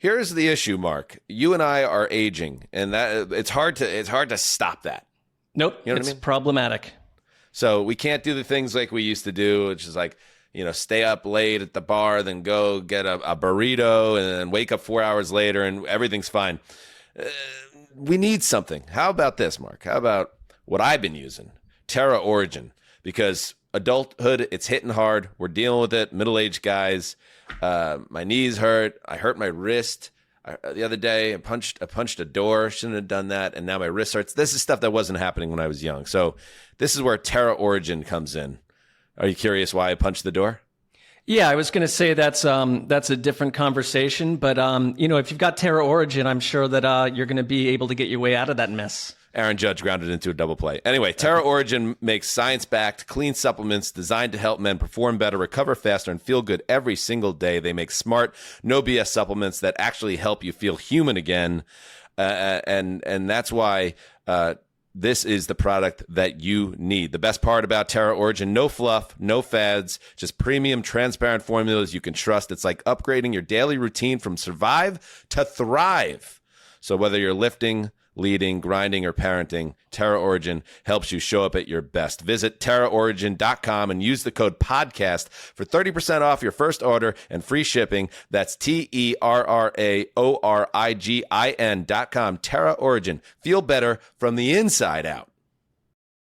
Here's the issue, Mark. You and I are aging, and that it's hard to stop that. Nope, you know it's what I mean? problematic. So we can't do the things like we used to do, which is like, stay up late at the bar, then go get a burrito, and then wake up 4 hours later, and everything's fine. We need something. How about this, Mark? How about what I've been using? Terra Origin. Because adulthood, it's hitting hard. We're dealing with it. Middle-aged guys. My knees hurt. I hurt my wrist the other day. I punched a door. Shouldn't have done that. And now my wrist hurts. This is stuff that wasn't happening when I was young. So this is where Terra Origin comes in. Are you curious why I punched the door? Yeah, I was going to say that's a different conversation, but if you've got Terra Origin, I'm sure that you're going to be able to get your way out of that mess. Aaron Judge grounded into a double play. Anyway, Terra Origin makes science-backed, clean supplements designed to help men perform better, recover faster, and feel good every single day. They make smart, no BS supplements that actually help you feel human again, and that's why. This is the product that you need. The best part about Terra Origin, no fluff, no fads, just premium, transparent formulas you can trust. It's like upgrading your daily routine from survive to thrive. So whether you're lifting, leading, grinding, or parenting, Terra Origin helps you show up at your best. Visit TerraOrigin.com and use the code PODCAST for 30% off your first order and free shipping. That's TerraOrigin.com. Terra Origin. Feel better from the inside out.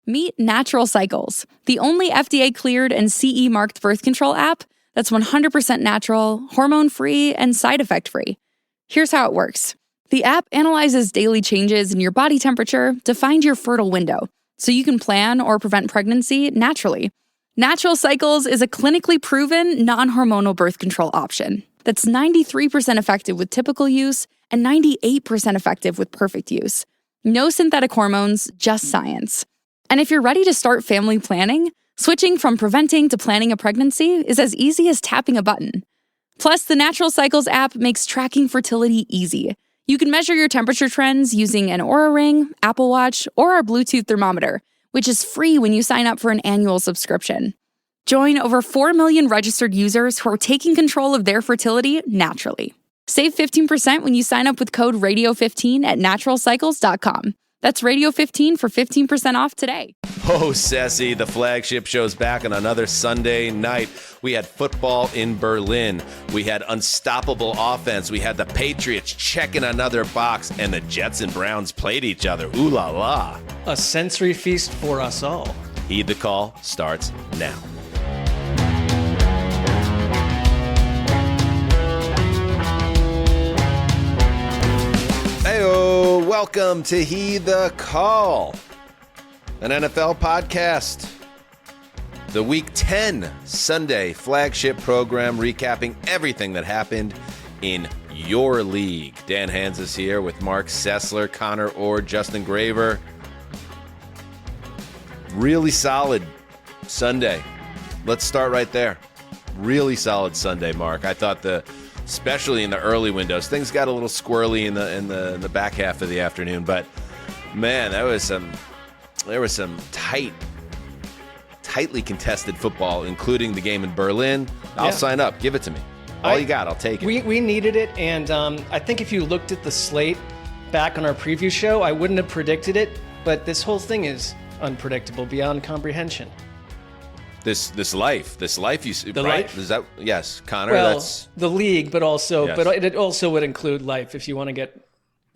Meet Natural Cycles, the only FDA-cleared and CE-marked birth control app that's 100% natural, hormone-free, and side effect-free. Here's how it works. The app analyzes daily changes in your body temperature to find your fertile window, so you can plan or prevent pregnancy naturally. Natural Cycles is a clinically proven, non-hormonal birth control option that's 93% effective with typical use and 98% effective with perfect use. No synthetic hormones, just science. And if you're ready to start family planning, switching from preventing to planning a pregnancy is as easy as tapping a button. Plus, the Natural Cycles app makes tracking fertility easy. You can measure your temperature trends using an Oura Ring, Apple Watch, or our Bluetooth thermometer, which is free when you sign up for an annual subscription. Join over 4 million registered users who are taking control of their fertility naturally. Save 15% when you sign up with code RADIO15 at naturalcycles.com. That's Radio15 for 15% off today. Oh, Sassy, the flagship show's back on another Sunday night. We had football in Berlin. We had unstoppable offense. We had the Patriots checking another box, and the Jets and Browns played each other. Ooh la la. A sensory feast for us all. Heed the Call starts now. Heyo, welcome to Heed the Call, an NFL podcast. The Week 10 Sunday flagship program recapping everything that happened in your league. Dan Hanzus here with Marc Sessler, Conor Orr, Justin Graver. Really solid Sunday. Let's start right there. Really solid Sunday, Mark. I thought especially in the early windows, things got a little squirrely in the back half of the afternoon, but man, there was some tightly contested football, including the game in Berlin. I'll sign up. Give it to me. All you got, I'll take it. We needed it, and I think if you looked at the slate back on our preview show, I wouldn't have predicted it, but this whole thing is unpredictable beyond comprehension. This life you see, the right? Life. Is that, yes, Connor? Well, that's the league, but also, yes. but it also would include life if you want to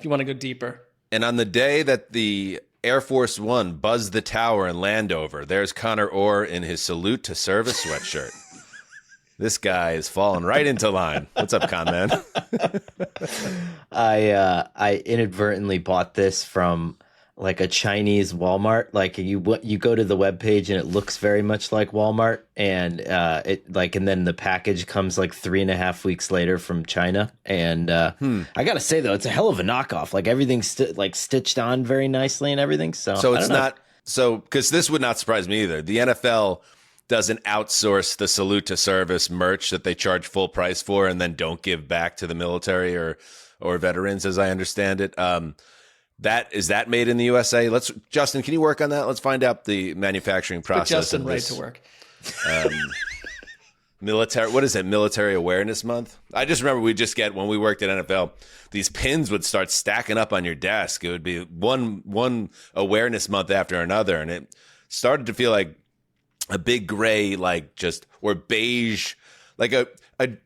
go deeper. And on the day that the Air Force One buzzed the tower in Landover, there's Conor Orr in his salute to service sweatshirt. This guy is falling right into line. What's up, Con Man? I inadvertently bought this from like a Chinese Walmart. Like you go to the webpage and it looks very much like Walmart, and and then the package comes like 3.5 weeks later from China. And I gotta say though, it's a hell of a knockoff. Like everything's stitched on very nicely and everything. So it's not because this would not surprise me either. The NFL doesn't outsource the salute to service merch that they charge full price for and then don't give back to the military or veterans, as I understand it. Is that made in the USA? Justin, can you work on that? Let's find out the manufacturing process. Put Justin of right this. to work. Military, what is it? Military Awareness Month? I just remember when we worked at NFL, these pins would start stacking up on your desk. It would be one awareness month after another. And it started to feel like a big gray, or beige, like a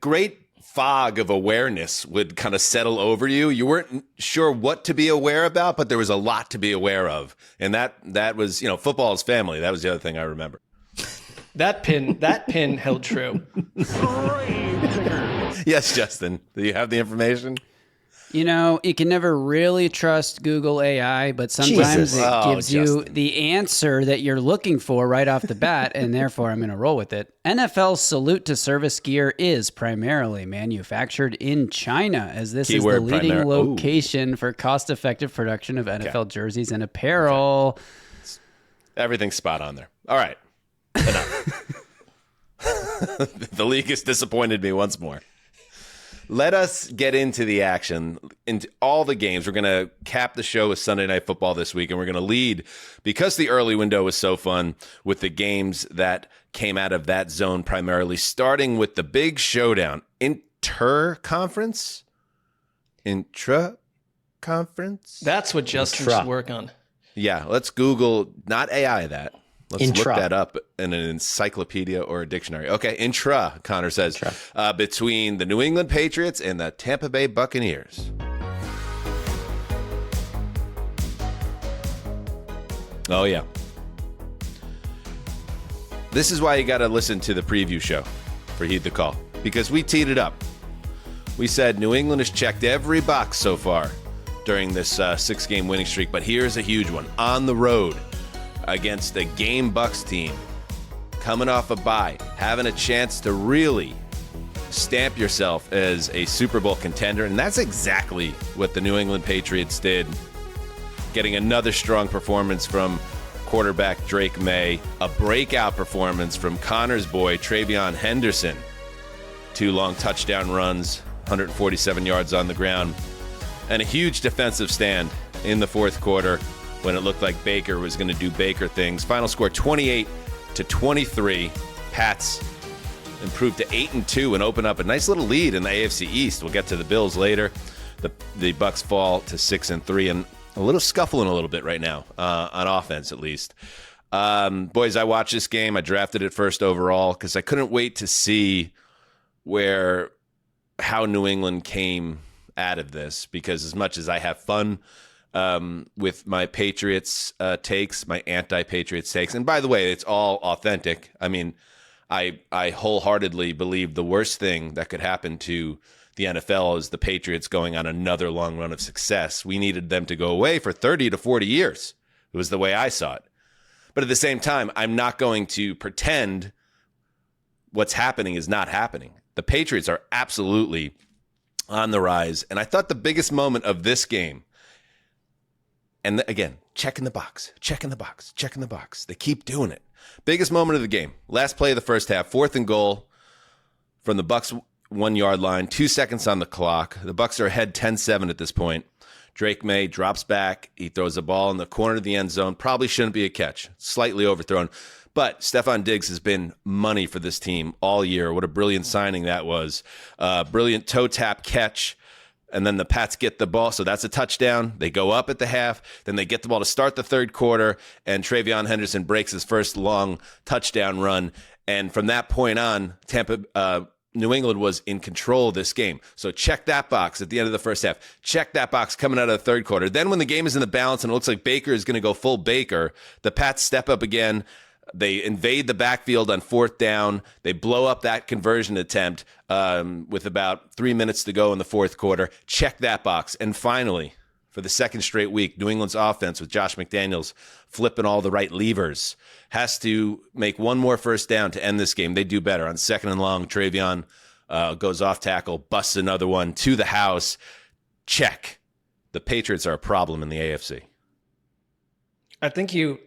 great fog of awareness would kind of settle over you. You weren't sure what to be aware about, but there was a lot to be aware of. And that was, football is family. That was the other thing I remember. That pin held true. Yes, Justin. Do you have the information? You can never really trust Google AI, but sometimes it gives you the answer that you're looking for right off the bat, and therefore I'm going to roll with it. NFL's salute to service gear is primarily manufactured in China, as this is the leading location for cost-effective production of NFL jerseys and apparel. Okay. Everything's spot on there. All right. Enough. The league has disappointed me once more. Let us get into the action, into all the games. We're going to cap the show with Sunday Night Football this week, and we're going to lead, because the early window was so fun, with the games that came out of that zone primarily, starting with the big showdown. Intra-conference? That's what Justin should work on. Yeah, let's Google, not AI that. Let's look that up in an encyclopedia or a dictionary. Okay, intra, Connor says, between the New England Patriots and the Tampa Bay Buccaneers. Oh, yeah. This is why you got to listen to the preview show for Heed the Call, because we teed it up. We said New England has checked every box so far during this 6-game winning streak, but here's a huge one. On the road, against a game Bucs team, coming off a bye, having a chance to really stamp yourself as a Super Bowl contender. And that's exactly what the New England Patriots did, getting another strong performance from quarterback Drake May, a breakout performance from Connor's boy Travion Henderson, 2 long touchdown runs, 147 yards on the ground, and a huge defensive stand in the fourth quarter when it looked like Baker was going to do Baker things. Final score 28-23. Pats improved to 8-2 and open up a nice little lead in the AFC East. We'll get to the Bills later. The Bucs fall to 6-3 and a little scuffling a little bit right now on offense, at least. Boys, I watched this game. I drafted it first overall because I couldn't wait to see how New England came out of this, because as much as I have fun with my Patriots takes, my anti-Patriots takes. And by the way, it's all authentic. I mean, I wholeheartedly believe the worst thing that could happen to the NFL is the Patriots going on another long run of success. We needed them to go away for 30 to 40 years. It was the way I saw it. But at the same time, I'm not going to pretend what's happening is not happening. The Patriots are absolutely on the rise. And I thought the biggest moment of this game, and again, checking the box. They keep doing it. Biggest moment of the game. Last play of the first half, 4th and goal from the Bucs 1-yard line, 2 seconds on the clock. The Bucs are ahead 10-7 at this point. Drake May drops back. He throws the ball in the corner of the end zone. Probably shouldn't be a catch. Slightly overthrown. But Stephon Diggs has been money for this team all year. What a brilliant signing that was. Brilliant toe tap catch. And then the Pats get the ball. So that's a touchdown. They go up at the half. Then they get the ball to start the third quarter. And Travion Henderson breaks his first long touchdown run. And from that point on, New England was in control of this game. So check that box at the end of the first half. Check that box coming out of the third quarter. Then when the game is in the balance and it looks like Baker is going to go full Baker, the Pats step up again. They invade the backfield on 4th down. They blow up that conversion attempt with about 3 minutes to go in the fourth quarter. Check that box. And finally, for the second straight week, New England's offense with Josh McDaniels flipping all the right levers has to make one more first down to end this game. They do better. On 2nd and long, Travion goes off tackle, busts another one to the house. Check. The Patriots are a problem in the AFC. I think you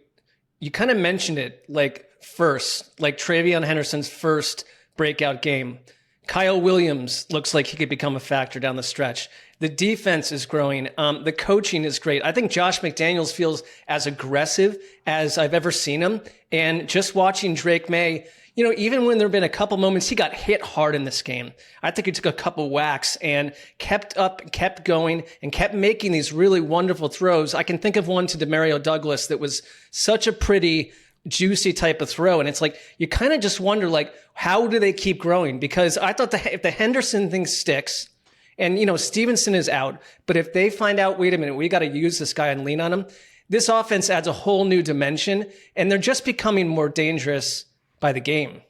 kind of mentioned it like Travion Henderson's first breakout game. Kyle Williams looks like he could become a factor down the stretch. The defense is growing. The coaching is great. I think Josh McDaniels feels as aggressive as I've ever seen him. And just watching Drake May, You know, even when there have been a couple moments, he got hit hard in this game. I think he took a couple whacks and kept up, kept going, and kept making these really wonderful throws. I can think of one to Demario Douglas that was such a pretty, juicy type of throw. And it's like, you kind of just wonder, like, how do they keep growing? Because I thought if the Henderson thing sticks, and, you know, Stevenson is out, but if they find out, wait a minute, we got to use this guy and lean on him, this offense adds a whole new dimension, and they're just becoming more dangerous by the game.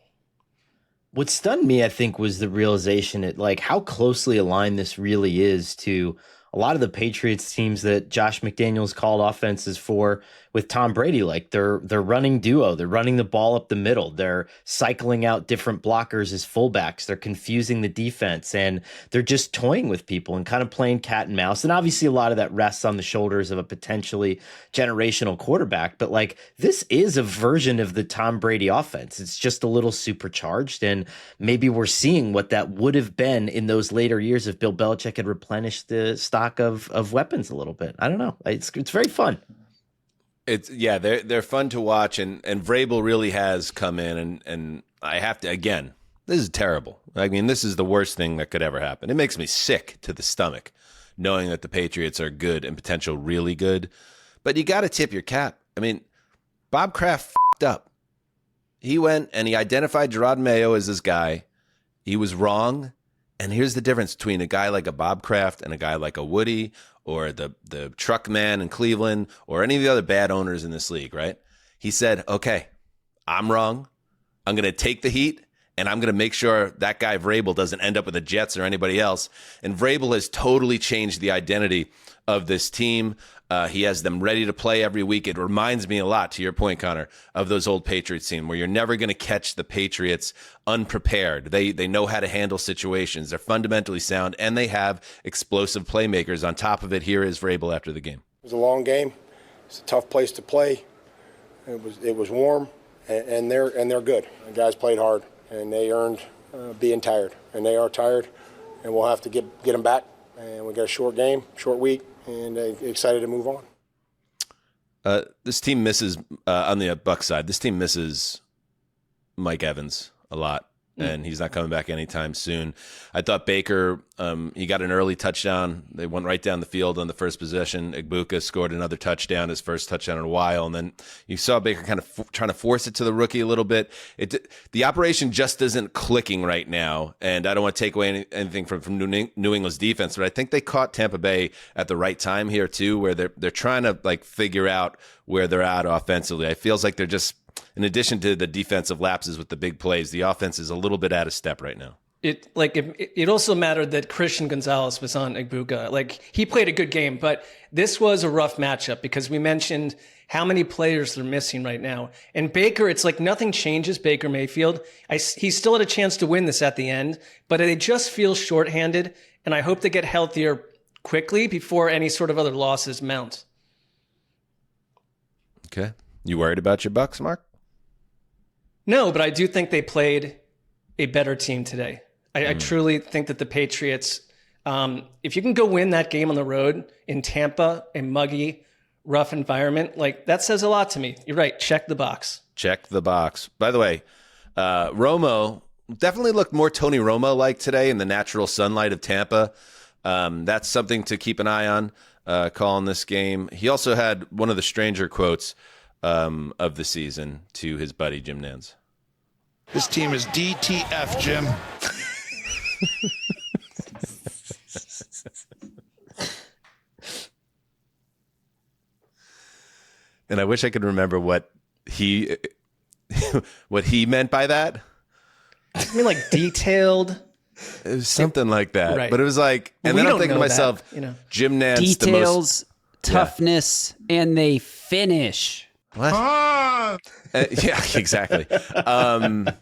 What stunned me, I think, was the realization at like how closely aligned this really is to a lot of the Patriots teams that Josh McDaniels called offenses for with Tom Brady. Like they're running duo, they're running the ball up the middle, they're cycling out different blockers as fullbacks, they're confusing the defense, and they're just toying with people and kind of playing cat and mouse. And obviously a lot of that rests on the shoulders of a potentially generational quarterback, but like this is a version of the Tom Brady offense. It's just a little supercharged, and maybe we're seeing what that would have been in those later years if Bill Belichick had replenished the stock of weapons a little bit. I don't know. It's very fun. They're fun to watch, and Vrabel really has come in, and I have to, again, this is terrible. I mean, this is the worst thing that could ever happen. It makes me sick to the stomach knowing that the Patriots are good and potential really good, but you got to tip your cap. I mean, Bob Kraft f***ed up. He went and he identified Gerard Mayo as this guy. He was wrong. And here's the difference between a guy like a Bob Kraft and a guy like a Woody or the truck man in Cleveland or any of the other bad owners in this league, right? He said, okay, I'm wrong. I'm going to take the heat, and I'm going to make sure that guy Vrabel doesn't end up with the Jets or anybody else. And Vrabel has totally changed the identity of this team. He has them ready to play every week. It reminds me a lot, to your point, Connor, of those old Patriots teams where you're never going to catch the Patriots unprepared. They know how to handle situations. They're fundamentally sound, and they have explosive playmakers. On top of it, here is Vrabel after the game. It was a long game. It's a tough place to play. It was warm, and they're good. The guys played hard, and they earned being tired, and they are tired, and we'll have to get them back. And we got a short game, short week, and excited to move on. This team misses, on the Bucs side, this team misses Mike Evans a lot, and he's not coming back anytime soon. I thought Baker, he got an early touchdown. They went right down the field on the first possession. Igbuka scored another touchdown, his first touchdown in a while, and then you saw Baker kind of trying to force it to the rookie a little bit. The operation just isn't clicking right now, and I don't want to take away anything from New England's defense, but I think they caught Tampa Bay at the right time here too, where they're trying to like figure out where they're at offensively. It feels like they're just, in addition to the defensive lapses with the big plays, the offense is a little bit out of step right now. It also mattered that Christian Gonzalez was on Igbuka. Like, he played a good game, but this was a rough matchup because we mentioned how many players they're missing right now. And Baker, it's like nothing changes Baker Mayfield. He still had a chance to win this at the end, but they just feel shorthanded, and I hope they get healthier quickly before any sort of other losses mount. Okay. You worried about your Bucs, Mark? No, but I do think they played a better team today. I truly think that the Patriots, if you can go win that game on the road in Tampa, a muggy, rough environment, like that says a lot to me. You're right. Check the box. Check the box. By the way, Romo definitely looked more Tony Romo-like today in the natural sunlight of Tampa. That's something to keep an eye on calling this game. He also had one of the stranger quotes of the season to his buddy Jim Nantz. This team is DTF, Jim. And I wish I could remember what he meant by that. I mean, like detailed. It was something like that. Right. But it was like, and then I'm thinking to myself, Jim Nantz, details, toughness, and they finish. What? Yeah, exactly. And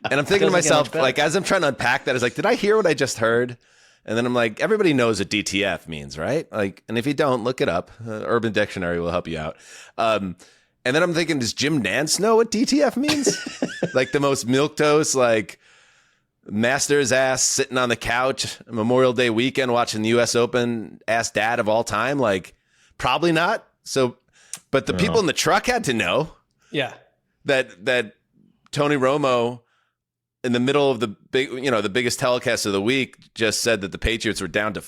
I'm thinking to myself, like, as I'm trying to unpack that, I was like, did I hear what I just heard? And then I'm like, everybody knows what DTF means, right? Like, and if you don't, look it up. Urban Dictionary will help you out. And then I'm thinking, does Jim Nantz know what DTF means? Like the most milquetoast, like Masters ass sitting on the couch Memorial Day weekend watching the U.S. Open ass dad of all time? Like, probably not. So, but the people in the truck had to know. Yeah. That Tony Romo, in the middle of the biggest telecast of the week, just said that the Patriots were down to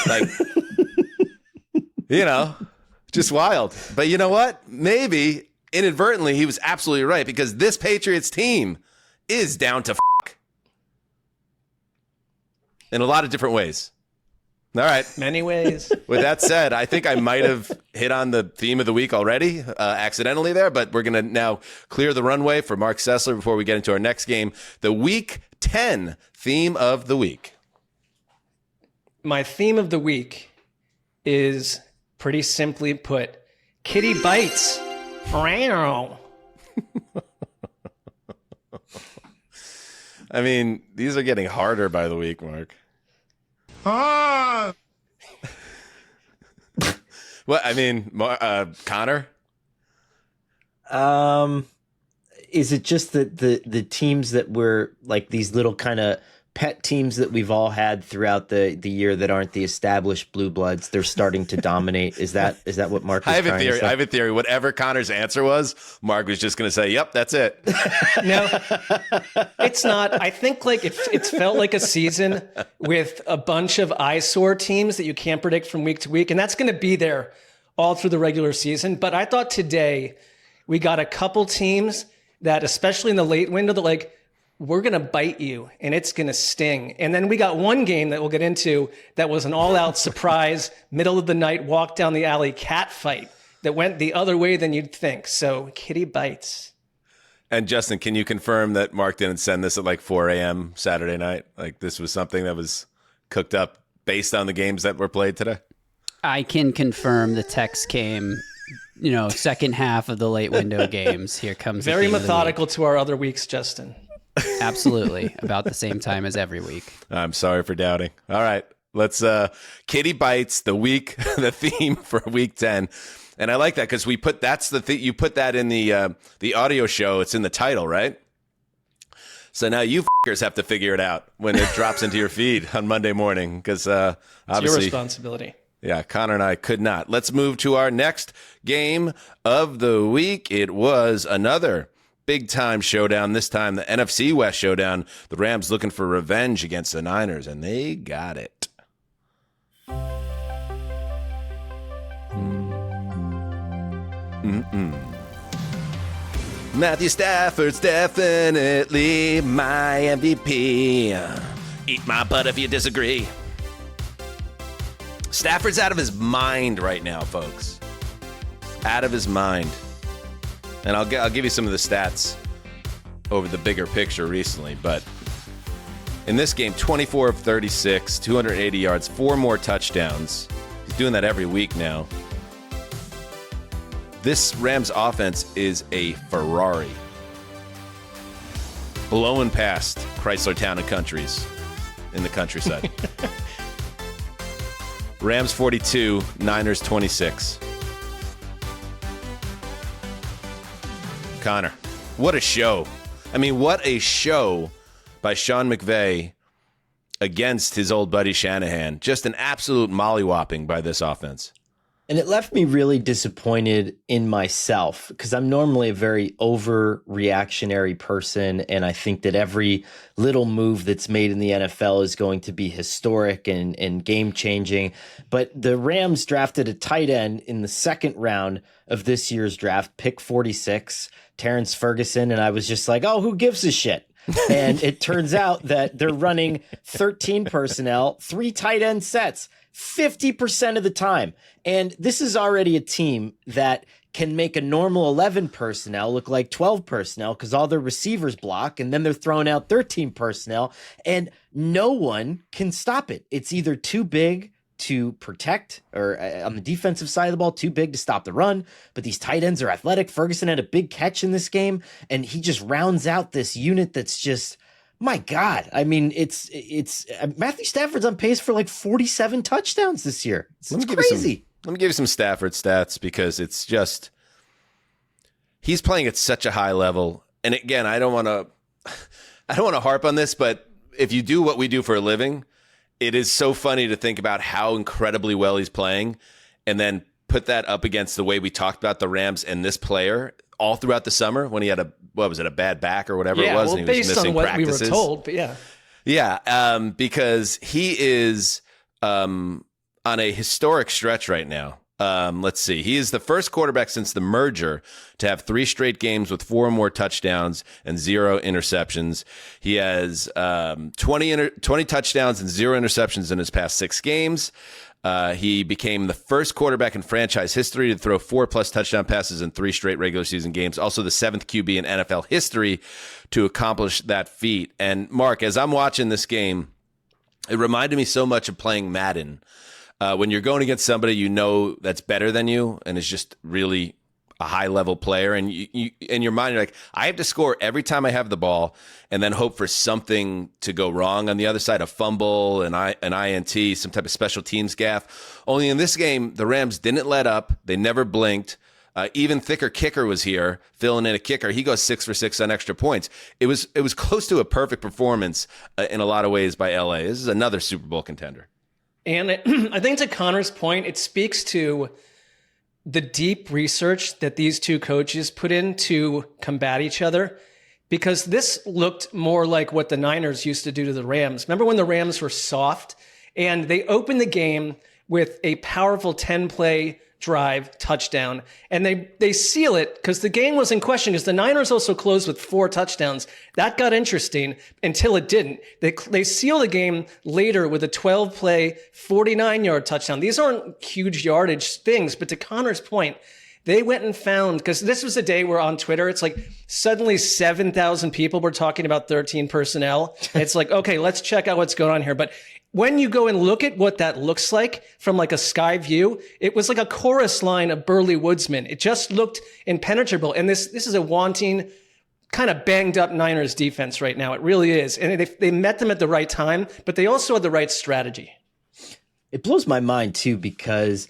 like, just wild. But you know what? Maybe inadvertently he was absolutely right, because this Patriots team is down to in a lot of different ways. All right. Many ways. With that said, I think I might have hit on the theme of the week already, accidentally there, but we're going to now clear the runway for Marc Sessler before we get into our next game. The Week 10 theme of the week. My theme of the week is, pretty simply put, kitty bites. I mean, these are getting harder by the week, Mark. What? I mean, Connor? Is it just that the teams that were like these little kind of pet teams that we've all had throughout the year that aren't the established blue bloods, they're starting to dominate? Is that what Mark was trying to say? I have a theory. Whatever Connor's answer was, Mark was just going to say, yep, that's it. No, it's not. I think like it's felt like a season with a bunch of eyesore teams that you can't predict from week to week. And that's going to be there all through the regular season. But I thought today we got a couple teams that, especially in the late window, that like, we're going to bite you and it's going to sting. And then we got one game that we'll get into that was an all-out surprise, middle of the night, walk down the alley cat fight that went the other way than you'd think. So kitty bites. And Justin, can you confirm that Mark didn't send this at like 4 a.m. Saturday night? Like this was something that was cooked up based on the games that were played today? I can confirm the text came, second half of the late window games. Here comes very methodical to our other weeks, Justin. Absolutely. About the same time as every week. I'm sorry for doubting. All right. Let's kitty bites the week, the theme for week 10. And I like that because you put that in the audio show. It's in the title, right? So now you fuckers have to figure it out when it drops into your feed on Monday morning, because obviously it's your responsibility. Yeah, Connor and I could not. Let's move to our next game of the week. It was another big-time showdown, this time the NFC West showdown. The Rams looking for revenge against the Niners, and they got it. Matthew Stafford's definitely my MVP. Eat my butt if you disagree. Stafford's out of his mind right now, folks. Out of his mind. And I'll give you some of the stats over the bigger picture recently. But in this game, 24 of 36, 280 yards, 4 more touchdowns. He's doing that every week now. This Rams offense is a Ferrari. Blowing past Chrysler Town and Countries in the countryside. Rams 42, Niners 26. Connor, what a show. I mean, what a show by Sean McVay against his old buddy Shanahan. Just an absolute mollywhopping by this offense. And it left me really disappointed in myself, because I'm normally a very overreactionary person, and I think that every little move that's made in the NFL is going to be historic and game-changing. But the Rams drafted a tight end in the second round of this year's draft, pick 46, Terrence Ferguson, and I was just like, oh, who gives a shit? And it turns out that they're running 13 personnel, 3 tight end sets, 50% of the time. And this is already a team that can make a normal 11 personnel look like 12 personnel because all their receivers block, and then they're throwing out 13 personnel, and no one can stop it. It's either too big to protect, or on the defensive side of the ball, too big to stop the run. But these tight ends are athletic. Ferguson had a big catch in this game, and he just rounds out this unit that's just, my God. I mean, it's Matthew Stafford's on pace for like 47 touchdowns this year. It's crazy. Let me give you some Stafford stats, because it's just, he's playing at such a high level. And again, I don't want to harp on this, but if you do what we do for a living, it is so funny to think about how incredibly well he's playing, and then put that up against the way we talked about the Rams and this player all throughout the summer when he had a bad back or whatever it was, and he was based missing on what practices. we were told, but yeah. Yeah, because he is on a historic stretch right now. Let's see. He is the first quarterback since the merger to have 3 straight games with 4 or more touchdowns and 0 interceptions. He has 20 touchdowns and 0 interceptions in his past 6 games. He became the first quarterback in franchise history to throw 4+ touchdown passes in 3 straight regular season games. Also the 7th QB in NFL history to accomplish that feat. And Mark, as I'm watching this game, it reminded me so much of playing Madden. When you're going against somebody you know that's better than you and is just really a high-level player, and you in your mind, you're like, I have to score every time I have the ball and then hope for something to go wrong on the other side, a fumble, an INT, some type of special teams gaffe. Only in this game, the Rams didn't let up. They never blinked. Even thicker kicker was here, filling in a kicker. He goes 6 for 6 on extra points. It was close to a perfect performance in a lot of ways by LA. This is another Super Bowl contender. And I think to Conor's point, it speaks to the deep research that these two coaches put in to combat each other, because this looked more like what the Niners used to do to the Rams. Remember when the Rams were soft and they opened the game with a powerful 10-play drive touchdown, and they seal it because the game was in question, because the Niners also closed with 4 touchdowns. That got interesting until it didn't. They seal the game later with a 12-play 49-yard touchdown. These aren't huge yardage things, but to Conor's point, they went and found, because this was a day where on Twitter, it's like suddenly 7,000 people were talking about 13 personnel. It's like, okay, let's check out what's going on here. But when you go and look at what that looks like from like a sky view, it was like a chorus line of Burley Woodsman. It just looked impenetrable. And this is a wanting, kind of banged up Niners defense right now. It really is. And they met them at the right time, but they also had the right strategy. It blows my mind too, because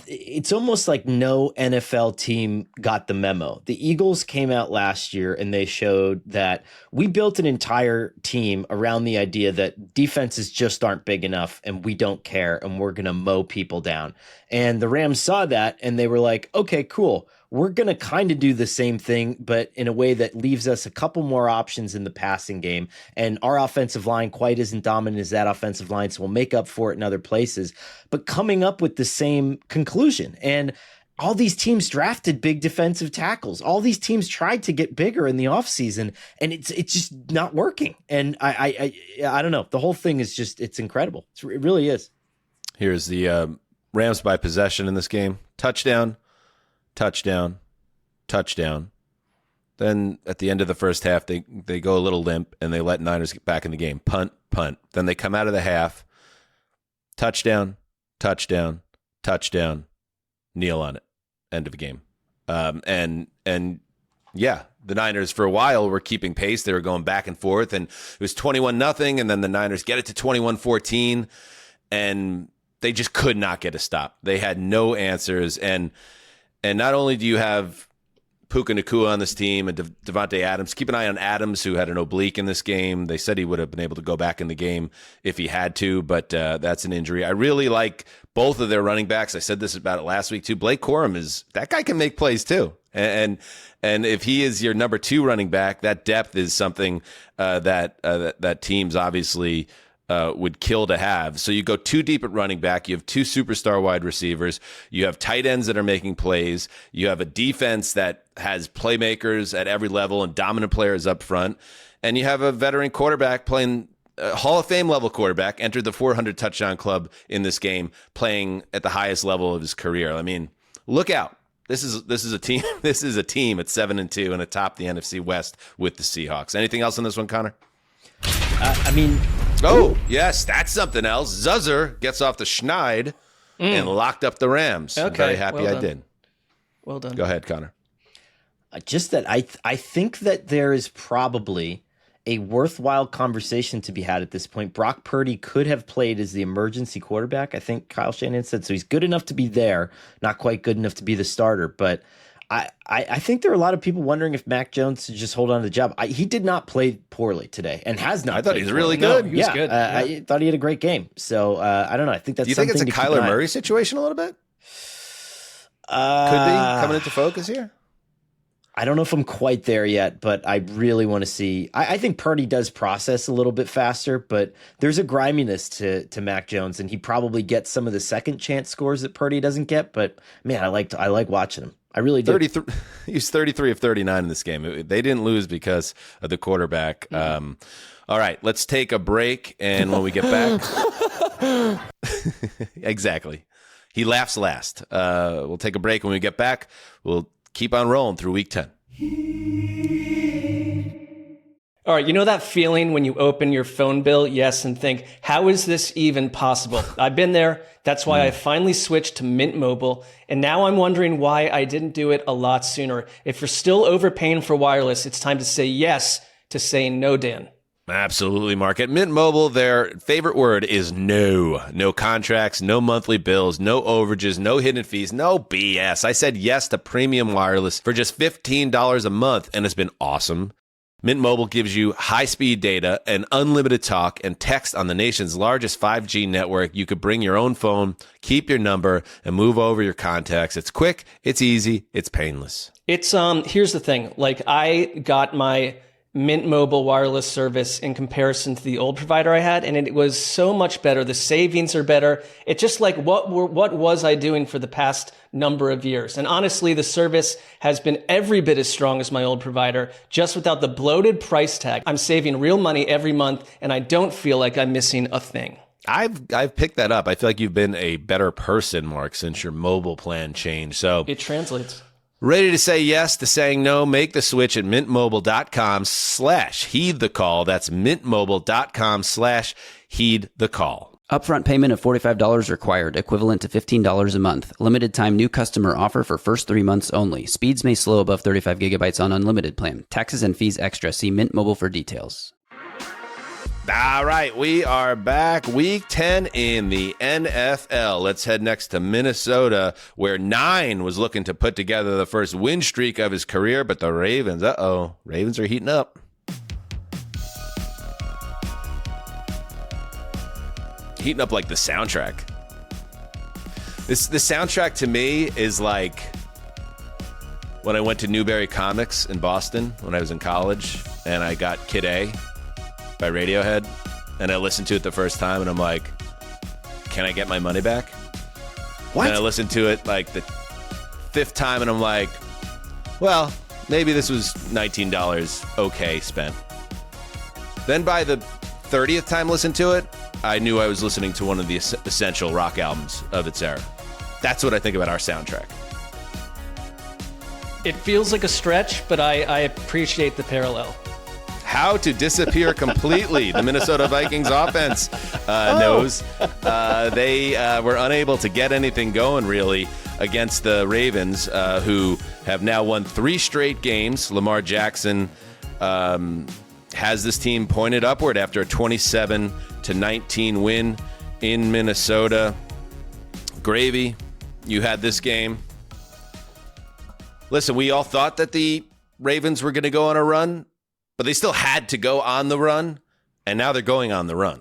it's almost like no NFL team got the memo. The Eagles came out last year and they showed that we built an entire team around the idea that defenses just aren't big enough and we don't care and we're going to mow people down. And the Rams saw that and they were like, okay, cool. We're going to kind of do the same thing, but in a way that leaves us a couple more options in the passing game. And our offensive line quite isn't dominant as that offensive line, so we'll make up for it in other places. But coming up with the same conclusion. And all these teams drafted big defensive tackles. All these teams tried to get bigger in the offseason, and it's just not working. And I don't know. The whole thing is just, it's incredible. It really is. Here's the Rams by possession in this game. Touchdown. Touchdown, touchdown. Then at the end of the first half, they go a little limp and they let Niners get back in the game. Punt, punt. Then they come out of the half. Touchdown, touchdown, touchdown. Kneel on it. End of the game. And yeah, the Niners for a while were keeping pace. They were going back and forth, and it was 21-0, and then the Niners get it to 21-14, and they just could not get a stop. They had no answers, and not only do you have Puka Nacua on this team and Devontae Adams, keep an eye on Adams, who had an oblique in this game. They said he would have been able to go back in the game if he had to, but that's an injury. I really like both of their running backs. I said this about it last week too. Blake Corum that guy can make plays too. And if he is your number 2 running back, that depth is something that teams obviously would kill to have. So you go 2 deep at running back. You have 2 superstar wide receivers. You have tight ends that are making plays. You have a defense that has playmakers at every level and dominant players up front. And you have a veteran quarterback playing Hall of Fame level quarterback, entered the 400 touchdown club in this game, playing at the highest level of his career. I mean, look out. This is a team. This is a team at 7-2 and atop the NFC West with the Seahawks. Anything else on this one, Connor? Oh, yes, that's something else. Zuzzer gets off the schneid and locked up the Rams. Okay, I'm very happy well I done. did. Well done. Go ahead, Connor. Just that I think that there is probably a worthwhile conversation to be had at this point. Brock Purdy could have played as the emergency quarterback. I think Kyle Shanahan said so. He's good enough to be there, not quite good enough to be the starter. But I think there are a lot of people wondering if Mac Jones should just hold on to the job. He did not play poorly today and has not. I thought he was really No, good. he was good. Yeah. I thought he had a great game. So I don't know. I think that's Do you think it's a something to keep Kyler an eye on. Murray situation a little bit? Could be coming into focus here. I don't know if I'm quite there yet, but I really want to see. I think Purdy does process a little bit faster, but there's a griminess to Mac Jones, and he probably gets some of the second chance scores that Purdy doesn't get. But man, I like watching him. I really do. He's 33 of 39 in this game. They didn't lose because of the quarterback. All right, let's take a break, and when we get back, exactly. He laughs last. We'll take a break. When we get back, we'll keep on rolling through week 10. All right, you know that feeling when you open your phone bill, yes, and think, how is this even possible? I've been there. That's why I finally switched to Mint Mobile, and now I'm wondering why I didn't do it a lot sooner. If you're still overpaying for wireless, it's time to say yes to saying no, Dan. Absolutely, Mark. At Mint Mobile, their favorite word is no. No contracts, no monthly bills, no overages, no hidden fees, no BS. I said yes to premium wireless for just $15 a month, and it's been awesome. Mint Mobile gives you high-speed data and unlimited talk and text on the nation's largest 5G network. You could bring your own phone, keep your number, and move over your contacts. It's quick, it's easy, it's painless. It's here's the thing. Like, I got my Mint Mobile wireless service in comparison to the old provider I had, and it was so much better. The savings are better. It's just like, what was I doing for the past number of years? And honestly, the service has been every bit as strong as my old provider, just without the bloated price tag. I'm saving real money every month, and I don't feel like I'm missing a thing. I've picked that up. I feel like you've been a better person, Mark, since your mobile plan changed. So it translates. Ready to say yes to saying no? Make the switch at mintmobile.com/heed the call. That's mintmobile.com/heed the call. Upfront payment of $45 required, equivalent to $15 a month. Limited time new customer offer for first 3 months only. Speeds may slow above 35 gigabytes on unlimited plan. Taxes and fees extra. See Mint Mobile for details. All right, we are back. Week 10 in the NFL. Let's head next to Minnesota, where 9 was looking to put together the first win streak of his career, but the Ravens, Ravens are heating up. Heating up like the soundtrack. The soundtrack to me is like when I went to Newberry Comics in Boston when I was in college, and I got Kid A by Radiohead, and I listened to it the first time, and I'm like, can I get my money back? What? And I listened to it like the 5th time, and I'm like, well, maybe this was $19 okay spent. Then by the 30th time listening to it, I knew I was listening to one of the essential rock albums of its era. That's what I think about our soundtrack. It feels like a stretch, but I appreciate the parallel. How to disappear completely. The Minnesota Vikings offense knows. They were unable to get anything going, really, against the Ravens, who have now won 3 straight games. Lamar Jackson has this team pointed upward after a 27-19 win in Minnesota. Gravy, you had this game. Listen, we all thought that the Ravens were going to go on a run, but they still had to go on the run, and now they're going on the run.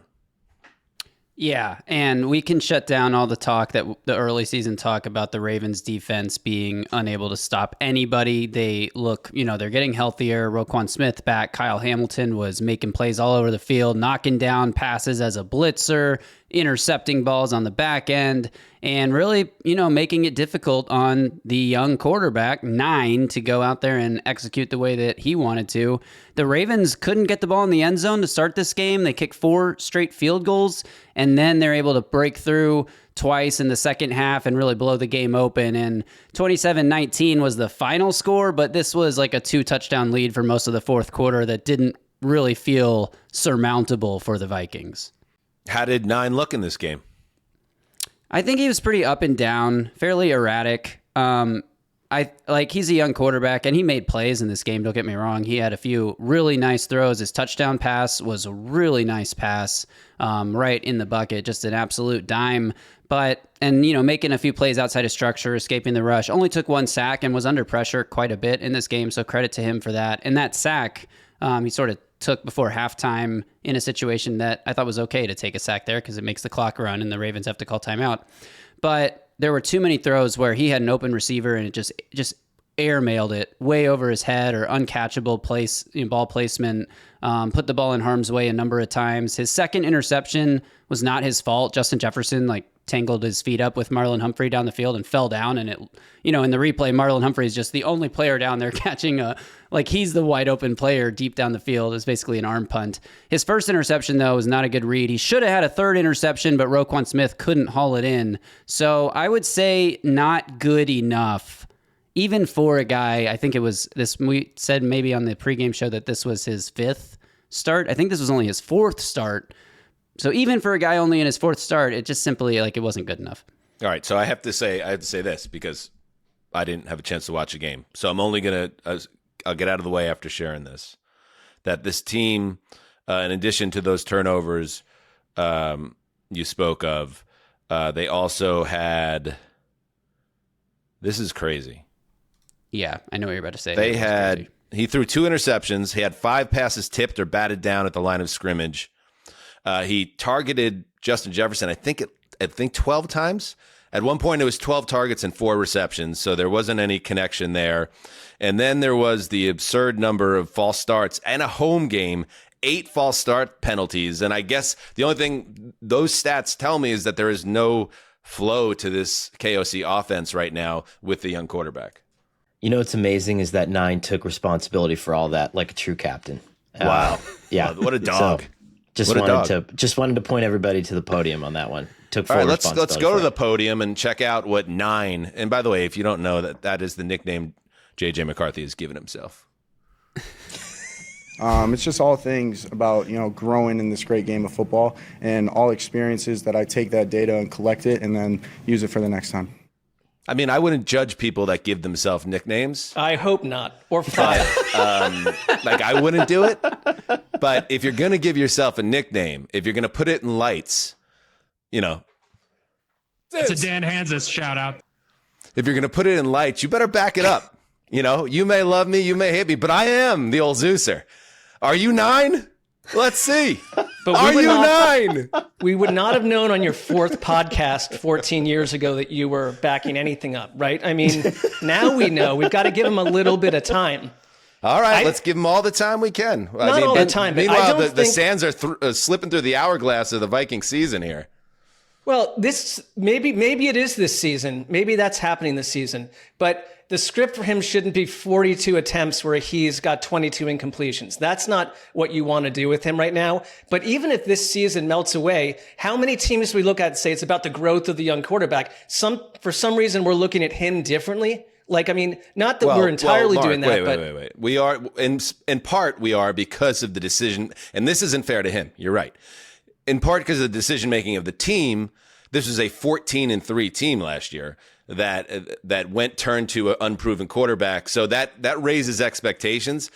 Yeah, and we can shut down all the talk, that the early season talk about the Ravens defense being unable to stop anybody. They look, they're getting healthier. Roquan Smith back. Kyle Hamilton was making plays all over the field, knocking down passes as a blitzer, intercepting balls on the back end, and really, making it difficult on the young quarterback, 9, to go out there and execute the way that he wanted to. The Ravens couldn't get the ball in the end zone to start this game. They kicked 4 straight field goals, and then they're able to break through twice in the second half and really blow the game open. And 27-19 was the final score, but this was like a 2-touchdown lead for most of the fourth quarter that didn't really feel surmountable for the Vikings. How did 9 look in this game? I think he was pretty up and down, fairly erratic. He's a young quarterback, and he made plays in this game. Don't get me wrong. He had a few really nice throws. His touchdown pass was a really nice pass, right in the bucket, just an absolute dime. Making a few plays outside of structure, escaping the rush. Only took 1 sack and was under pressure quite a bit in this game, so credit to him for that. And that sack, he sort of took before halftime in a situation that I thought was okay to take a sack there because it makes the clock run and the Ravens have to call timeout. But there were too many throws where he had an open receiver and it just airmailed it way over his head, or uncatchable ball placement, put the ball in harm's way a number of times. His second interception was not his fault. Justin Jefferson tangled his feet up with Marlon Humphrey down the field and fell down. And in the replay, Marlon Humphrey is just the only player down there catching he's the wide open player deep down the field. It's basically an arm punt. His first interception, though, was not a good read. He should have had a third interception, but Roquan Smith couldn't haul it in. So I would say not good enough. Even for a guy, I think it was this, we said maybe on the pregame show that this was his 5th start. I think this was only his 4th start. So even for a guy only in his 4th start, it just simply it wasn't good enough. All right, so I have to say this because I didn't have a chance to watch a game. So I'm only I'll get out of the way after sharing this. That this team, in addition to those turnovers you spoke of, they also had, this is crazy. Yeah, I know what you're about to say. He threw 2 interceptions. He had 5 passes tipped or batted down at the line of scrimmage. He targeted Justin Jefferson, I think 12 times. At one point, it was 12 targets and 4 receptions, so there wasn't any connection there. And then there was the absurd number of false starts and a home game, 8 false start penalties. And I guess the only thing those stats tell me is that there is no flow to this KOC offense right now with the young quarterback. What's amazing is that 9 took responsibility for all that like a true captain. Wow. Yeah. What a dog. So, just wanted to point everybody to the podium on that one. Took full responsibility. Let's go to the podium and check out what 9. And by the way, if you don't know, that is the nickname J.J. McCarthy has given himself. It's just all things about growing in this great game of football, and all experiences that I take that data and collect it and then use it for the next time. I mean, I wouldn't judge people that give themselves nicknames. I hope not. Or 5. I wouldn't do it. But if you're going to give yourself a nickname, if you're going to put it in lights, It's a Dan Hanzus shout out. If you're going to put it in lights, you better back it up. You may love me, you may hate me, but I am the old Zeuser. Are you 9? Let's see. But Are you 9? We would not have known on your 4th podcast 14 years ago that you were backing anything up, right? I mean, now we know. We've got to give him a little bit of time. All right, let's give him all the time we can. All the time. Meanwhile, the sands are slipping through the hourglass of the Viking season here. Well, maybe it is this season. Maybe that's happening this season. But the script for him shouldn't be 42 attempts where he's got 22 incompletions. That's not what you want to do with him right now. But even if this season melts away, how many teams do we look at and say it's about the growth of the young quarterback? For some reason, we're looking at him differently. Not that we're entirely doing that. Wait. We are, in part, we are because of the decision, and this isn't fair to him. You're right. In part because of the decision-making of the team. This was a 14-3 team last year that turned to an unproven quarterback. So that raises expectations.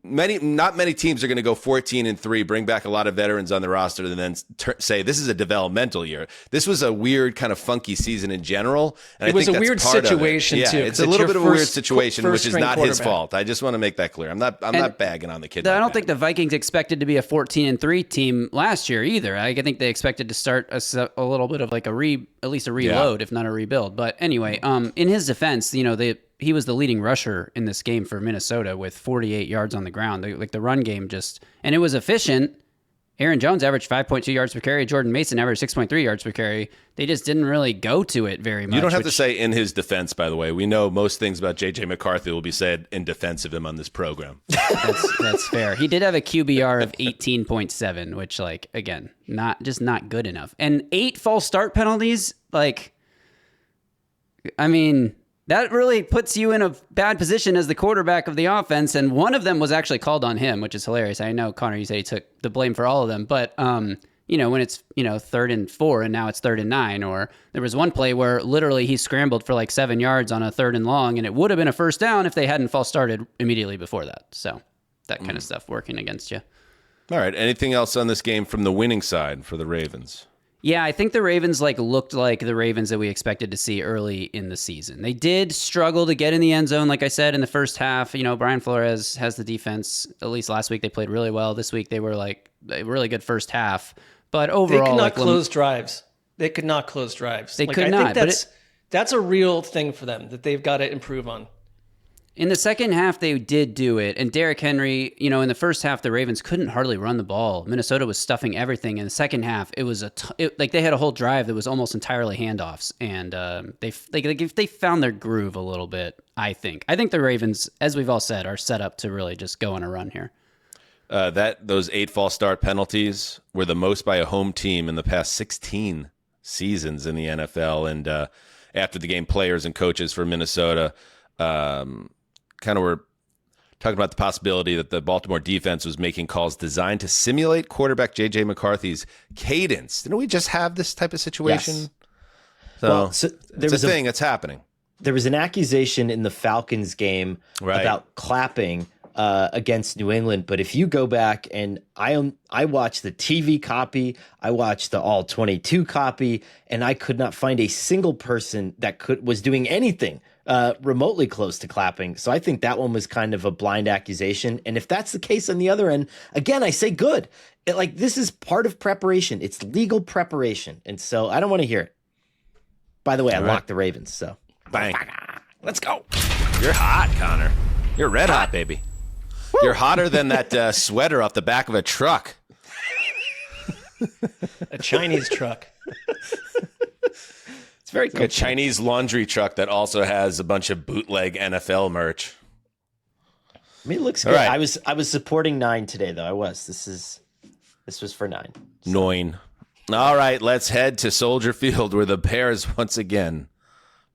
Not many teams are going to go 14-3, bring back a lot of veterans on the roster, and then say this is a developmental year. This was a weird, kind of funky season in general. And it was a weird situation too. Yeah, it's a little bit of a weird situation, which is not his fault. I just want to make that clear. I'm not bagging on the kid. I don't think the Vikings expected to be a 14-3 team last year either. I think they expected to start a little bit of at least a reload, if not a rebuild. But anyway, in his defense, he was the leading rusher in this game for Minnesota with 48 yards on the ground. The run game and it was efficient. Aaron Jones averaged 5.2 yards per carry. Jordan Mason averaged 6.3 yards per carry. They just didn't really go to it very much. You don't have to say in his defense, by the way. We know most things about J.J. McCarthy will be said in defense of him on this program. That's fair. He did have a QBR of 18.7, which, again, not good enough. And 8 false start penalties, that really puts you in a bad position as the quarterback of the offense, and one of them was actually called on him, which is hilarious. I know, Connor, you said he took the blame for all of them, but when it's 3rd and 4 and now it's 3rd and 9, or there was one play where literally he scrambled for 7 yards on a 3rd and long, and it would have been a first down if they hadn't false started immediately before that. So that kind of stuff working against you. All right. Anything else on this game from the winning side for the Ravens? Yeah, I think the Ravens looked like the Ravens that we expected to see early in the season. They did struggle to get in the end zone, like I said, in the first half. Brian Flores has the defense. At least last week they played really well. This week they were a really good first half. But overall, they could not close drives. They could not close drives. They could not. That's a real thing for them that they've got to improve on. In the second half, they did do it. And Derrick Henry, in the first half, the Ravens couldn't hardly run the ball. Minnesota was stuffing everything. In the second half, it was they had a whole drive that was almost entirely handoffs. And they found their groove a little bit, I think. I think the Ravens, as we've all said, are set up to really just go on a run here. Those 8 false start penalties were the most by a home team in the past 16 seasons in the NFL. And after the game, players and coaches for Minnesota kind of were talking about the possibility that the Baltimore defense was making calls designed to simulate quarterback J.J. McCarthy's cadence. Didn't we just have this type of situation? Yes. So it's a thing that's happening. There was an accusation in the Falcons game about clapping against New England. But if you go back and I watched the TV copy, I watched the all 22 copy, and I could not find a single person that was doing anything remotely close to clapping. So I think that one was kind of a blind accusation. And if that's the case on the other end, again, I say good. This is part of preparation. It's legal preparation. And so I don't want to hear it. By the way, I locked the Ravens. So bang. Let's go. You're hot, Connor. You're red hot, baby. Woo. You're hotter than that sweater off the back of a truck. A Chinese truck. It's very good. A Chinese laundry truck that also has a bunch of bootleg NFL merch. I mean, it looks good. Right. I was supporting 9 today, though. I was. This was for 9. So. 9. All right, let's head to Soldier Field, where the Bears once again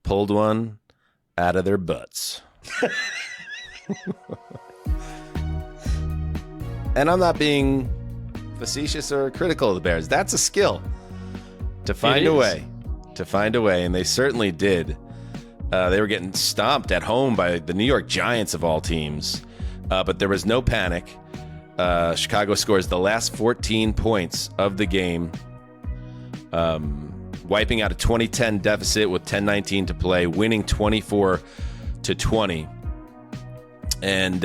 pulled one out of their butts. And I'm not being facetious or critical of the Bears. That's a skill to find a way. To find a way, and they certainly did. They were getting stomped at home by the New York Giants of all teams, but there was no panic. Chicago scores the last 14 points of the game, wiping out a 20-10 deficit with 10:19 to play, winning 24-20, and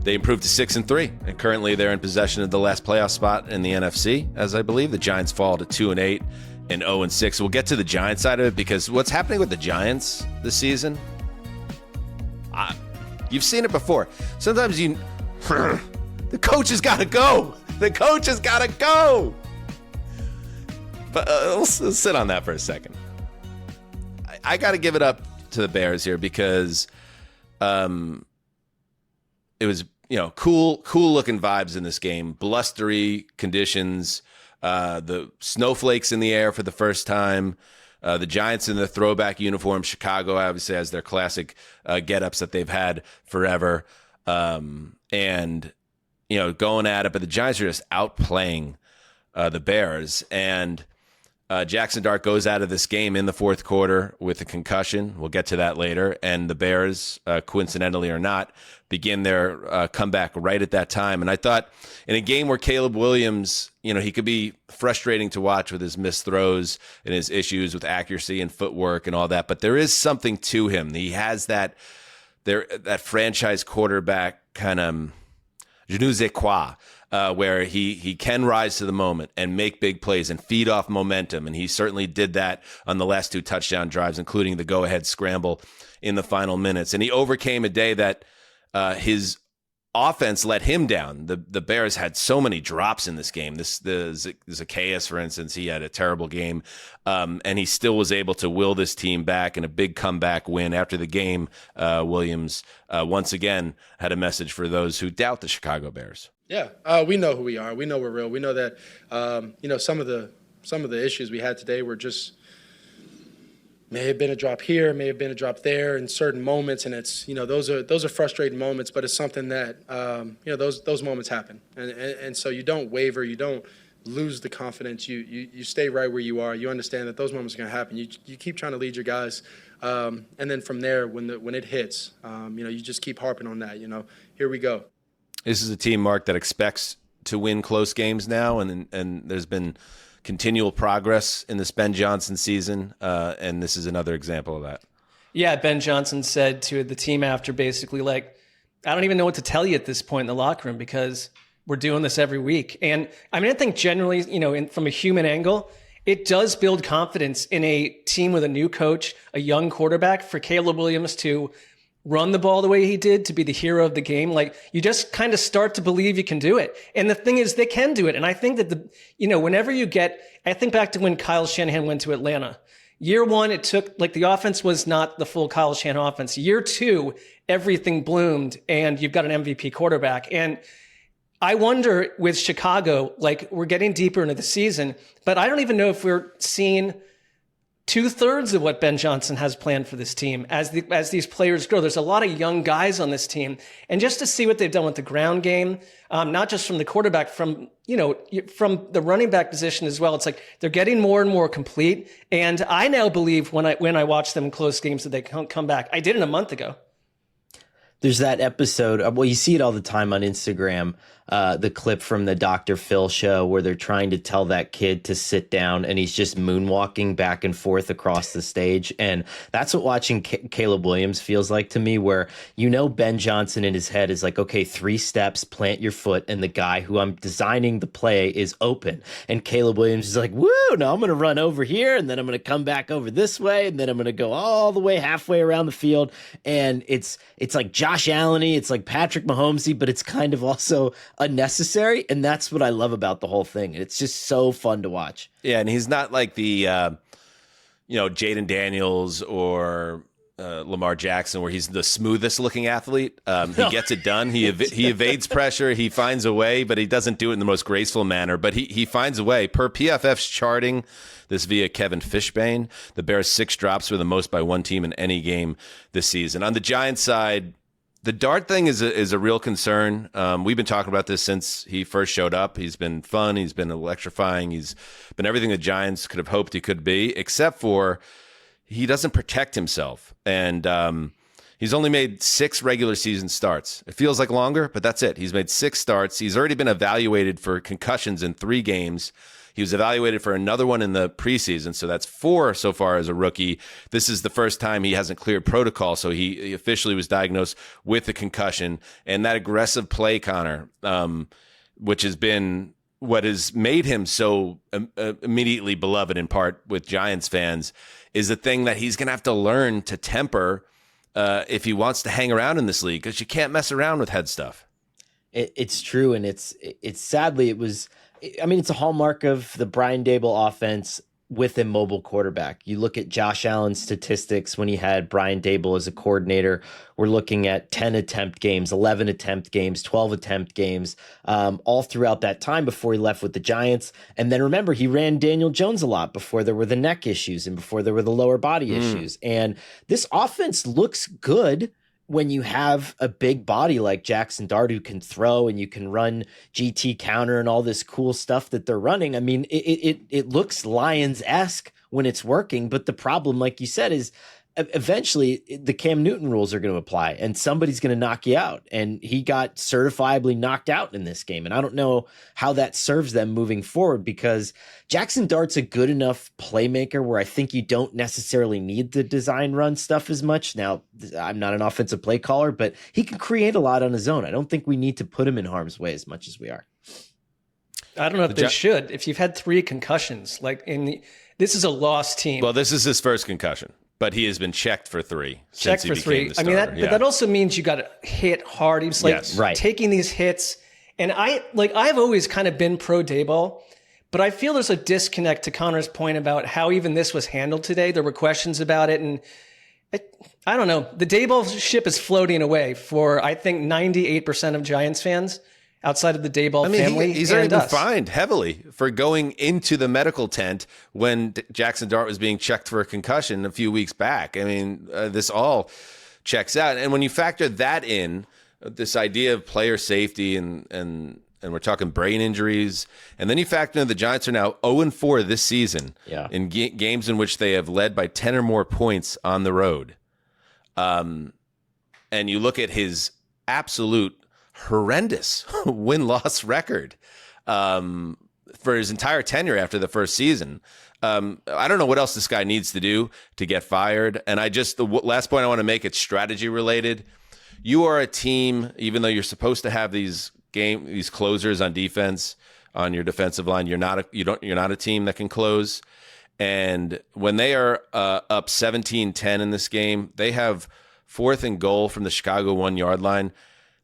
they improved to 6-3, and currently they're in possession of the last playoff spot in the NFC. As I believe the Giants fall to 2-8. And 0-6. We'll get to the Giants side of it because what's happening with the Giants this season, you've seen it before. Sometimes the coach has got to go. The coach has got to go. But let's sit on that for a second. I got to give it up to the Bears here because it was cool looking vibes in this game, blustery conditions. The snowflakes in the air for the first time. The Giants in the throwback uniform. Chicago obviously has their classic get-ups that they've had forever. And, going at it. But the Giants are just outplaying the Bears. And Jackson Dart goes out of this game in the fourth quarter with a concussion. We'll get to that later. And the Bears, coincidentally or not, begin their comeback right at that time. And I thought in a game where Caleb Williams, he could be frustrating to watch with his missed throws and his issues with accuracy and footwork and all that, but there is something to him. He has that franchise quarterback kind of je ne sais quoi, where he can rise to the moment and make big plays and feed off momentum. And he certainly did that on the last 2 touchdown drives, including the go-ahead scramble in the final minutes. And he overcame a day that his offense let him down. The Bears had so many drops in this game. The Zacchaeus, for instance, he had a terrible game, and he still was able to will this team back in a big comeback win. After the game, Williams once again had a message for those who doubt the Chicago Bears. Yeah, we know who we are. We know we're real. We know that some of the issues we had today were just may have been a drop here, may have been a drop there in certain moments, and it's those are frustrating moments, but it's something that those moments happen, and so you don't waver, you don't lose the confidence, you stay right where you are. You understand that those moments are going to happen. You keep trying to lead your guys, and then from there when it hits, you just keep harping on that. Here we go. This is a team, Mark, that expects to win close games now, and there's been continual progress in this Ben Johnson season, and this is another example of that. Yeah, Ben Johnson said to the team after basically I don't even know what to tell you at this point in the locker room because we're doing this every week. And I mean, I think generally, from a human angle, it does build confidence in a team with a new coach, a young quarterback, for Caleb Williams to run the ball the way he did, to be the hero of the game. Like, you just kind of start to believe you can do it. And the thing is, they can do it. And I think that whenever I think back to when Kyle Shanahan went to Atlanta. Year one, it took, like, the offense was not the full Kyle Shanahan offense. Year two, everything bloomed and you've got an MVP quarterback. And I wonder with Chicago, like, we're getting deeper into the season, but I don't even know if we're seeing 2/3 of what Ben Johnson has planned for this team as these players grow. There's a lot of young guys on this team, and just to see what they've done with the ground game, not just from the quarterback, from the running back position as well. It's like they're getting more and more complete. And I now believe when I watch them in close games that they can come back. I did it a month ago. There's that episode. Well, you see it all the time on Instagram. The clip from the Dr. Phil show where they're trying to tell that kid to sit down and he's just moonwalking back and forth across the stage. And that's what watching Caleb Williams feels like to me, where, Ben Johnson in his head is like, okay, 3 steps, plant your foot, and the guy who I'm designing the play is open. And Caleb Williams is like, woo, now I'm going to run over here, and then I'm going to come back over this way, and then I'm going to go all the way halfway around the field. And it's like Josh Allen-y, it's like Patrick Mahomes-y, but it's kind of also unnecessary, and that's what I love about the whole thing. It's just so fun to watch. Yeah, and he's not like the Jaden Daniels or Lamar Jackson, where he's the smoothest looking athlete. He gets it done. He evades pressure. He finds a way, but he doesn't do it in the most graceful manner. But he finds a way. Per PFF's charting, this via Kevin Fishbane, the Bears' 6 drops were the most by one team in any game this season. On the Giants side, the Dart thing is a real concern. We've been talking about this since he first showed up. He's been fun. He's been electrifying. He's been everything the Giants could have hoped he could be, except for he doesn't protect himself. And he's only made 6 regular season starts. It feels like longer, but that's it. He's made 6 starts. He's already been evaluated for concussions in 3 games. He was evaluated for another one in the preseason, so that's 4 so far as a rookie. This is the first time he hasn't cleared protocol, so he officially was diagnosed with a concussion. And that aggressive play, Connor, which has been what has made him so immediately beloved in part with Giants fans, is the thing that he's going to have to learn to temper if he wants to hang around in this league, because you can't mess around with head stuff. It's true, and it's sadly it was. I mean, it's a hallmark of the Brian Daboll offense with a mobile quarterback. You look at Josh Allen's statistics when he had Brian Daboll as a coordinator. We're looking at 10 attempt games, 11 attempt games, 12 attempt games, all throughout that time before he left with the Giants. And then remember, he ran Daniel Jones a lot before there were the neck issues and before there were the lower body issues. And this offense looks good when you have a big body like Jackson Dart who can throw and you can run GT counter and all this cool stuff that they're running. I mean, it looks Lions-esque when it's working, but the problem, like you said, is eventually the Cam Newton rules are going to apply and somebody's going to knock you out. And he got certifiably knocked out in this game. And I don't know how that serves them moving forward, because Jackson Dart's a good enough playmaker where I think you don't necessarily need the design run stuff as much. Now, I'm not an offensive play caller, but he can create a lot on his own. I don't think we need to put him in harm's way as much as we are. I don't know if they should. If you've had 3 concussions, this is a lost team. Well, this is his first concussion. But he has been checked for 3. Checked for 3. I mean, but that also means you got to hit hard. He's taking these hits. And I've always kind of been pro Daboll, but I feel there's a disconnect to Connor's point about how even this was handled today. There were questions about it. And I don't know. The Daboll ship is floating away for, I think, 98% of Giants fans outside of the Daboll family. He's already been fined heavily for going into the medical tent when Jackson Dart was being checked for a concussion a few weeks back. I mean, this all checks out. And when you factor that in, this idea of player safety and we're talking brain injuries, and then you factor in the Giants are now 0-4 this season in games in which they have led by 10 or more points on the road. And you look at his absolute horrendous win-loss record for his entire tenure after the first season. I don't know what else this guy needs to do to get fired. And the last point I want to make, it's strategy related. You are a team, even though you're supposed to have these closers on defense, on your defensive line. You're not a team that can close. And when they are up 17-10 in this game, they have 4th and goal from the Chicago 1-yard line.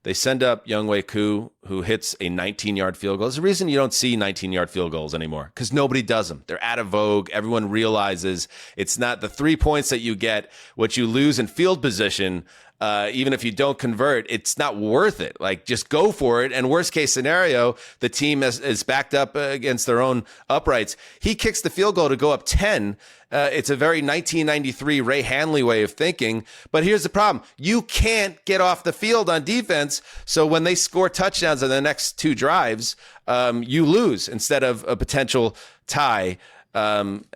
They send up Younghoe Koo, who hits a 19-yard field goal. There's a reason you don't see 19-yard field goals anymore, because nobody does them. They're out of vogue. Everyone realizes it's not the 3 points that you get, what you lose in field position. Even if you don't convert, it's not worth it. Like, just go for it. And worst case scenario, the team is backed up against their own uprights. He kicks the field goal to go up 10. It's a very 1993 Ray Hanley way of thinking. But here's the problem. You can't get off the field on defense. So when they score touchdowns on the next 2 drives, you lose instead of a potential tie. And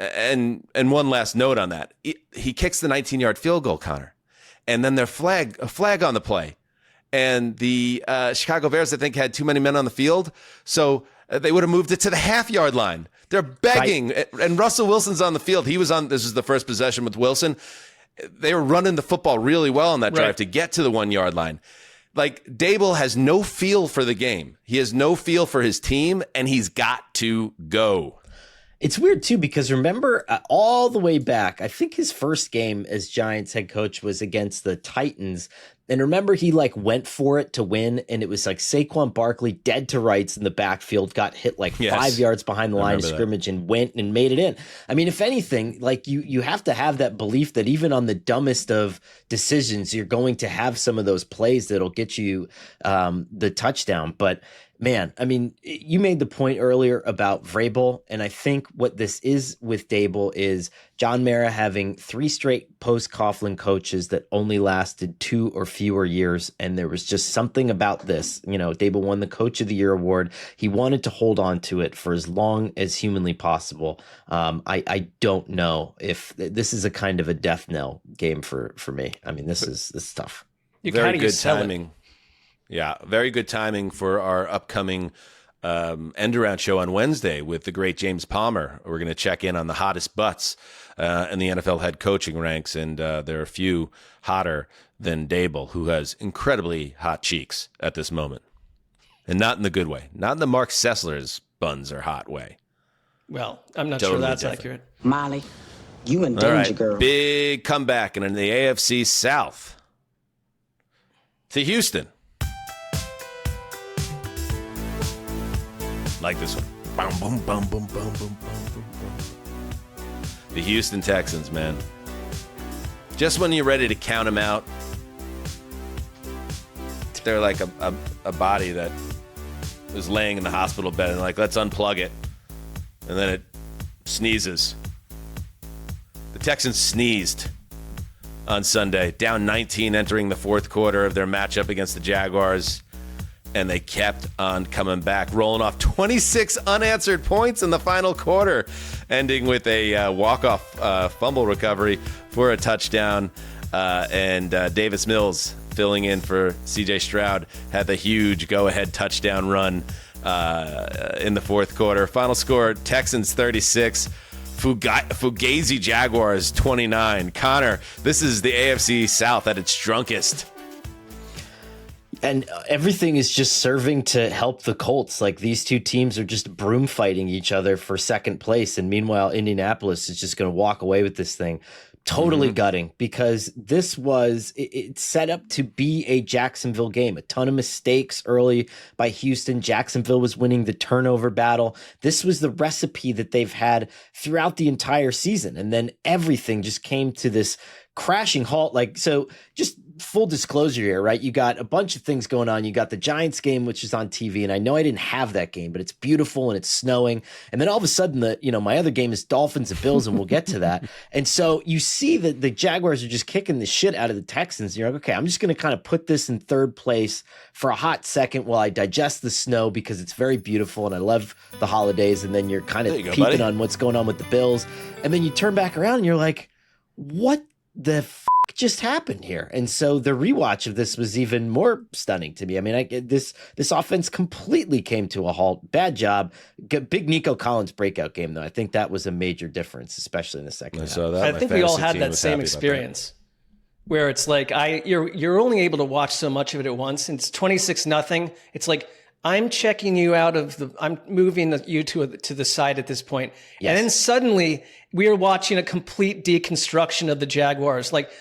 one last note on that. He kicks the 19-yard field goal, Connor. And then a flag on the play. And the Chicago Bears, I think, had too many men on the field. So they would have moved it to the half-yard line. They're begging. Right. And Russell Wilson's on the field. This is the first possession with Wilson. They were running the football really well on that drive to get to the 1-yard line. Like, Dable has no feel for the game. He has no feel for his team, and he's got to go. It's weird, too, because remember all the way back, I think his first game as Giants head coach was against the Titans. And remember, he went for it to win. And it was like Saquon Barkley dead to rights in the backfield, got hit 5 yards behind the line of scrimmage and went and made it in. I mean, if anything, you have to have that belief that even on the dumbest of decisions, you're going to have some of those plays that'll get you the touchdown. But man, I mean, you made the point earlier about Vrabel, and I think what this is with Dable is John Mara having 3 straight post-Coughlin coaches that only lasted 2 or fewer years, and there was just something about this. Dable won the Coach of the Year award. He wanted to hold on to it for as long as humanly possible. I don't know if this is a kind of a death knell game for me. I mean, this is tough. Very good timing. Yeah, very good timing for our upcoming end-around show on Wednesday with the great James Palmer. We're going to check in on the hottest butts in the NFL head coaching ranks, and there are a few hotter than Dable, who has incredibly hot cheeks at this moment. And not in the good way. Not in the Marc Sessler's buns are hot way. Well, I'm not sure that's accurate. Molly, you in danger, girl. Big comeback, and in the AFC South to Houston. Like this one. Boom, boom, boom, boom, boom, boom, boom, boom. The Houston Texans, man. Just when you're ready to count them out, they're like a body that was laying in the hospital bed and let's unplug it. And then it sneezes. The Texans sneezed on Sunday, down 19 entering the 4th quarter of their matchup against the Jaguars. And they kept on coming back, rolling off 26 unanswered points in the final quarter, ending with a walk-off fumble recovery for a touchdown. And Davis Mills, filling in for C.J. Stroud, had the huge go-ahead touchdown run in the 4th quarter. Final score, Texans 36, Fugazi Jaguars 29. Connor, this is the AFC South at its drunkest. And everything is just serving to help the Colts. These two teams are just broom fighting each other for second place. And meanwhile, Indianapolis is just going to walk away with this thing. Totally gutting, because this was it's set up to be a Jacksonville game. A ton of mistakes early by Houston. Jacksonville was winning the turnover battle. This was the recipe that they've had throughout the entire season. And then everything just came to this crashing halt. So just full disclosure here, right? You got a bunch of things going on. You got the Giants game, which is on TV, and I know I didn't have that game, but it's beautiful and it's snowing. And then all of a sudden, my other game is Dolphins and Bills, and we'll get to that. And so you see that the Jaguars are just kicking the shit out of the Texans. And you're like, okay, I'm just going to kind of put this in 3rd place for a hot second while I digest the snow, because it's very beautiful and I love the holidays. And then you're kind of peeping on what's going on with the Bills. And then you turn back around and you're like, what the just happened here? And so the rewatch of this was even more stunning to me. I mean, this offense completely came to a halt. Bad job. Big Nico Collins breakout game, though. I think that was a major difference, especially in the second half. I think we all had that same experience where it's you're only able to watch so much of it at once. And it's 26-0. It's I'm checking you out of I'm moving you to the side at this point. Yes. And then suddenly we are watching a complete deconstruction of the Jaguars. Like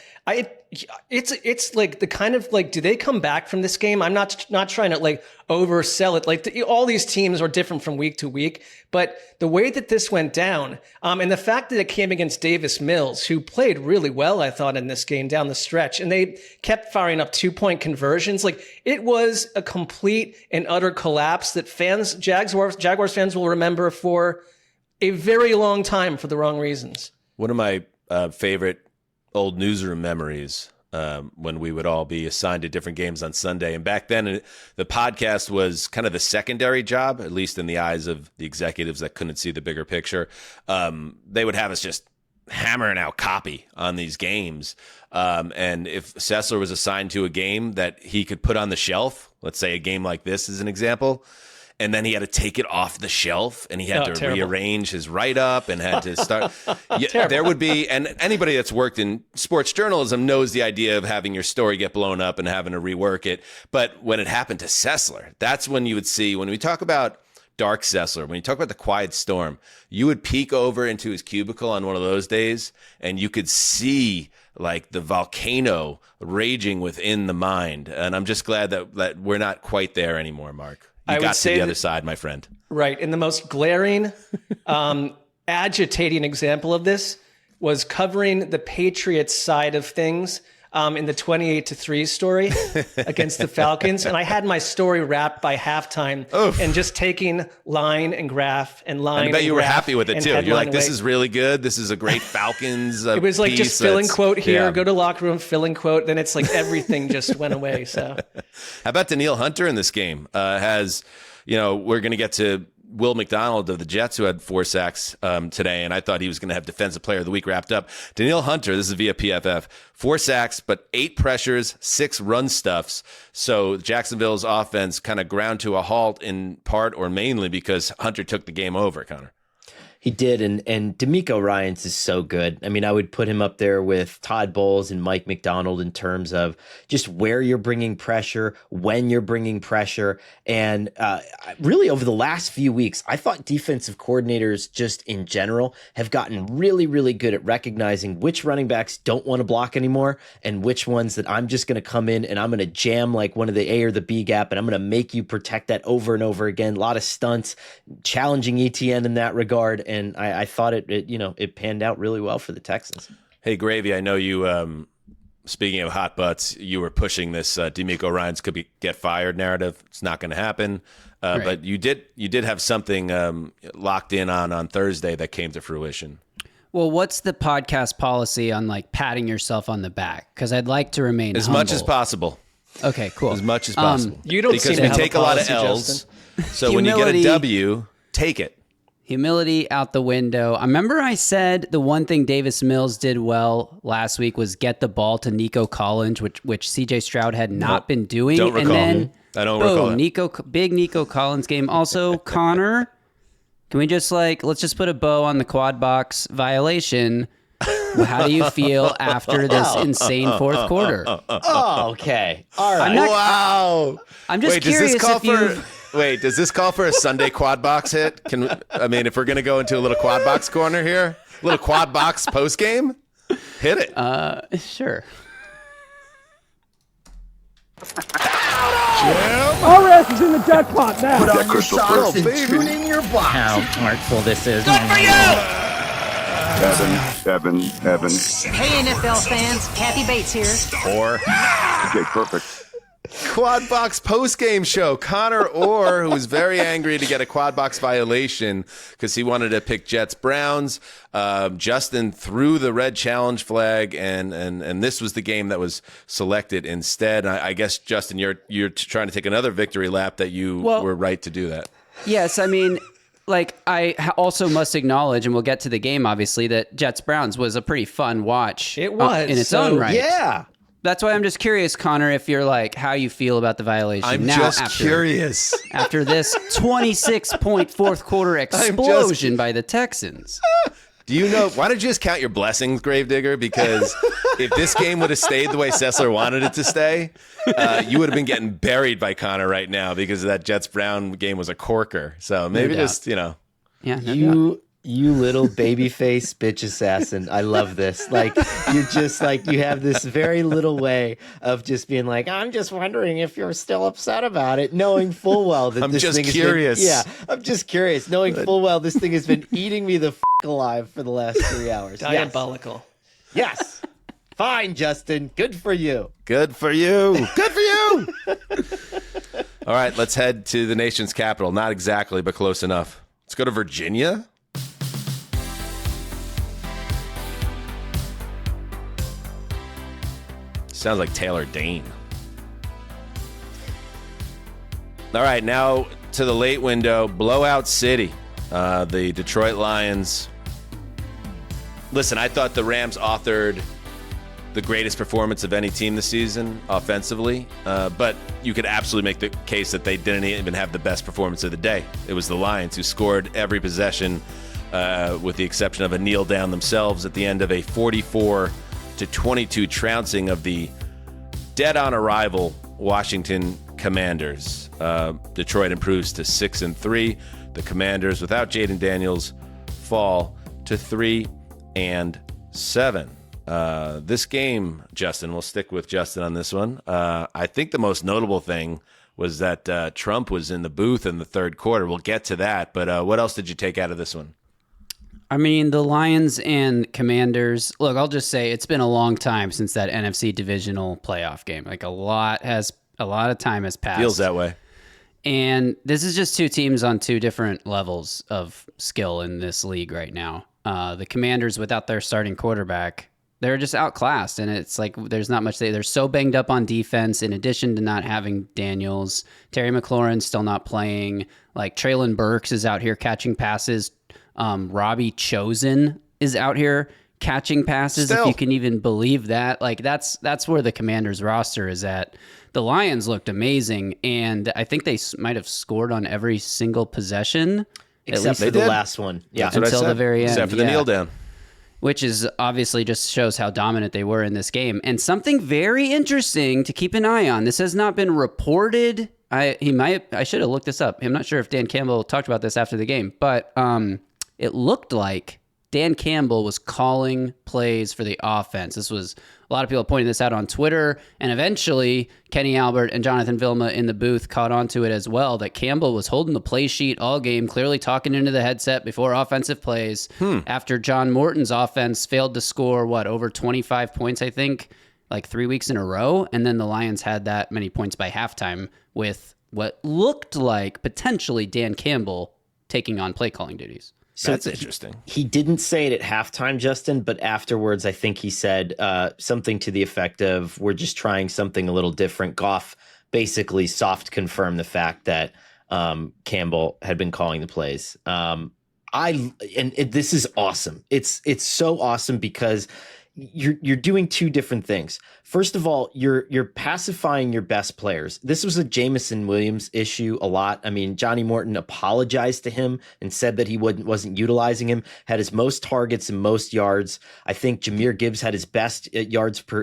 it's like the kind of like, do they come back from this game? I'm not trying to like oversell it. Like all these teams are different from week to week, but the way that this went down, and the fact that it came against Davis Mills, who played really well, I thought, in this game down the stretch, and they kept firing up 2-point conversions. Like it was a complete and utter collapse that Jaguars fans will remember for a very long time for the wrong reasons. One of my favorite old newsroom memories when we would all be assigned to different games on Sunday. And back then, the podcast was kind of the secondary job, at least in the eyes of the executives that couldn't see the bigger picture. They would have us just hammering out copy on these games. And if Sessler was assigned to a game that he could put on the shelf, let's say a game like this is an example, and then he had to take it off the shelf and he had to rearrange his write-up and had to start. There would be, and anybody that's worked in sports journalism knows the idea of having your story get blown up and having to rework it. But when it happened to Sessler, that's when you would see, when we talk about Dark Sessler, when you talk about the quiet storm, you would peek over into his cubicle on one of those days and you could see like the volcano raging within the mind. And I'm just glad that we're not quite there anymore, Mark. You got to the other side, my friend. Right. And the most glaring, agitating example of this was covering the Patriots side of things in the 28-3 story against the Falcons. And I had my story wrapped by halftime and just taking line and graph and line. And I bet you were happy with it too. You're like, this is really good. This is a great Falcons It was like piece. just filling quote here, go to locker room, filling quote. Then it's like everything just went away. So how about Danielle Hunter in this game? We're going to get to Will McDonald of the Jets, who had 4 sacks today, and I thought he was going to have Defensive Player of the Week wrapped up. Danielle Hunter, this is via PFF, 4 sacks, but 8 pressures, 6 run stuffs. So Jacksonville's offense kind of ground to a halt in part or mainly because Hunter took the game over, Connor. He did, and D'Amico Ryans is so good. I mean, I would put him up there with Todd Bowles and Mike McDonald in terms of just where you're bringing pressure, when you're bringing pressure. And really over the last few weeks, I thought defensive coordinators just in general have gotten really, really good at recognizing which running backs don't want to block anymore and which ones that I'm just going to come in and I'm going to jam like one of the A or the B gap and I'm going to make you protect that over and over again. A lot of stunts, challenging ETN in that regard. And I thought it panned out really well for the Texans. Hey, Gravy, I know you, speaking of hot butts, you were pushing this D'Amico Ryans could get fired narrative. It's not going to happen. Right. But you did have something locked in on Thursday that came to fruition. Well, what's the podcast policy on like patting yourself on the back? Because I'd like to remain as humble. much as possible. Okay, cool. As much as possible. You don't because seem to we have take a lot of L's. Justin. So when you get a W, take it. Humility out the window. I remember I said the one thing Davis Mills did well last week was get the ball to Nico Collins, which CJ Stroud had not been doing. Don't recall. And then, I don't recall it. Big Nico Collins game. Also, Connor, can we just let's just put a bow on the quad box violation? How do you feel after this insane fourth quarter? Oh, okay. All right. Wow. I'm just curious if you... Wait, does this call for a Sunday quad box hit? If we're going to go into a little quad box corner here, a little quad box post game, hit it. Sure. RS is in the jackpot now. Put on your socks and tune in your box. How artful this is. Good for you! Evan. Hey, NFL fans. Kathy Bates here. Okay, perfect. Quad box post game show. Conor Orr, who was very angry to get a quad box violation because he wanted to pick Jets Browns. Justin threw the red challenge flag, and this was the game that was selected instead. I guess Justin, you're trying to take another victory lap that you were right to do that. Yes, I mean. I also must acknowledge, and we'll get to the game, obviously, that Jets-Browns was a pretty fun watch. It was. In its own right. Yeah. That's why I'm just curious, Connor, if you're how you feel about the violation. I'm now, just curious. After this 26-point fourth quarter explosion by the Texans. Do you know, why don't you just count your blessings, Gravedigger? Because if this game would have stayed the way Sessler wanted it to stay, you would have been getting buried by Connor right now because that Jets-Brown game was a corker. So maybe just, Yeah, You little babyface bitch assassin. I love this. Like, you're just like, you have this very little way of just being like, I'm just wondering if you're still upset about it, knowing full well that I'm this just thing curious. has been, I'm just curious, knowing full well this thing has been eating me the alive for the last 3 hours. Diabolical. Yes. Fine, Justin. Good for you. Good for you. Good for you. All right, let's head to the nation's capital. Not exactly, but close enough. Let's go to Virginia. Sounds like Taylor Dane. All right, now to the late window. Blowout City. The Detroit Lions. Listen, I thought the Rams authored the greatest performance of any team this season offensively, but you could absolutely make the case that they didn't even have the best performance of the day. It was the Lions who scored every possession, with the exception of a kneel down themselves at the end of a 44-22 trouncing of the dead-on arrival Washington Commanders. Detroit improves to 6-3. The Commanders, without Jaden Daniels, fall to 3-7. This game, Justin, we'll stick with Justin on this one. I think the most notable thing was that Trump was in the booth in the third quarter. We'll get to that, but what else did you take out of this one? I mean, the Lions and Commanders, look, I'll just say it's been a long time since that NFC divisional playoff game. Like a lot of time has passed. Feels that way. And this is just two teams on two different levels of skill in this league right now. The Commanders, without their starting quarterback, they're just outclassed. And it's like there's not much. They're so banged up on defense, in addition to not having Daniels. Terry McLaurin's still not playing. Like Treylon Burks is out here catching passes. Robbie Chosen is out here catching passes, if you can even believe that. Like that's where the Commanders roster is at. The Lions looked amazing, and I think they might have scored on every single possession, except for the last one. Yeah, until the very end. Except for the kneel down. Which is obviously just shows how dominant they were in this game. And something very interesting to keep an eye on. This has not been reported. I should have looked this up. I'm not sure if Dan Campbell talked about this after the game, but it looked like Dan Campbell was calling plays for the offense. This was a lot of people pointing this out on Twitter, and eventually Kenny Albert and Jonathan Vilma in the booth caught on to it as well, that Campbell was holding the play sheet all game, clearly talking into the headset before offensive plays. After John Morton's offense failed to score, over 25 points, I think, like 3 weeks in a row, and then the Lions had that many points by halftime with what looked like potentially Dan Campbell taking on play calling duties. So that's interesting. He didn't say it at halftime, Justin, but afterwards, I think he said something to the effect of, we're just trying something a little different. Goff basically soft confirmed the fact that Campbell had been calling the plays. This is awesome. It's so awesome because you're doing two different things. First of all, you're pacifying your best players. This was a Jameson Williams issue a lot. I mean, Johnny Morton apologized to him and said that he wasn't utilizing him, had his most targets and most yards. I think Jahmyr Gibbs had his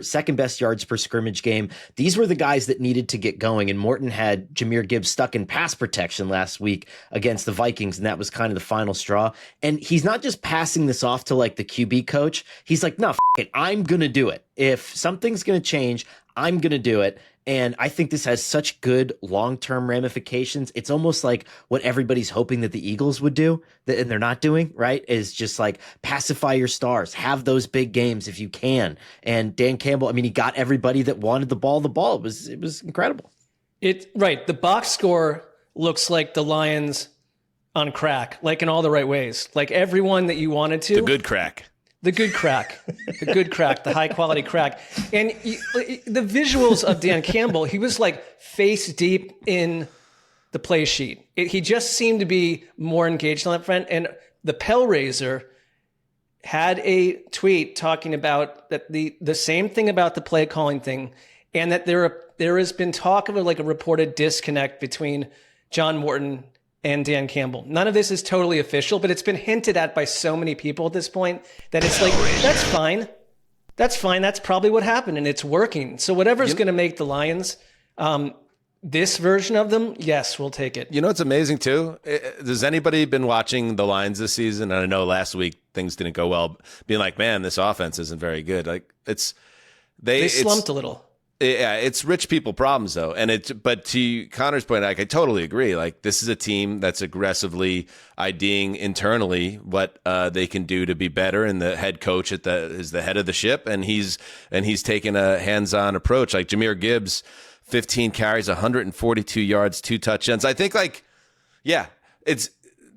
second best yards per scrimmage game. These were the guys that needed to get going, and Morton had Jahmyr Gibbs stuck in pass protection last week against the Vikings, and that was kind of the final straw. And he's not just passing this off to like the QB coach. He's like, no, it, I'm going to do it. If something's going to change, I'm going to do it. And I think this has such good long-term ramifications. It's almost like what everybody's hoping that the Eagles would do, and they're not doing, right? Is just like pacify your stars, have those big games if you can. And Dan Campbell, I mean, he got everybody that wanted the ball. It was incredible. Right. The box score looks like the Lions on crack, like in all the right ways. Like everyone that you wanted to. The good crack. The good crack, the high quality crack. And the visuals of Dan Campbell, he was like face deep in the play sheet. He just seemed to be more engaged on that front. And the Pellraiser had a tweet talking about that the same thing about the play calling thing, and that there has been talk of a reported disconnect between John Morton and Dan Campbell. None of this is totally official, but it's been hinted at by so many people at this point that it's like, that's fine. That's fine. That's probably what happened, and it's working. So whatever's going to make the Lions, this version of them, yes, we'll take it. You know what's amazing, too? Has anybody been watching the Lions this season? And I know last week things didn't go well, being like, man, this offense isn't very good. Like, they slumped a little. Yeah, it's rich people problems though, but to Conor's point, like, I totally agree. Like, this is a team that's aggressively IDing internally what they can do to be better, and the head coach is the head of the ship, and he's taken a hands-on approach. Like Jahmyr Gibbs, 15 carries, 142 yards, 2 touchdowns. I think, like, yeah, it's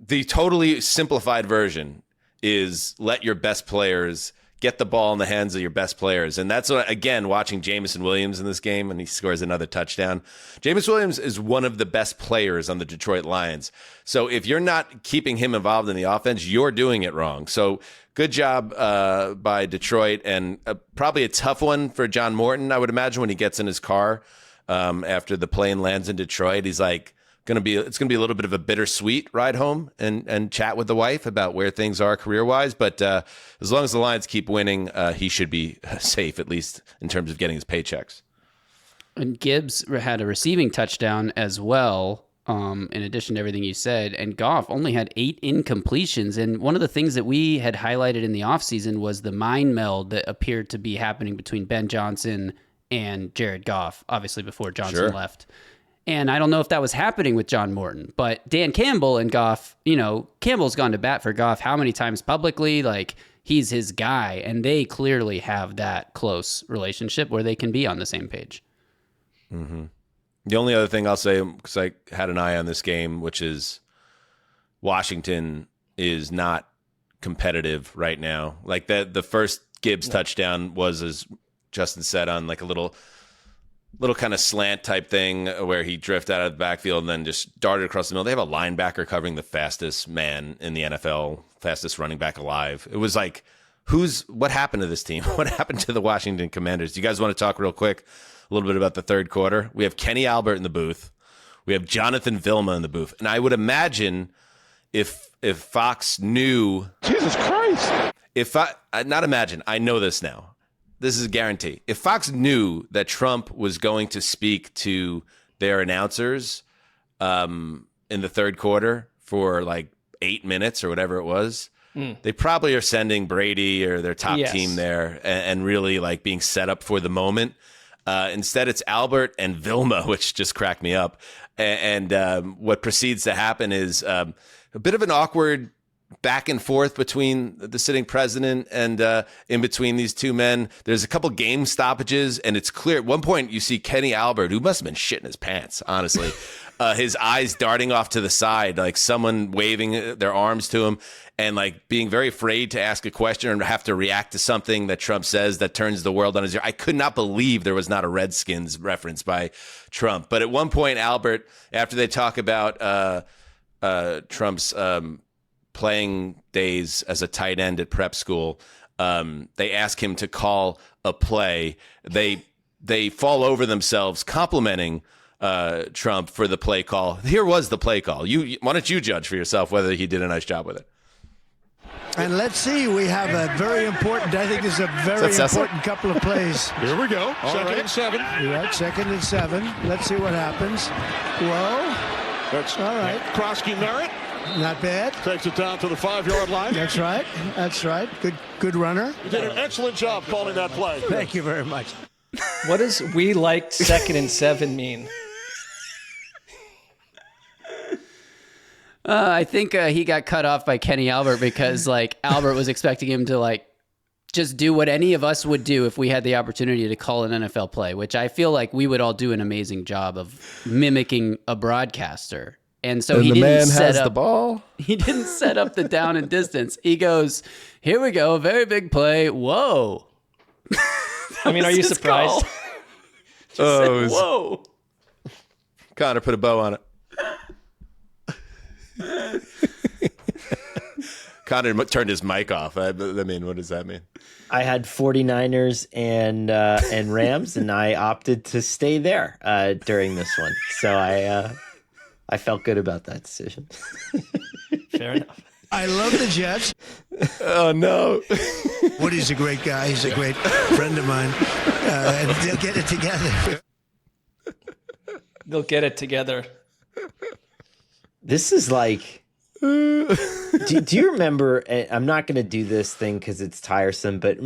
the totally simplified version is let your best players get the ball in the hands of your best players. And that's what, again, watching Jameson Williams in this game, and he scores another touchdown. Jameson Williams is one of the best players on the Detroit Lions. So if you're not keeping him involved in the offense, you're doing it wrong. So good job by Detroit, and probably a tough one for John Morton, I would imagine, when he gets in his car after the plane lands in Detroit. He's like, it's gonna be a little bit of a bittersweet ride home and chat with the wife about where things are career-wise. But as long as the Lions keep winning, he should be safe, at least in terms of getting his paychecks. And Gibbs had a receiving touchdown as well, in addition to everything you said. And Goff only had 8 incompletions. And one of the things that we had highlighted in the offseason was the mind meld that appeared to be happening between Ben Johnson and Jared Goff, obviously before Johnson left. And I don't know if that was happening with John Morton, but Dan Campbell and Goff, Campbell's gone to bat for Goff how many times publicly? Like, he's his guy, and they clearly have that close relationship where they can be on the same page. Mm-hmm. The only other thing I'll say, because I had an eye on this game, which is Washington is not competitive right now. Like, the first Gibbs touchdown was, as Justin said, on like a little kind of slant type thing where he drifted out of the backfield and then just darted across the middle. They have a linebacker covering the fastest man in the NFL, fastest running back alive. It was like, what happened to this team? What happened to the Washington Commanders? Do you guys want to talk real quick a little bit about the third quarter? We have Kenny Albert in the booth. We have Jonathan Vilma in the booth. And I would imagine if Fox knew... Jesus Christ! I know this now. This is a guarantee. If Fox knew that Trump was going to speak to their announcers in the third quarter for like 8 minutes or whatever it was, they probably are sending Brady or their top team there and really like being set up for the moment. Instead, it's Albert and Vilma, which just cracked me up. And what proceeds to happen is a bit of an awkward back and forth between the sitting president and in between these two men. There's a couple game stoppages, and it's clear. At one point, you see Kenny Albert, who must have been shitting his pants, honestly, his eyes darting off to the side, like someone waving their arms to him, and like being very afraid to ask a question or have to react to something that Trump says that turns the world on his ear. I could not believe there was not a Redskins reference by Trump. But at one point, Albert, after they talk about Trump's playing days as a tight end at prep school, they ask him to call a play. They fall over themselves complimenting Trump for the play call. Here was the play call. Why don't you judge for yourself whether he did a nice job with it? And let's see, we have a very important, I think this is a very important couple of plays. Here we go. Second and 7. Right, 2nd and 7. Let's see what happens. Whoa. That's all right. Krosky Merritt. Not bad. Takes it down to the 5-yard line. That's right. That's right. Good runner. You did an excellent job calling that play. Thank you very much. What does "we liked 2nd and 7" mean? I think he got cut off by Kenny Albert because like Albert was expecting him to like just do what any of us would do if we had the opportunity to call an NFL play, which I feel like we would all do an amazing job of mimicking a broadcaster. And so he didn't set up the ball. He didn't set up the down and distance. He goes, "Here we go, very big play. Whoa!" I mean, are you surprised? Said, whoa! Connor put a bow on it. Connor turned his mic off. I mean, what does that mean? I had 49ers and Rams, and I opted to stay there during this one. So I felt good about that decision. Fair enough. I love the Jets. Oh, no. Woody's a great guy. He's a great friend of mine. And they'll get it together. They'll get it together. This is like... do you remember, I'm not going to do this thing because it's tiresome, but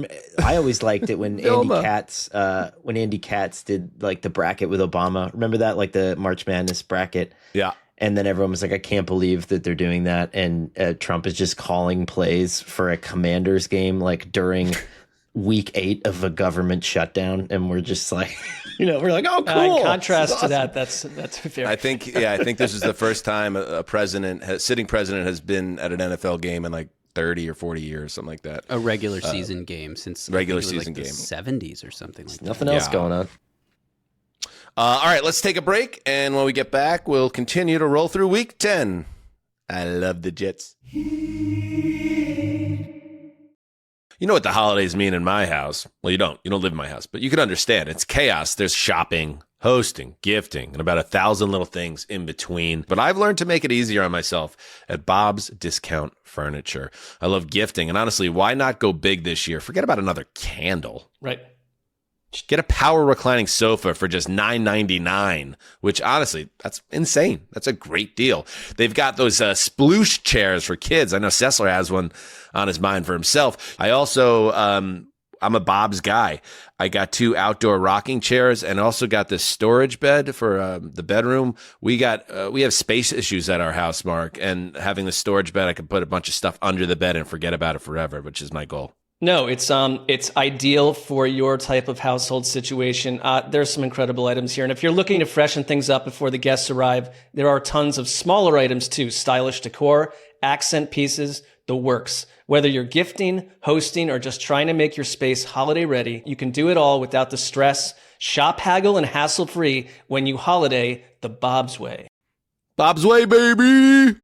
I always liked it when Andy Katz did like the bracket with Obama. Remember that, like the March Madness bracket? Yeah. And then everyone was like, I can't believe that they're doing that. And Trump is just calling plays for a Commanders game like during week 8 of a government shutdown. And we're just like, we're like, oh, cool. In contrast awesome. to that, that's fair. I think this is the first time a sitting president has been at an NFL game in like 30 or 40 years, something like that. A regular season game since regular like season game, the 70s or something like that. Nothing else going on. All right, let's take a break, and when we get back, we'll continue to roll through Week 10. I love the Jets. You know what the holidays mean in my house. Well, you don't live in my house, but you can understand. It's chaos. There's shopping, hosting, gifting, and about 1,000 little things in between. But I've learned to make it easier on myself at Bob's Discount Furniture. I love gifting, and honestly, why not go big this year? Forget about another candle. Right. Get a power reclining sofa for just $9.99, which honestly, that's insane. That's a great deal. They've got those sploosh chairs for kids. I know Sessler has one on his mind for himself. I also, I'm a Bob's guy. I got 2 outdoor rocking chairs and also got this storage bed for the bedroom. We have space issues at our house, Mark, and having the storage bed, I can put a bunch of stuff under the bed and forget about it forever, which is my goal. No, it's ideal for your type of household situation. There's some incredible items here. And if you're looking to freshen things up before the guests arrive, there are tons of smaller items too. Stylish decor, accent pieces, the works. Whether you're gifting, hosting, or just trying to make your space holiday ready, you can do it all without the stress. Shop, haggle, and hassle-free when you holiday the Bob's way. Bob's way, baby!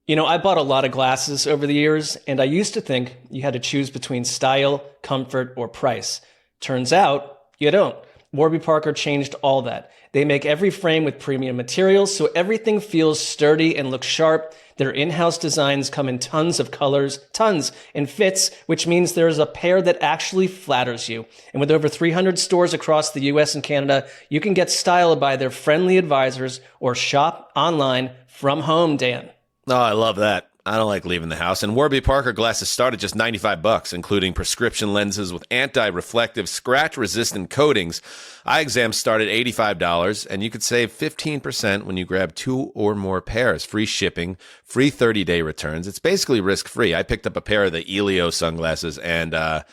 I bought a lot of glasses over the years, and I used to think you had to choose between style, comfort, or price. Turns out, you don't. Warby Parker changed all that. They make every frame with premium materials, so everything feels sturdy and looks sharp. Their in-house designs come in tons of colors, tons, and fits, which means there's a pair that actually flatters you. And with over 300 stores across the US and Canada, you can get styled by their friendly advisors or shop online from home, Dan. Oh, I love that. I don't like leaving the house. And Warby Parker glasses start at just $95, including prescription lenses with anti-reflective, scratch-resistant coatings. Eye exams start at $85, and you could save 15% when you grab 2 or more pairs. Free shipping, free 30-day returns. It's basically risk-free. I picked up a pair of the Elio sunglasses, and I'll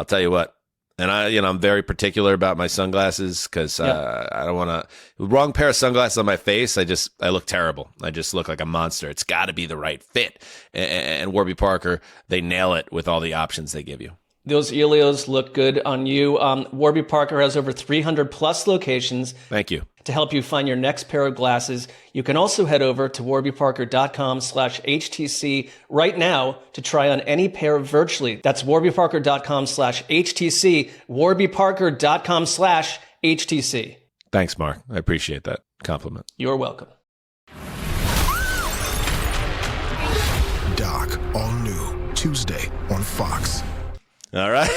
tell you what. And I'm very particular about my sunglasses because I don't want to wrong pair of sunglasses on my face. I look terrible. I just look like a monster. It's got to be the right fit. And Warby Parker, they nail it with all the options they give you. Those Elios look good on you. Warby Parker has over 300 plus locations. Thank you. To help you find your next pair of glasses, you can also head over to warbyparker.com/HTC right now to try on any pair virtually. That's warbyparker.com/HTC, warbyparker.com/HTC. Thanks, Mark. I appreciate that compliment. You're welcome. Doc, all new, Tuesday on Fox. All right.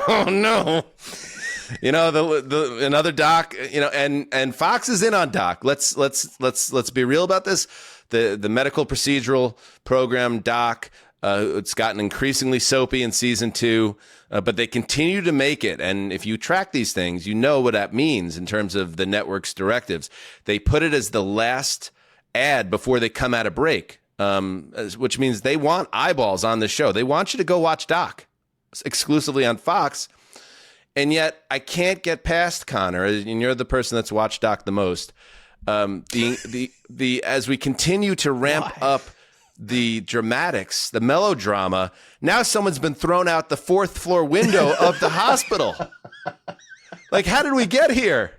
Oh, no. Another Doc, and Fox is in on Doc. Let's be real about this. The medical procedural program Doc, it's gotten increasingly soapy in season 2, but they continue to make it. And if you track these things, you know what that means in terms of the network's directives. They put it as the last ad before they come out of break, which means they want eyeballs on the show. They want you to go watch Doc exclusively on Fox. And yet I can't get past Connor, and you're the person that's watched Doc the most. As we continue to ramp up the dramatics, the melodrama, now someone's been thrown out the 4th floor window of the hospital. Like, how did we get here?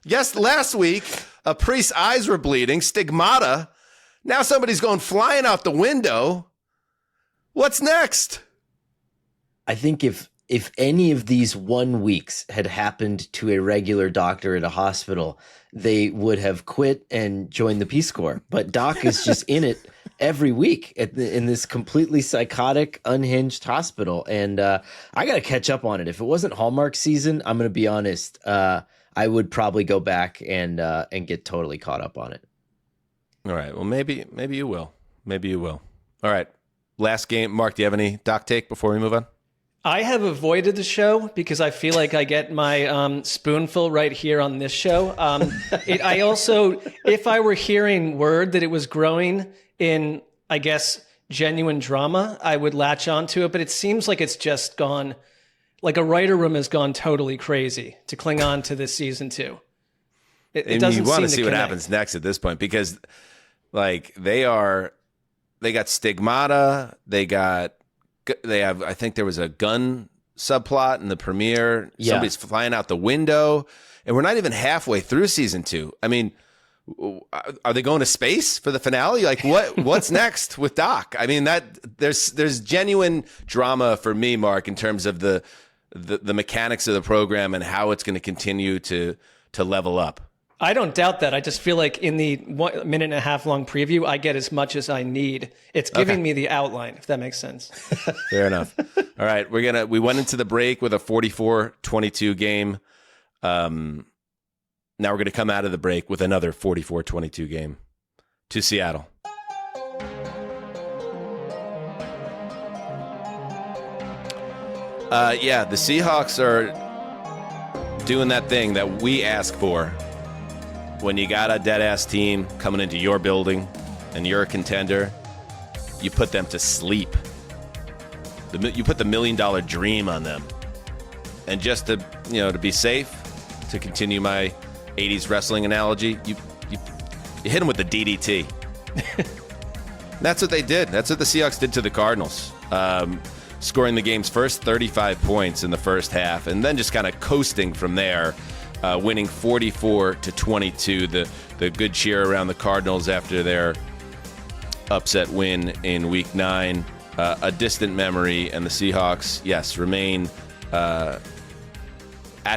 Yes, last week a priest's eyes were bleeding, stigmata. Now somebody's going flying out the window. What's next? I think if if any of these 1 weeks had happened to a regular doctor at a hospital, they would have quit and joined the Peace Corps. But Doc is just in it every week in this completely psychotic, unhinged hospital. And I got to catch up on it. If it wasn't Hallmark season, I'm going to be honest, I would probably go back and get totally caught up on it. All right. Well, maybe you will. Maybe you will. All right. Last game. Mark, do you have any Doc take before we move on? I have avoided the show because I feel like I get my spoonful right here on this show. I also, if I were hearing word that it was growing in, I guess, genuine drama, I would latch onto it. But it seems like it's just gone, like a writer room has gone totally crazy to cling on to this season 2. It doesn't you want seem to see what happens next at this point because, like, they got stigmata, they have, I think there was a gun subplot in the premiere. Yeah. Somebody's flying out the window, and we're not even halfway through season 2. I mean, are they going to space for the finale? Like, what's next with Doc? I mean, that there's genuine drama for me, Mark, in terms of the mechanics of the program and how it's going to continue to level up. I don't doubt that. I just feel like in the 1 minute and a half long preview, I get as much as I need. It's giving me the outline, if that makes sense. Fair enough. All right, we went into the break with a 44-22 game. Now we're going to come out of the break with another 44-22 game to Seattle. The Seahawks are doing that thing that we ask for. When you got a dead-ass team coming into your building and you're a contender, you put them to sleep. You put the $1 million dream on them. And just to be safe, to continue my 80s wrestling analogy, you hit them with the DDT. That's what they did. That's what the Seahawks did to the Cardinals. Scoring the game's first 35 points in the first half and then just kind of coasting from there. Winning 44-22, the good cheer around the Cardinals after their upset win in Week 9. A distant memory, and the Seahawks, yes, remain at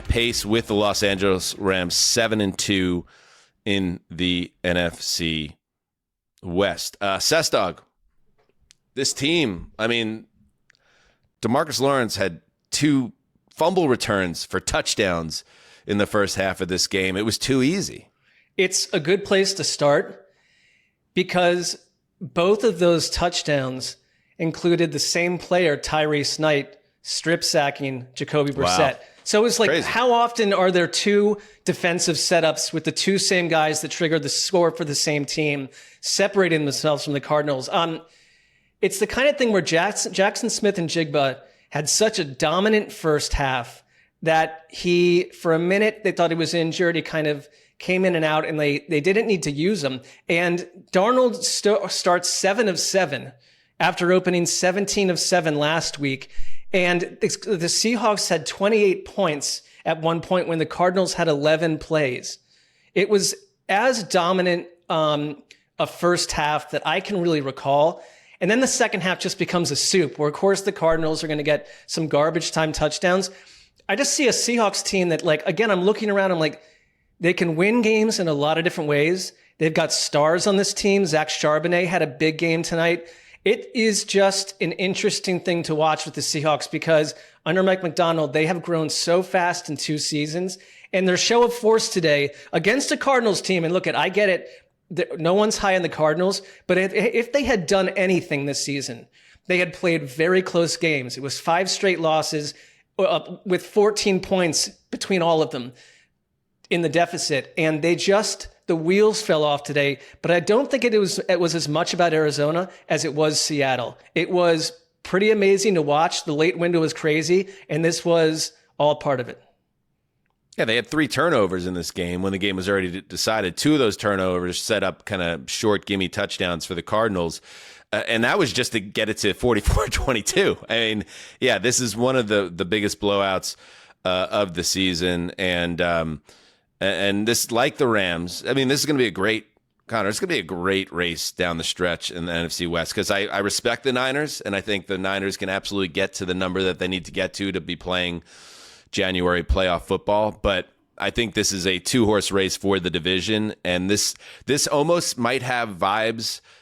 pace with the Los Angeles Rams, 7-2 in the NFC West. Sessdog, this team, I mean, DeMarcus Lawrence had 2 fumble returns for touchdowns in the first half of this game. It was too easy. It's a good place to start because both of those touchdowns included the same player, Tyrese Knight, strip sacking Jacoby Brissett. Wow. So it's like, crazy. How often are there 2 defensive setups with the 2 same guys that trigger the score for the same team, separating themselves from the Cardinals? It's the kind of thing where Jackson Smith and Jigba had such a dominant first half that for a minute, they thought he was injured. He kind of came in and out, and they didn't need to use him. And Darnold starts 7 of 7 after opening 17 of 7 last week. And the Seahawks had 28 points at one point when the Cardinals had 11 plays. It was as dominant a first half that I can really recall. And then the second half just becomes a soup, where, of course, the Cardinals are going to get some garbage time touchdowns. I just see a Seahawks team that, like, again, I'm looking around, I'm like, they can win games in a lot of different ways. They've got stars on this team. Zach Charbonnet had a big game tonight. It is just an interesting thing to watch with the Seahawks because under Mike Macdonald, they have grown so fast in 2 seasons. And their show of force today against a Cardinals team, and look, I get it, no one's high on the Cardinals, but if they had done anything this season, they had played very close games. It was 5 straight losses, with 14 points between all of them in the deficit. And the wheels fell off today. But I don't think it was as much about Arizona as it was Seattle. It was pretty amazing to watch. The late window was crazy, and this was all part of it. Yeah, they had 3 turnovers in this game when the game was already decided. 2 of those turnovers set up kind of short gimme touchdowns for the Cardinals. And that was just to get it to 44-22. I mean, yeah, this is one of the biggest blowouts of the season. And this, like the Rams, I mean, this is going to be a great Connor, it's going to be a great race down the stretch in the NFC West because I respect the Niners, and I think the Niners can absolutely get to the number that they need to get to be playing January playoff football. But I think this is a two-horse race for the division, and this almost might have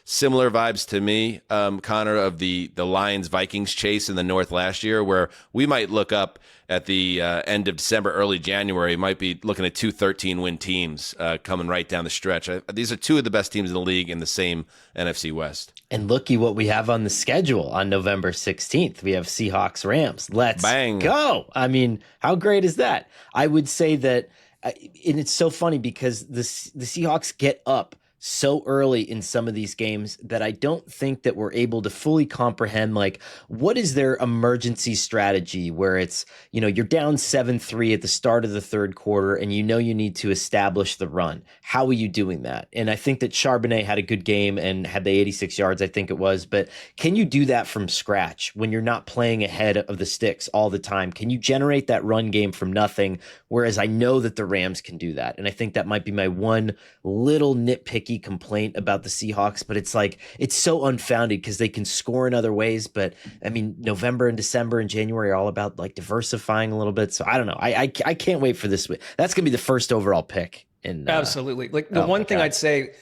similar vibes to me, Connor, of the Lions-Vikings chase in the North last year, where we might look up at the end of December, early January, might be looking at two 13-win teams coming right down the stretch. These are two of the best teams in the league in the same NFC West. And looky what we have on the schedule on November 16th. We have Seahawks Rams. Let's go. I mean, how great is that? I would say that, and it's so funny because the Seahawks get up so early in some of these games that I don't think that we're able to fully comprehend, like, what is their emergency strategy where it's, you're down 7-3 at the start of the third quarter and you need to establish the run. How are you doing that? And I think that Charbonnet had a good game and had the 86 yards, I think it was, but can you do that from scratch when you're not playing ahead of the sticks all the time? Can you generate that run game from nothing? Whereas I know that the Rams can do that. And I think that might be my one little nitpicky complaint about the Seahawks, but it's like, it's so unfounded because they can score in other ways. But I mean, November and December and January are all about like diversifying a little bit. So I don't know. I can't wait for this. That's going to be the first overall pick. Absolutely. Like the one thing I'd say,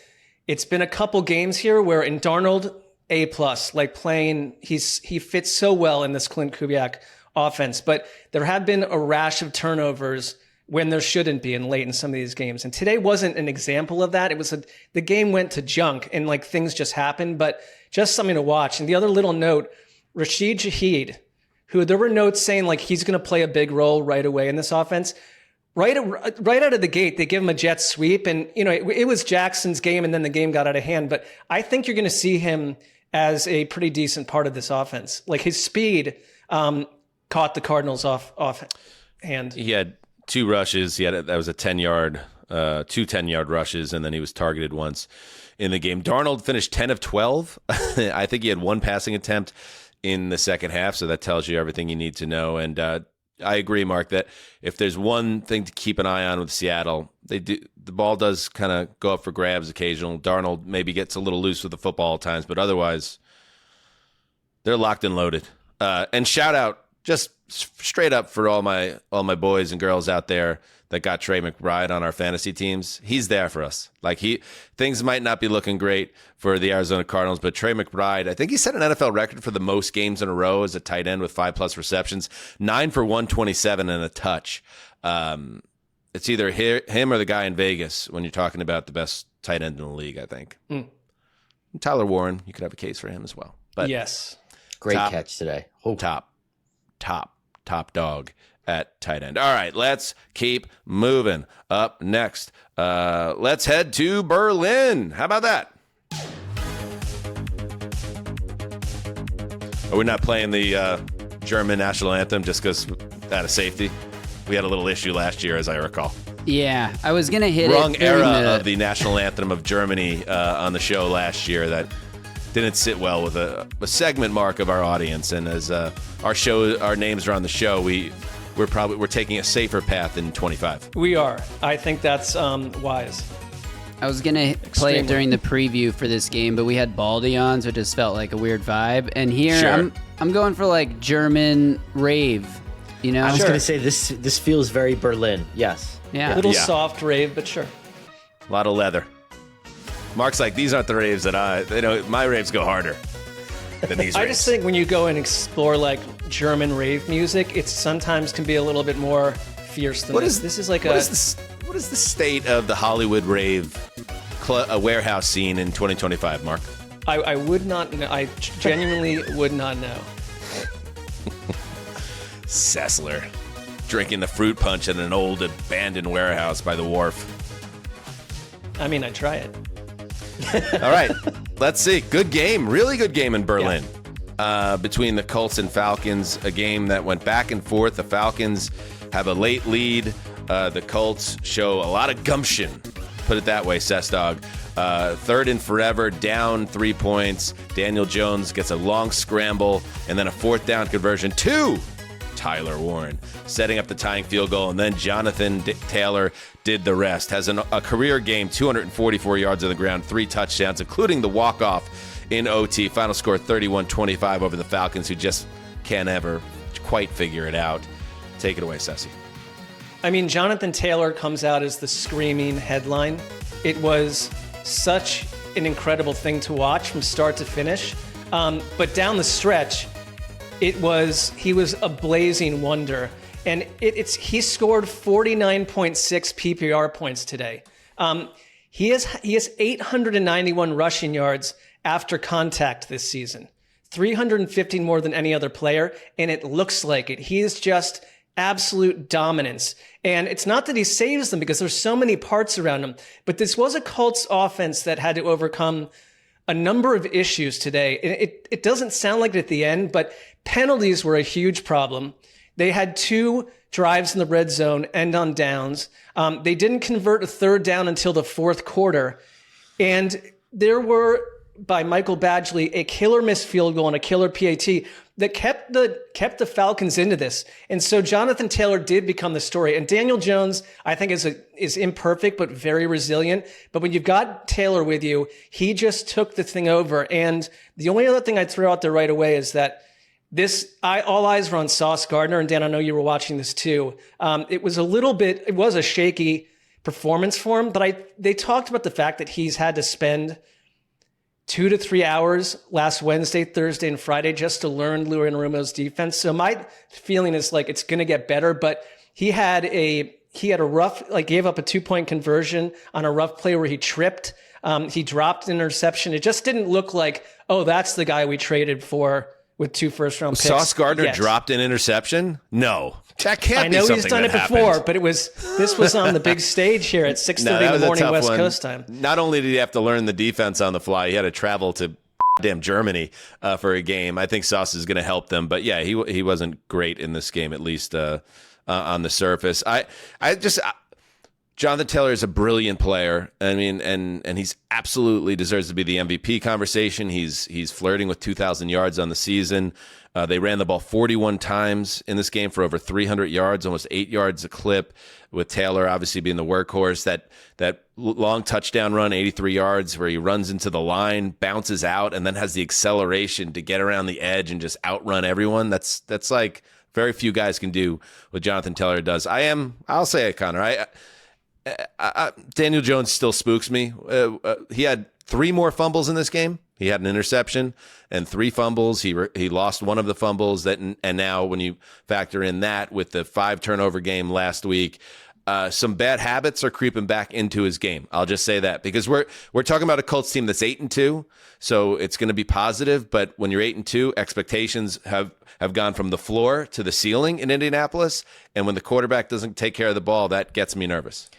it's been a couple games here where in Darnold, A+, like playing, he fits so well in this Clint Kubiak offense, but there have been a rash of turnovers when there shouldn't be in late in some of these games. And today wasn't an example of that. It was the game went to junk and like things just happened, but just something to watch. And the other little note, Rashid Shaheed, who there were notes saying like he's going to play a big role right away in this offense. Right out of the gate, they give him a jet sweep, and it was Jackson's game, and then the game got out of hand. But I think you're going to see him as a pretty decent part of this offense. Like his speed caught the Cardinals off hand. He had two rushes. That was a 10-yard, two 10-yard rushes, and then he was targeted once in the game. Darnold finished 10 of 12. I think he had one passing attempt in the second half, so that tells you everything you need to know. And I agree, Mark, that if there's one thing to keep an eye on with Seattle, the ball does kind of go up for grabs occasionally. Darnold maybe gets a little loose with the football at times, but otherwise, they're locked and loaded. And shout out just straight up for all my boys and girls out there that got Trey McBride on our fantasy teams. He's there for us. Like things might not be looking great for the Arizona Cardinals, but Trey McBride, I think he set an NFL record for the most games in a row as a tight end with 5+ receptions, 9 for 127 and a touch. It's either him or the guy in Vegas when you're talking about the best tight end in the league, I think. And Tyler Warren, you could have a case for him as well. But yes. Great catch today. Top dog at tight end. All right, let's keep moving. Up next, let's head to Berlin. How about that? Are we not playing the German national anthem just because out of safety? We had a little issue last year, as I recall. Yeah, I was going to hit Wrong era of the national anthem of Germany on the show last year that didn't sit well with a segment, Mark, of our audience. And as our names are on the show, we're taking a safer path in 25. We are. I think that's wise. I was going to play it during the preview for this game, but we had Baldy on, so it just felt like a weird vibe. And here, I'm going for like German rave, I was going to say this feels very Berlin. Yes. Yeah. A little soft rave, but sure. A lot of leather. Mark's like, these aren't the raves that my raves go harder than these raves. I just think when you go and explore like German rave music, it sometimes can be a little bit more fierce than this. This is like what is the state of the Hollywood rave warehouse scene in 2025, Mark? I would not know. I genuinely would not know. Sessler drinking the fruit punch in an old abandoned warehouse by the wharf. I mean, I'd try it. All right, let's see. Good game, really good game in Berlin between the Colts and Falcons. A game that went back and forth. The Falcons have a late lead. The Colts show a lot of gumption. Put it that way, Sessdog. Third and forever, down 3 points. Daniel Jones gets a long scramble and then a fourth down conversion. 2 Tyler Warren, setting up the tying field goal, and then Jonathan Taylor did the rest. Has a career game, 244 yards on the ground, 3 touchdowns, including the walk-off in OT. Final score 31-25 over the Falcons, who just can't ever quite figure it out. Take it away, Sessy. I mean, Jonathan Taylor comes out as the screaming headline. It was such an incredible thing to watch from start to finish. But down the stretch, he was a blazing wonder. And he scored 49.6 PPR points today. He has 891 rushing yards after contact this season, 315 more than any other player, and it looks like it. He is just absolute dominance. And it's not that he saves them because there's so many parts around him, but this was a Colts offense that had to overcome a number of issues today. It doesn't sound like it at the end, but penalties were a huge problem. They had 2 drives in the red zone, end on downs. They didn't convert a third down until the fourth quarter. And there were, by Michael Badgley, a killer missed field goal and a killer PAT that kept the Falcons into this. And so Jonathan Taylor did become the story. And Daniel Jones, I think, is imperfect but very resilient. But when you've got Taylor with you, he just took the thing over. And the only other thing I'd throw out there right away is that all eyes were on Sauce Gardner. And Dan, I know you were watching this too. It was a shaky performance for him, but they talked about the fact that he's had to spend 2 to 3 hours last Wednesday, Thursday, and Friday just to learn Lou Anarumo's defense. So my feeling is like it's going to get better, but he had a rough, gave up a 2-point conversion on a rough play where he tripped. He dropped an interception. It just didn't look like, oh, that's the guy we traded for with 2 first-round picks. Sauce Gardner dropped an interception? No. That can't be something that happened. I know he's done it before, but this was on the big stage here at 6:30 in the morning West Coast time. Not only did he have to learn the defense on the fly, he had to travel to damn Germany for a game. I think Sauce is going to help them, but yeah, he wasn't great in this game, at least on the surface. Jonathan Taylor is a brilliant player. I mean, and he's absolutely deserves to be the MVP conversation. He's flirting with 2,000 yards on the season. They ran the ball 41 times in this game for over 300 yards, almost 8 yards a clip, with Taylor obviously being the workhorse. That long touchdown run, 83 yards, where he runs into the line, bounces out, and then has the acceleration to get around the edge and just outrun everyone. That's like very few guys can do what Jonathan Taylor does. I'll say it, Connor. Daniel Jones still spooks me. He had 3 more fumbles in this game. He had an interception and 3 fumbles. He lost one of the fumbles. And now when you factor in that with the 5 turnover game last week, some bad habits are creeping back into his game. I'll just say that because we're talking about a Colts team that's 8-2, so it's going to be positive. But when you're 8-2, expectations have gone from the floor to the ceiling in Indianapolis. And when the quarterback doesn't take care of the ball, that gets me nervous.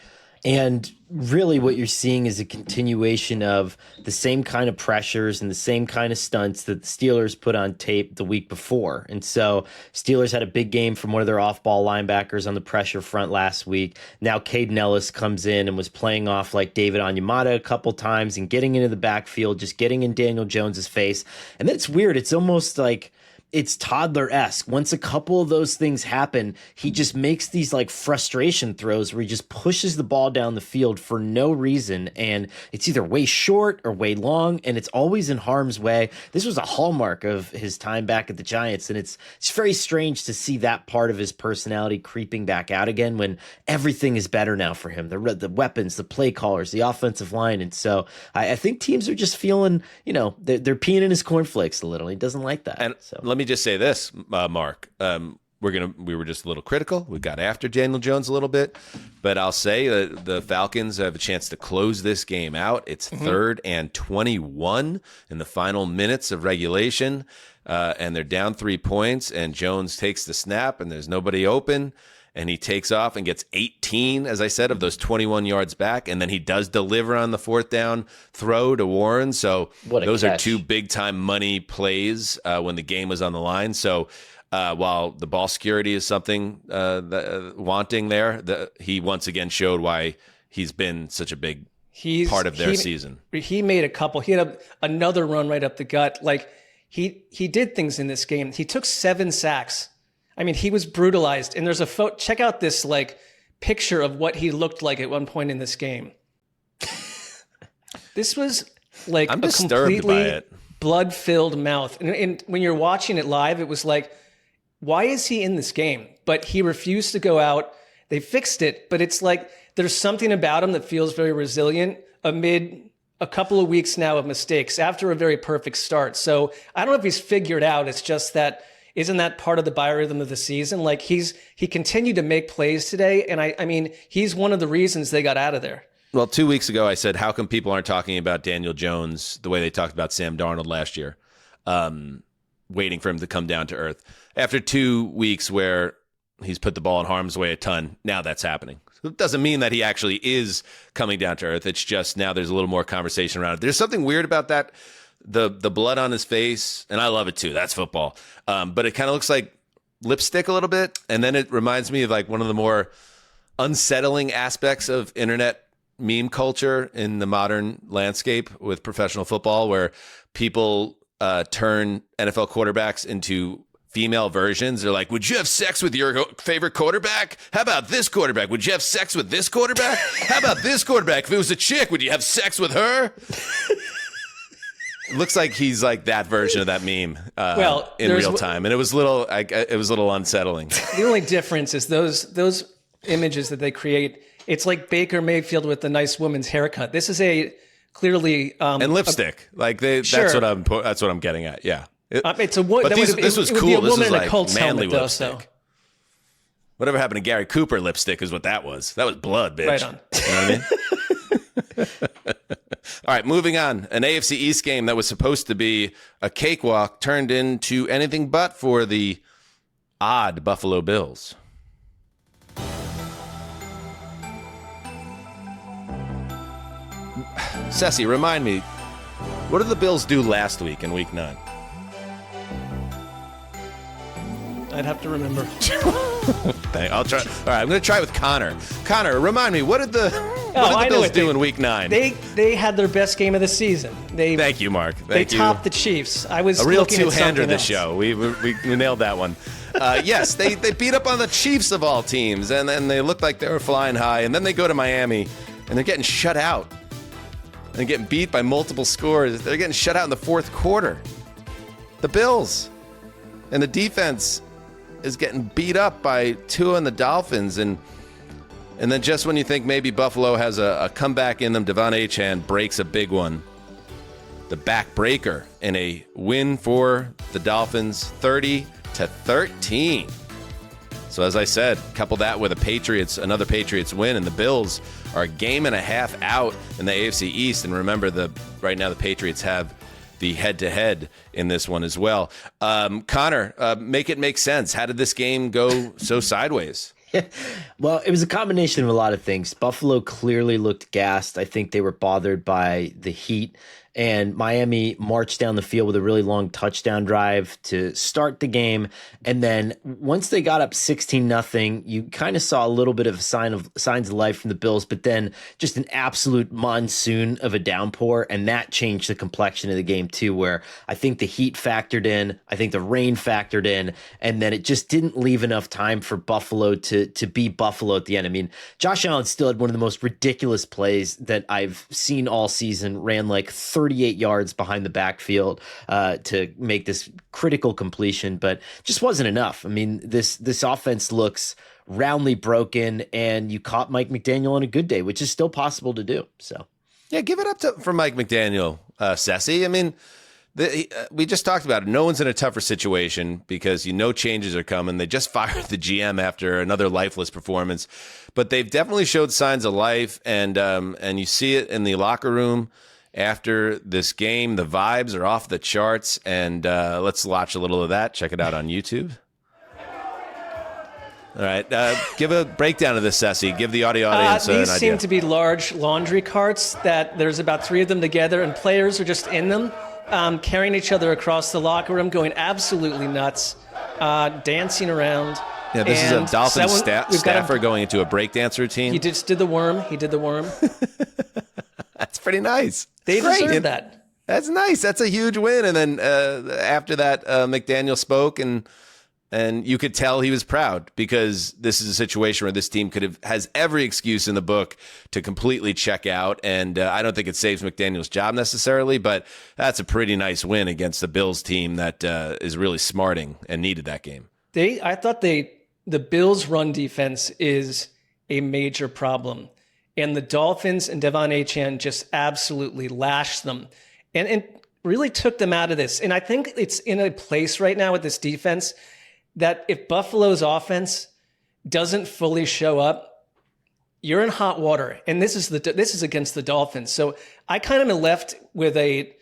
And really what you're seeing is a continuation of the same kind of pressures and the same kind of stunts that the Steelers put on tape the week before. And so Steelers had a big game from one of their off-ball linebackers on the pressure front last week. Now Caden Ellis comes in and was playing off like David Onyemata a couple times and getting into the backfield, just getting in Daniel Jones's face. And then it's weird. It's almost like it's toddler-esque. Once a couple of those things happen, he just makes these like frustration throws where he just pushes the ball down the field for no reason. And it's either way short or way long, and it's always in harm's way. This was a hallmark of his time back at the Giants, and it's very strange to see that part of his personality creeping back out again when everything is better now for him. The weapons, the play callers, the offensive line. And so I think teams are just feeling, they're peeing in his cornflakes a little. He doesn't like that. And so let me just say this, Mark. We were just a little critical. We got after Daniel Jones a little bit, but I'll say that the Falcons have a chance to close this game out. It's 3rd and 21 in the final minutes of regulation, and they're down 3 points. And Jones takes the snap, and there's nobody open. And he takes off and gets 18, as I said, of those 21 yards back. And then he does deliver on the 4th down throw to Warren. So those are 2 big-time money plays when the game was on the line. So while the ball security is something wanting there, he once again showed why he's been such a big part of their season. He made a couple. He had another run right up the gut. Like he did things in this game. He took 7 sacks. I mean, he was brutalized. And there's a photo. Check out this like picture of what he looked like at one point in this game. This was like I'm a disturbed by completely it. blood-filled mouth. And when you're watching it live, it was like, why is he in this game? But he refused to go out. They fixed it, but it's like there's something about him that feels very resilient amid a couple of weeks now of mistakes after a very perfect start. So I don't know if he's figured out. It's just that, isn't that part of the biorhythm of the season? Like he continued to make plays today. And I mean, he's one of the reasons they got out of there. Well, 2 weeks ago, I said, how come people aren't talking about Daniel Jones the way they talked about Sam Darnold last year, waiting for him to come down to earth? After 2 weeks where he's put the ball in harm's way a ton, now that's happening. It doesn't mean that he actually is coming down to earth. It's just now there's a little more conversation around it. There's something weird about that, the blood on his face, and I love it too. That's football. But it kind of looks like lipstick a little bit, and then it reminds me of like one of the more unsettling aspects of internet meme culture in the modern landscape with professional football, where people turn NFL quarterbacks into female versions. They're like, would you have sex with your favorite quarterback? How about this quarterback? Would you have sex with this quarterback? How about this quarterback? If it was a chick, would you have sex with her? It looks like he's like that version of that meme in real time. And it was a little unsettling. The only difference is those images that they create. It's like Baker Mayfield with the nice woman's haircut. This is clearly and lipstick. Sure. That's what I'm getting at. Yeah. It's a But this was cool. This was like manly helmet, lipstick. though, so. Whatever happened to Gary Cooper lipstick is what that was. That was blood, bitch. Right on. You know what I mean? All right, moving on. An AFC East game that was supposed to be a cakewalk turned into anything but for the odd Buffalo Bills. Ceci, remind me, what did the Bills do last week in Week 9? I'd have to remember. I'll try. All right, I'm going to try with Connor. Connor, remind me, what did the Bills do in Week 9? They had their best game of the season. Thank you, Mark. They topped the Chiefs. I was a real looking at two-hander this else. show. We nailed that one. Yes, they beat up on the Chiefs of all teams, and then they looked like they were flying high, and then they go to Miami, and they're getting shut out. And they're getting beat by multiple scores. They're getting shut out in the fourth quarter. The Bills and the defense is getting beat up by Tua and the Dolphins, and then just when you think maybe Buffalo has a comeback in them, Devon Achane breaks a big one. The backbreaker in a win for the Dolphins, 30-13. So as I said, couple that with another Patriots win, and the Bills are a game and a half out in the AFC East. And remember, right now the Patriots have the head-to-head in this one as well. Connor, make it make sense. How did this game go so sideways? Well, it was a combination of a lot of things. Buffalo clearly looked gassed. I think they were bothered by the heat. And Miami marched down the field with a really long touchdown drive to start the game. And then once they got up 16-0, you kind of saw a little bit of signs of life from the Bills, but then just an absolute monsoon of a downpour. And that changed the complexion of the game too, where I think the heat factored in, I think the rain factored in, and then it just didn't leave enough time for Buffalo to be Buffalo at the end. I mean, Josh Allen still had one of the most ridiculous plays that I've seen all season, ran like 38 yards behind the backfield to make this critical completion, but just wasn't enough. I mean, this offense looks roundly broken, and you caught Mike McDaniel on a good day, which is still possible to do. So, yeah, give it up for Mike McDaniel, Ceci. I mean, we just talked about it. No one's in a tougher situation because changes are coming. They just fired the GM after another lifeless performance, but they've definitely showed signs of life, and you see it in the locker room. After this game, the vibes are off the charts, and let's watch a little of that. Check it out on YouTube. All right, give a breakdown of this, Ceci. Give the audio audience an idea. These seem to be large laundry carts that there's about 3 of them together, and players are just in them, carrying each other across the locker room, going absolutely nuts, dancing around. Yeah, this is a Dolphins staffer going into a breakdance routine. He just did the worm. That's pretty nice. They deserve that. That's nice. That's a huge win. And then after that, McDaniel spoke and And you could tell he was proud because this is a situation where this team has every excuse in the book to completely check out. And I don't think it saves McDaniel's job necessarily, but that's a pretty nice win against the Bills team that is really smarting and needed that game. I thought the Bills' run defense is a major problem. And the Dolphins and Devon Achane just absolutely lashed them and really took them out of this. And I think it's in a place right now with this defense that if Buffalo's offense doesn't fully show up, you're in hot water. And this is against the Dolphins. So I kind of am left with a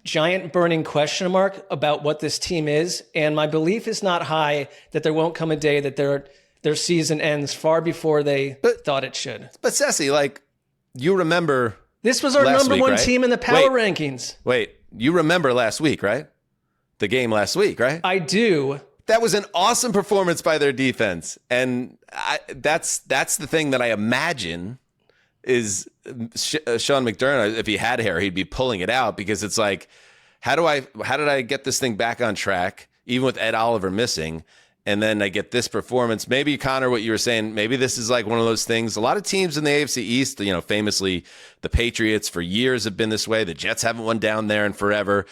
giant burning question mark about what this team is. And my belief is not high that there won't come a day that their season ends far before they thought it should. But Sessy, like, you remember this was our number one team in the power rankings. Wait, you remember last week, right? The game last week, right? I do. That was an awesome performance by their defense. And that's the thing that I imagine is Sean McDermott, if he had hair, he'd be pulling it out because it's like, how did I get this thing back on track, even with Ed Oliver missing? And then I get this performance. Maybe, Connor, what you were saying, maybe this is like one of those things. A lot of teams in the AFC East, famously the Patriots for years have been this way. The Jets haven't won down there in forever.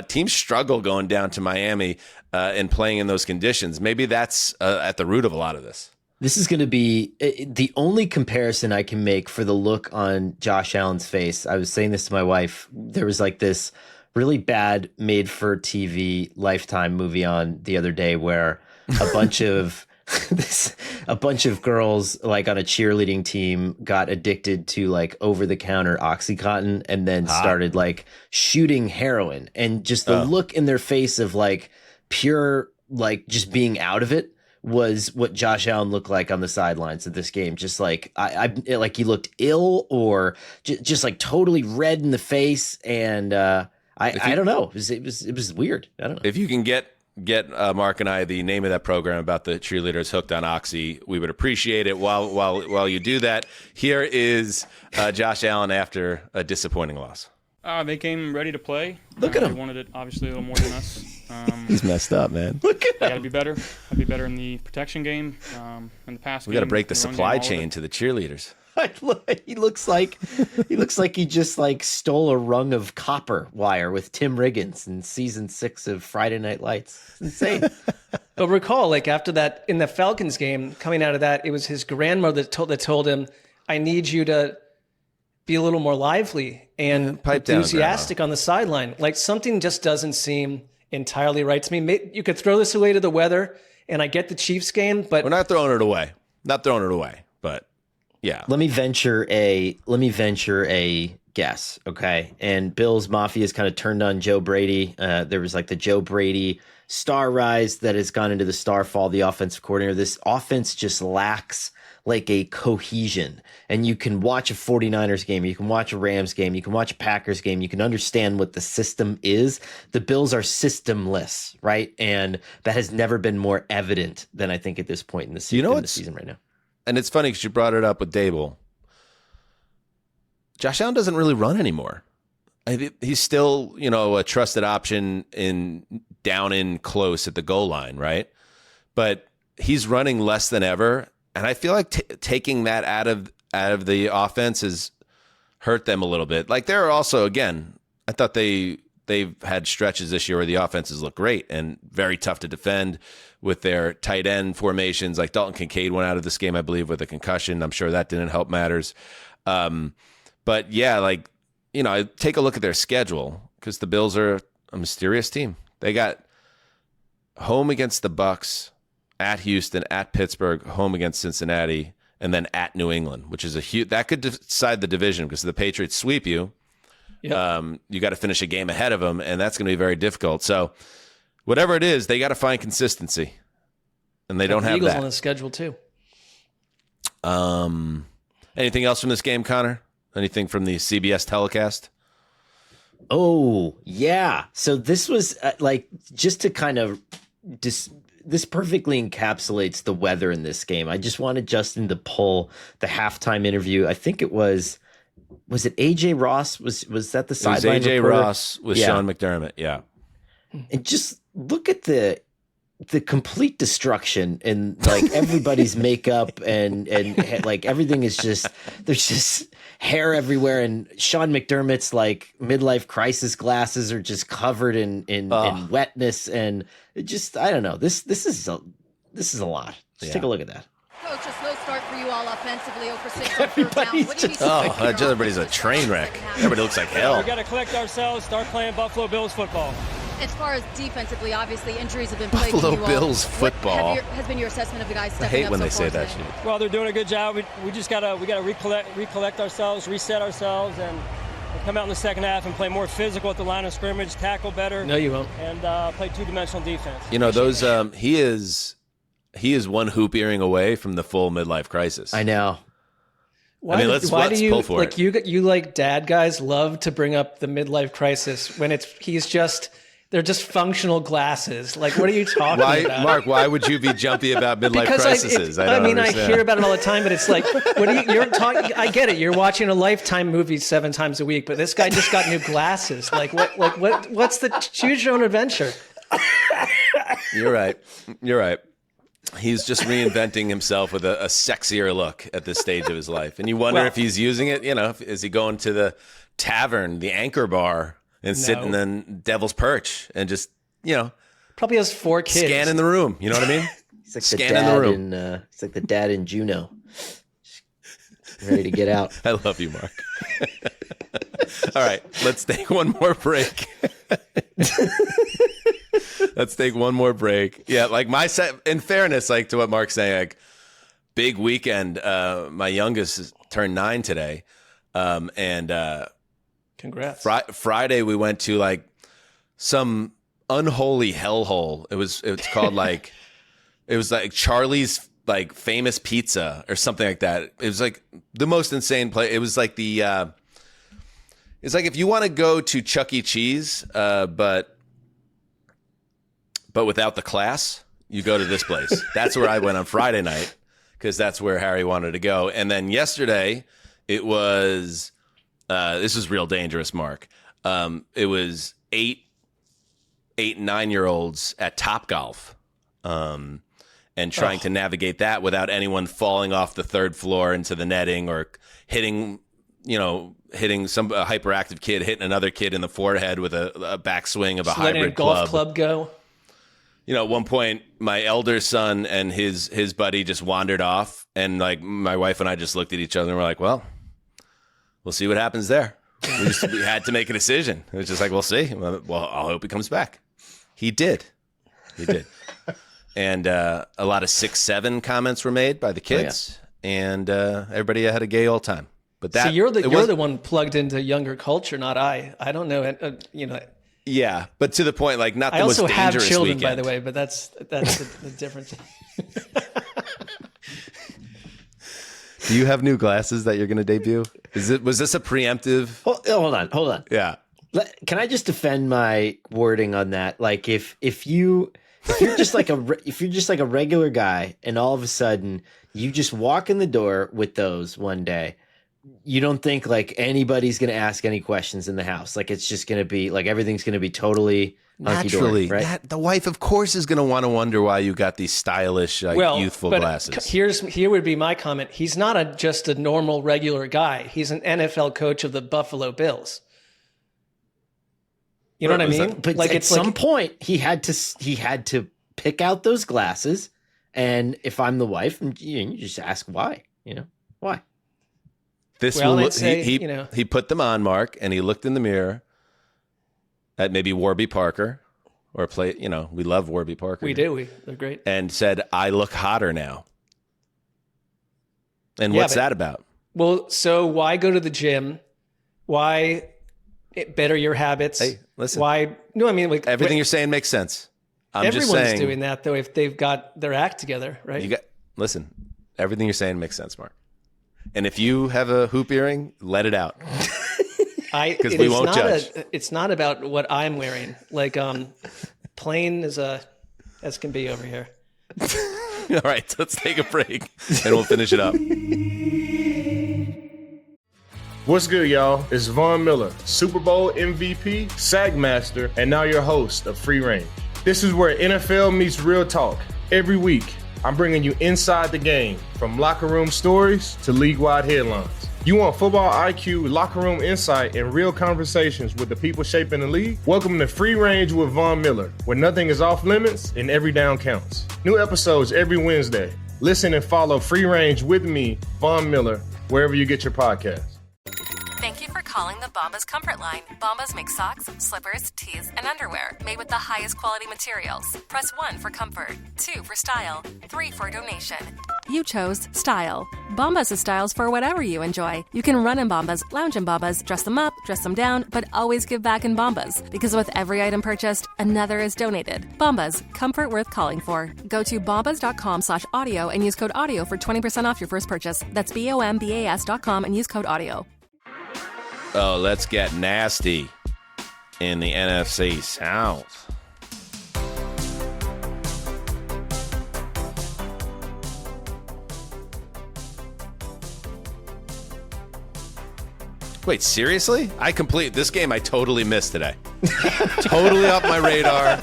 Teams struggle going down to Miami and playing in those conditions. Maybe that's at the root of a lot of this. This is going to be the only comparison I can make for the look on Josh Allen's face. I was saying this to my wife. There was like this really bad made-for-TV Lifetime movie on the other day where a bunch of girls like on a cheerleading team got addicted to like over-the-counter Oxycontin and then started like shooting heroin, and just the look in their face of like pure like just being out of it was what Josh Allen looked like on the sidelines of this game. Just like like he looked ill or just like totally red in the face, and I don't know. It was weird. I don't know. If you can get Mark and I the name of that program about the cheerleaders hooked on Oxy, we would appreciate it. While you do that, here is Josh Allen after a disappointing loss. They came ready to play. Look at him. They wanted it obviously a little more than us. He's messed up, man. Look at him. I got to be better. I'd be better in the protection game, in the pass game. We got to break the run supply game, chain to the cheerleaders. He looks like he just like stole a rung of copper wire with Tim Riggins in season 6 of Friday Night Lights. It's insane. But recall, like after that in the Falcons game, coming out of that, it was his grandmother that told him, "I need you to be a little more lively and enthusiastic on the sideline." Like something just doesn't seem entirely right to me. You could throw this away to the weather, and I get the Chiefs game, but we're not throwing it away. Not throwing it away, but. Yeah. Let me venture a guess, okay? And Bills Mafia has kind of turned on Joe Brady. There was like the Joe Brady star rise that has gone into the star fall, the offensive coordinator. This offense just lacks like a cohesion. And you can watch a 49ers game, you can watch a Rams game, you can watch a Packers game, you can understand what the system is. The Bills are systemless, right? And that has never been more evident than I think at this point in the season right now. And it's funny because you brought it up with Dable. Josh Allen doesn't really run anymore. He's still, a trusted option down in close at the goal line, right? But he's running less than ever, and I feel like taking that out of the offense has hurt them a little bit. Like there are also, again, I thought they've had stretches this year where the offenses look great and very tough to defend with their tight end formations. Like Dalton Kincaid went out of this game, I believe, with a concussion. I'm sure that didn't help matters. But yeah, take a look at their schedule because the Bills are a mysterious team. They got home against the Bucs, at Houston, at Pittsburgh, home against Cincinnati, and then at New England, which is that could decide the division because if the Patriots sweep you, yep. You got to finish a game ahead of them, and that's going to be very difficult. So whatever it is, they got to find consistency, and they don't have Eagles that. On the schedule too. Anything else from this game, Connor? Anything from the CBS telecast? Oh, yeah. So this was just to kind of this perfectly encapsulates the weather in this game. I just wanted Justin to pull the halftime interview. I think it was it AJ Ross? Was that the sideline? It was AJ Ross with Sean McDermott. Yeah. And just look at the the complete destruction in like everybody's makeup and like everything is just, there's just hair everywhere, and Sean McDermott's like midlife crisis glasses are just covered in wetness, and it just, I don't know. This is a lot. Just take a look at that. Coach, a slow start for you all offensively, 0 for 6 on third down. What do you Everybody's a train wreck. Everybody looks like hell. We got to collect ourselves, start playing Buffalo Bills football. As far as defensively, obviously injuries have been plaguing Buffalo you all. Bills football. What has been your assessment of the guys I stepping hate up when so they far say that today? shit. Well, they're doing a good job. We just gotta recollect ourselves, reset ourselves, and come out in the second half and play more physical at the line of scrimmage, tackle better. No, you won't. And play two-dimensional defense. You know, those he is one hoop earring away from the full midlife crisis. I know. Let's pull for it. You like dad guys love to bring up the midlife crisis when they're just functional glasses. Like, what are you talking about? Mark, why would you be jumpy about midlife crises? I hear about it all the time, but it's like, you're talking, I get it. You're watching a Lifetime movie 7 times a week, but this guy just got new glasses. What's the choose your own adventure? You're right. He's just reinventing himself with a sexier look at this stage of his life. And you wonder if he's using it, is he going to the tavern, the Anchor Bar, and sitting in Devil's Perch and just, probably has 4 kids. Scanning the room. You know what I mean? He's like scanning the room. He's like the dad in Juno. Ready to get out. I love you, Mark. All right, let's take one more break. Yeah, like in fairness, like to what Mark's saying, like big weekend. My youngest turned 9 today. And congrats. Friday we went to like some unholy hellhole. It's called like, it was like Charlie's like famous pizza or something like that. It was like the most insane place. It was like it's like if you want to go to Chuck E. Cheese, but without the class, you go to this place. That's where I went on Friday night because that's where Harry wanted to go. And then yesterday it was, this is real dangerous, Mark. It was 8 and 9-year-olds at Topgolf, and trying to navigate that without anyone falling off the 3rd floor into the netting or hitting some hyperactive kid, hitting another kid in the forehead with a backswing of a hybrid golf club go. At one point, my elder son and his buddy just wandered off, and like my wife and I just looked at each other and we're like, well, we'll see what happens there. We had to make a decision. It was just like, we'll see. Well, I hope he comes back. He did. And a lot of 6-7 comments were made by the kids, and everybody had a gay old time. But that you're the one plugged into younger culture, not I. I don't know. Yeah, but to the point, like not the most dangerous I also have children, weekend. by the way, but that's the difference. Do you have new glasses that you're going to debut? Was this a preemptive? Hold on. Yeah. Can I just defend my wording on that? Like if you're just like a regular guy, and all of a sudden you just walk in the door with those one day, you don't think like anybody's going to ask any questions in the house. Like it's just going to be like everything's going to be totally naturally, right? The wife, of course, is going to want to wonder why you got these stylish, youthful glasses. Here would be my comment. He's not just a normal, regular guy. He's an NFL coach of the Buffalo Bills. You know what I mean? But like at some point, he had to pick out those glasses, and if I'm the wife, you just ask why. Why? He put them on, Mark, and he looked in the mirror at maybe Warby Parker or we love Warby Parker. We do. They're great. And said, I look hotter now. And what's that about? Well, so why go to the gym? Why better your habits? Hey, listen. Why? No, I mean, like everything you're saying makes sense. Everyone's doing that though if they've got their act together, right? Listen, everything you're saying makes sense, Mark. And if you have a hoop earring, let it out. Because we won't judge. It's not about what I'm wearing. Like, plain as can be over here. All right, let's take a break and we'll finish it up. What's good, y'all? It's Von Miller, Super Bowl MVP, SAG Master, and now your host of Free Reign. This is where NFL meets real talk. Every week, I'm bringing you inside the game, from locker room stories to league-wide headlines. You want football IQ, locker room insight, and real conversations with the people shaping the league? Welcome to Free Range with Von Miller, where nothing is off limits and every down counts. New episodes every Wednesday. Listen and follow Free Range with me, Von Miller, wherever you get your podcasts. Thank you for calling the Bombas Comfort Line. Bombas make socks, slippers, tees, and underwear made with the highest quality materials. Press 1 for comfort, 2 for style, 3 for donation. You chose style. Bombas is styles for whatever you enjoy. You can run in Bombas, lounge in Bombas, dress them up, dress them down, but always give back in Bombas. Because with every item purchased, another is donated. Bombas, comfort worth calling for. Go to bombas.com/audio and use code AUDIO for 20% off your first purchase. That's BOMBAS.com and use code AUDIO. Oh, let's get nasty in the NFC South. Wait, seriously? This game I totally missed today. Totally off my radar.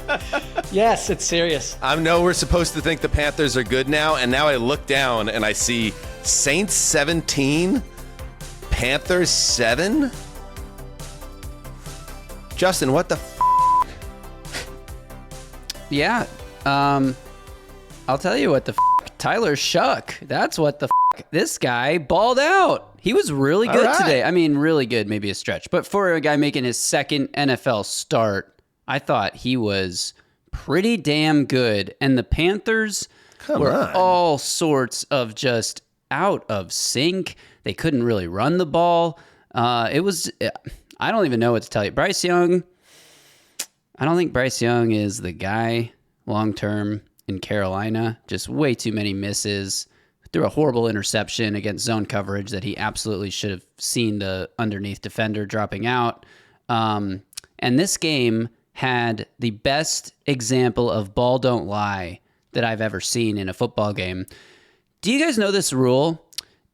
Yes, it's serious. I know we're supposed to think the Panthers are good now, and now I look down and I see Saints 17, Panthers 7? Justin, what the f***? Yeah. I'll tell you what the f***. Tyler Shuck. That's what the f***. This guy balled out. He was really good today. I mean, really good, maybe a stretch. But for a guy making his second NFL start, I thought he was pretty damn good. And the Panthers were all sorts of just out of sync. They couldn't really run the ball. It was, I don't even know what to tell you. Bryce Young, I don't think Bryce Young is the guy long-term in Carolina. Just way too many misses. Threw a horrible interception against zone coverage that he absolutely should have seen the underneath defender dropping out. And this game had the best example of ball don't lie that I've ever seen in a football game. Do you guys know this rule?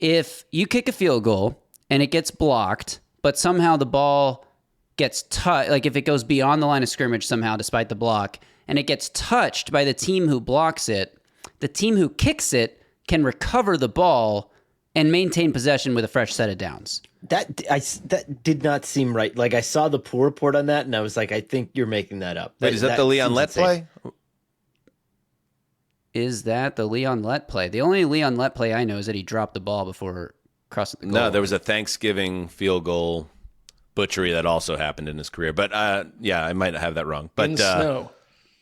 If you kick a field goal and it gets blocked, but somehow the ball gets touched, like if it goes beyond the line of scrimmage somehow despite the block, and it gets touched by the team who blocks it, the team who kicks it can recover the ball and maintain possession with a fresh set of downs. That did not seem right. Like I saw the pool report on that, and I was like, I think you're making that up. Wait, is that the Leon Lett play? Is that the Leon Lett play? The only Leon Lett play I know is that he dropped the ball before crossing the goal. No, there was a Thanksgiving field goal butchery that also happened in his career. But yeah, I might have that wrong. But in snow.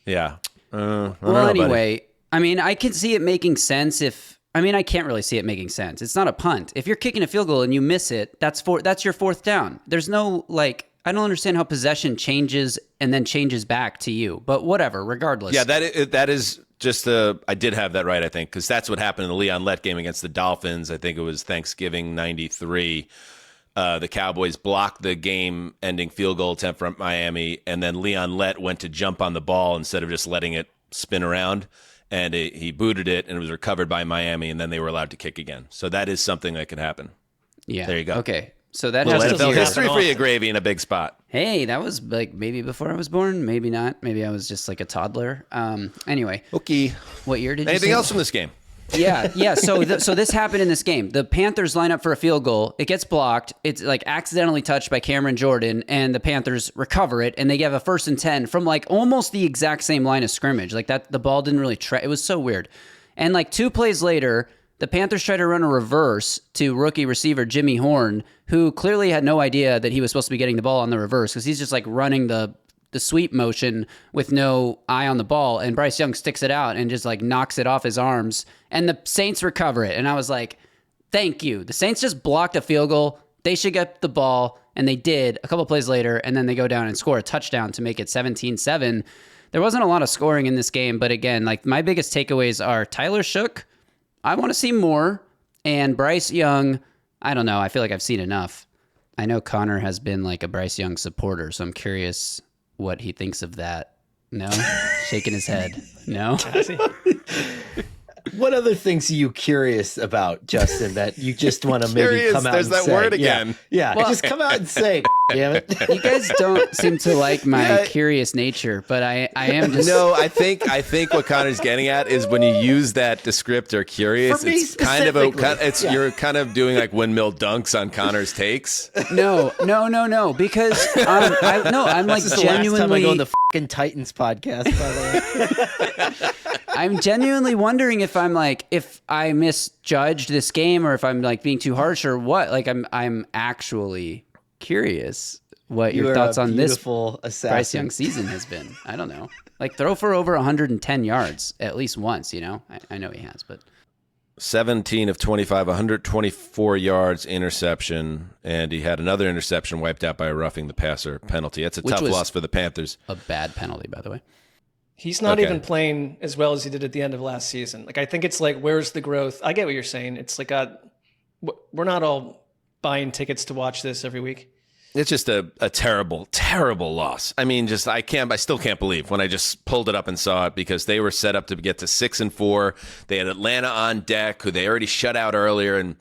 Yeah. Well, anyway, I mean, I can see it making sense I can't really see it making sense. It's not a punt. If you're kicking a field goal and you miss it, that's your fourth down. There's no, I don't understand how possession changes and then changes back to you. But whatever, regardless. Yeah, that is just I did have that right, I think, because that's what happened in the Leon Lett game against the Dolphins. I think it was Thanksgiving 93. The Cowboys blocked the game-ending field goal attempt from Miami, and then Leon Lett went to jump on the ball instead of just letting it spin around, and he booted it, and it was recovered by Miami, and then they were allowed to kick again. So that is something that could happen. Yeah. There you go. Okay. So that has NFL history for you, Gravy, in a big spot. Hey, that was maybe before I was born, maybe not. Maybe I was just like a toddler. Anyway. Okay. What year did you Anything say? else from this game? Yeah. So this happened in this game. The Panthers line up for a field goal. It gets blocked. It's accidentally touched by Cameron Jordan, and the Panthers recover it, and they have a 1st and 10 from almost the exact same line of scrimmage. The ball didn't really it was so weird. And 2 plays later, the Panthers try to run a reverse to rookie receiver Jimmy Horn, who clearly had no idea that he was supposed to be getting the ball on the reverse because he's just running the sweep motion with no eye on the ball, and Bryce Young sticks it out and just knocks it off his arms, and the Saints recover it. And I was like, thank you. The Saints just blocked a field goal. They should get the ball, and they did a couple plays later, and then they go down and score a touchdown to make it 17-7. There wasn't a lot of scoring in this game, but again, my biggest takeaways are Tyler Shook, I want to see more, and Bryce Young, I don't know. I feel like I've seen enough. I know Connor has been a Bryce Young supporter, so I'm curious what he thinks of that. No? Shaking his head. No? What other things are you curious about, Justin, that you just want to maybe come out There's and that say? word again. Yeah, Well- just come out and say, damn it. You guys don't seem to like my curious nature, but I am just. No, I think what Connor's getting at is when you use that descriptor curious, For me it's kind of specifically. you're kind of doing like windmill dunks on Connor's takes. No, because I'm like This is the last time I genuinely. go on the fucking Titans podcast, by the way. I'm genuinely wondering if I misjudged this game or if I'm like being too harsh or what. Like I'm actually curious what You your are thoughts a on this beautiful Bryce assassin. Young season has been. I don't know. Like throw for over 110 yards at least once, I know he has, but 17 of 25, 124 yards, interception, and he had another interception wiped out by a roughing the passer penalty. That's a Which tough was loss for the Panthers. a bad penalty, by the way. He's not Okay. even playing as well as he did at the end of last season. Like, I think it's like, where's the growth? I get what you're saying. It's like, we're not all buying tickets to watch this every week. It's just a terrible, terrible loss. I mean, I still can't believe when I just pulled it up and saw it because they were set up to get to 6-4. They had Atlanta on deck, who they already shut out earlier, and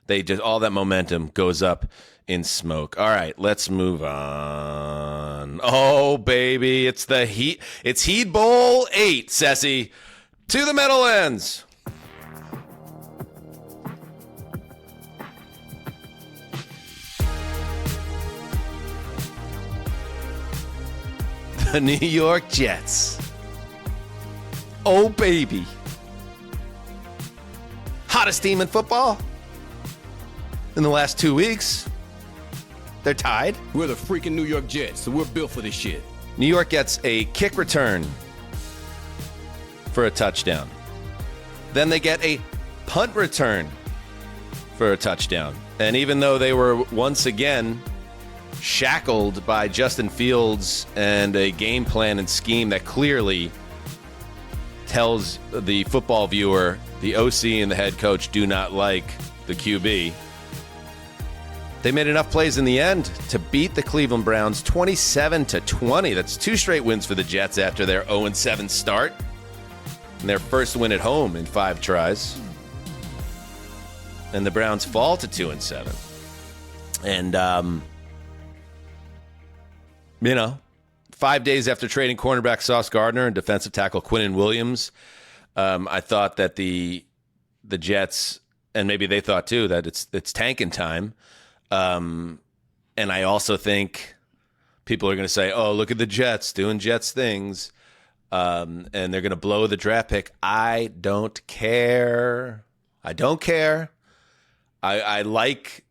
they just all that momentum goes up in smoke. All right, let's move on. Oh, baby, it's the Heat. It's Heat Bowl 8, Ceci. To the Meadowlands. The New York Jets. Oh, baby. Hottest team in football in the last 2 weeks. They're tied. We're the freaking New York Jets, so we're built for this shit. New York gets a kick return for a touchdown. Then they get a punt return for a touchdown. And even though they were once again shackled by Justin Fields and a game plan and scheme that clearly tells the football viewer the OC and the head coach do not like the QB, they made enough plays in the end to beat the Cleveland Browns 27-20. That's 2 straight wins for the Jets after their 0-7 start and their first win at home in 5 tries. And the Browns fall to 2-7. And 5 days after trading cornerback Sauce Gardner and defensive tackle Quinnen Williams, I thought that the Jets, and maybe they thought too, that it's tanking time. And I also think people are going to say, oh, look at the Jets doing Jets things. And they're going to blow the draft pick. I don't care. I like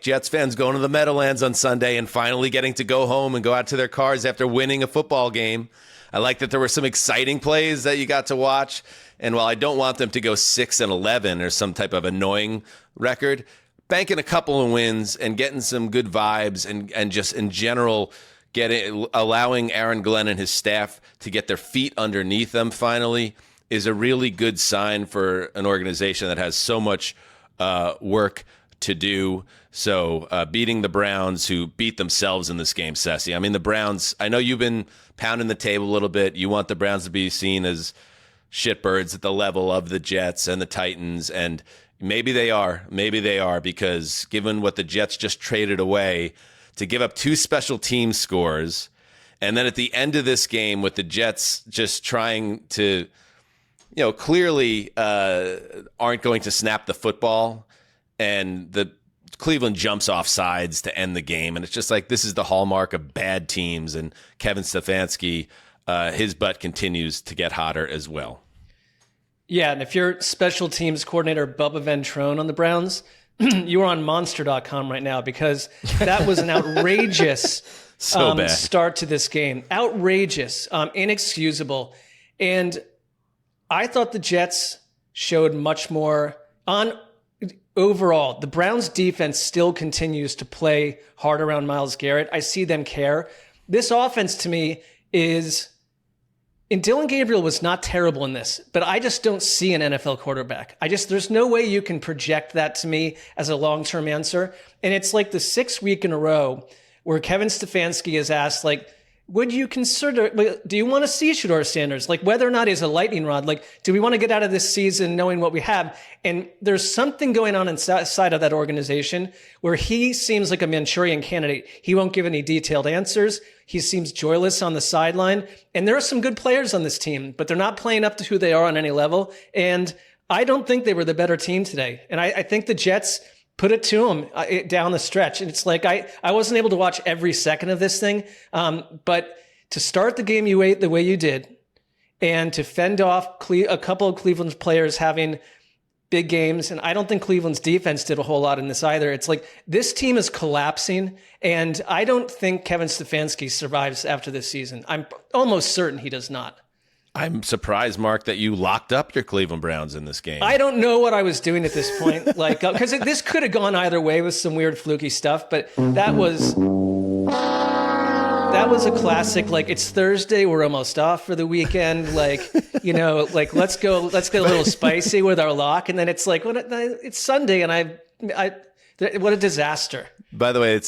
Jets fans going to the Meadowlands on Sunday and finally getting to go home and go out to their cars after winning a football game. I like that there were some exciting plays that you got to watch. And while I don't want them to go 6-11 or some type of annoying record, banking a couple of wins and getting some good vibes and just in general allowing Aaron Glenn and his staff to get their feet underneath them finally is a really good sign for an organization that has so much work to do. So beating the Browns, who beat themselves in this game, Ceci. I mean, the Browns, I know you've been pounding the table a little bit. You want the Browns to be seen as shitbirds at the level of the Jets and the Titans, and maybe they are, because given what the Jets just traded away to give up 2 special team scores, and then at the end of this game with the Jets just trying to, clearly aren't going to snap the football, and the Cleveland jumps off sides to end the game. And it's just like, this is the hallmark of bad teams. And Kevin Stefanski, his butt continues to get hotter as well. Yeah, and if you're special teams coordinator Bubba Ventrone on the Browns, you are on monster.com right now, because that was an outrageous bad start to this game. Outrageous, inexcusable. And I thought the Jets showed much more on overall. The Browns defense still continues to play hard around Myles Garrett. I see them care. This offense to me is, and Dylan Gabriel was not terrible in this, but I just don't see an NFL quarterback. There's no way you can project that to me as a long-term answer. And it's like the 6th week in a row where Kevin Stefanski is asked, like, would you consider, do you want to see Shedeur Sanders? Like whether or not he's a lightning rod, like do we want to get out of this season knowing what we have? And there's something going on inside of that organization where he seems like a Manchurian candidate. He won't give any detailed answers. He seems joyless on the sideline. And there are some good players on this team, but they're not playing up to who they are on any level. And I don't think they were the better team today. And I think the Jets put it to them down the stretch. And it's like, I wasn't able to watch every second of this thing. But to start the game the way you did, and to fend off a couple of Cleveland's players having big games. And I don't think Cleveland's defense did a whole lot in this either. It's like this team is collapsing. And I don't think Kevin Stefanski survives after this season. I'm almost certain he does not. I'm surprised, Mark, that you locked up your Cleveland Browns in this game. I don't know what I was doing at this point, because this could have gone either way with some weird fluky stuff. But that was a classic. Like, it's Thursday, we're almost off for the weekend. Like, let's get a little spicy with our lock, and then it's like, it's Sunday, and what a disaster. By the way,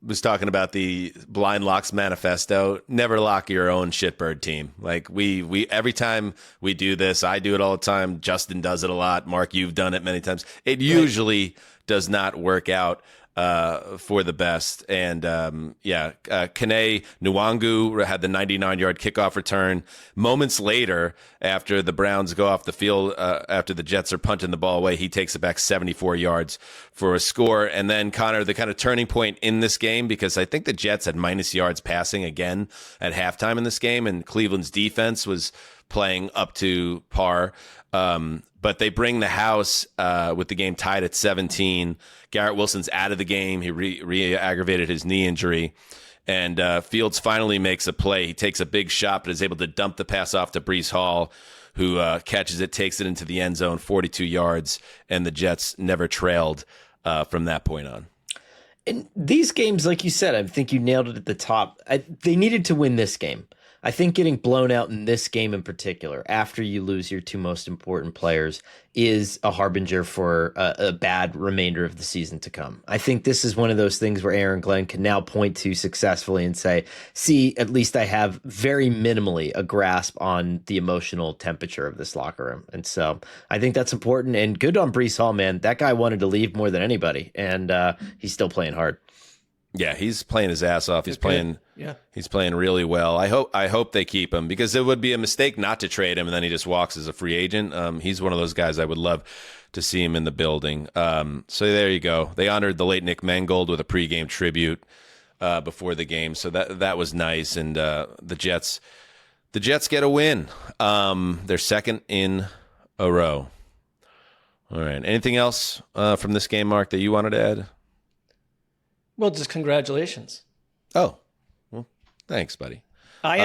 was talking about the Blind Locks Manifesto. Never lock your own shitbird team. Like we every time we do this, I do it all the time. Justin does it a lot. Mark, you've done it many times. It usually does not work out for the best. And Kene Nwangu had the 99-yard kickoff return. Moments later, after the Browns go off the field, after the Jets are punting the ball away, he takes it back 74 yards for a score. And then, Connor, the kind of turning point in this game, because I think the Jets had minus yards passing again at halftime in this game, and Cleveland's defense was playing up to par. But they bring the house with the game tied at 17. Garrett Wilson's out of the game. He re-aggravated his knee injury. And Fields finally makes a play. He takes a big shot, but is able to dump the pass off to Breece Hall, who catches it, takes it into the end zone, 42 yards, and the Jets never trailed from that point on. In these games, like you said, I think you nailed it at the top. They needed to win this game. I think getting blown out in this game in particular, after you lose your two most important players, is a harbinger for a bad remainder of the season to come. I think this is one of those things where Aaron Glenn can now point to successfully and say, see, at least I have very minimally a grasp on the emotional temperature of this locker room. And so I think that's important, and good on Breece Hall, man. That guy wanted to leave more than anybody, and he's still playing hard. Yeah, he's playing his ass off. He's playing really well. I hope they keep him, because it would be a mistake not to trade him and then he just walks as a free agent. He's one of those guys I would love to see him in the building. So there you go. They honored the late Nick Mangold with a pregame tribute before the game, so that was nice. And the Jets get a win. They're second in a row. All right. Anything else from this game, Mark, that you wanted to add? Well, just congratulations. Oh, well, thanks, buddy. I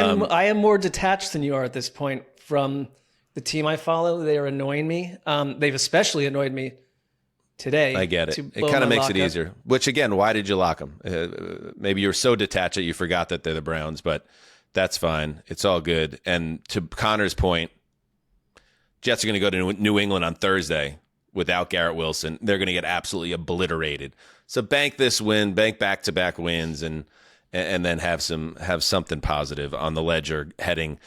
am more detached than you are at this point from the team I follow. They are annoying me. They've especially annoyed me today. I get it. It kind of makes it easier. Which, again, why did you lock them? Maybe you're so detached that you forgot that they're the Browns, but that's fine. It's all good. And to Connor's point, Jets are going to go to New England on Thursday without Garrett Wilson. They're going to get absolutely obliterated. So bank this win, bank back-to-back wins, and then have something positive on the ledger heading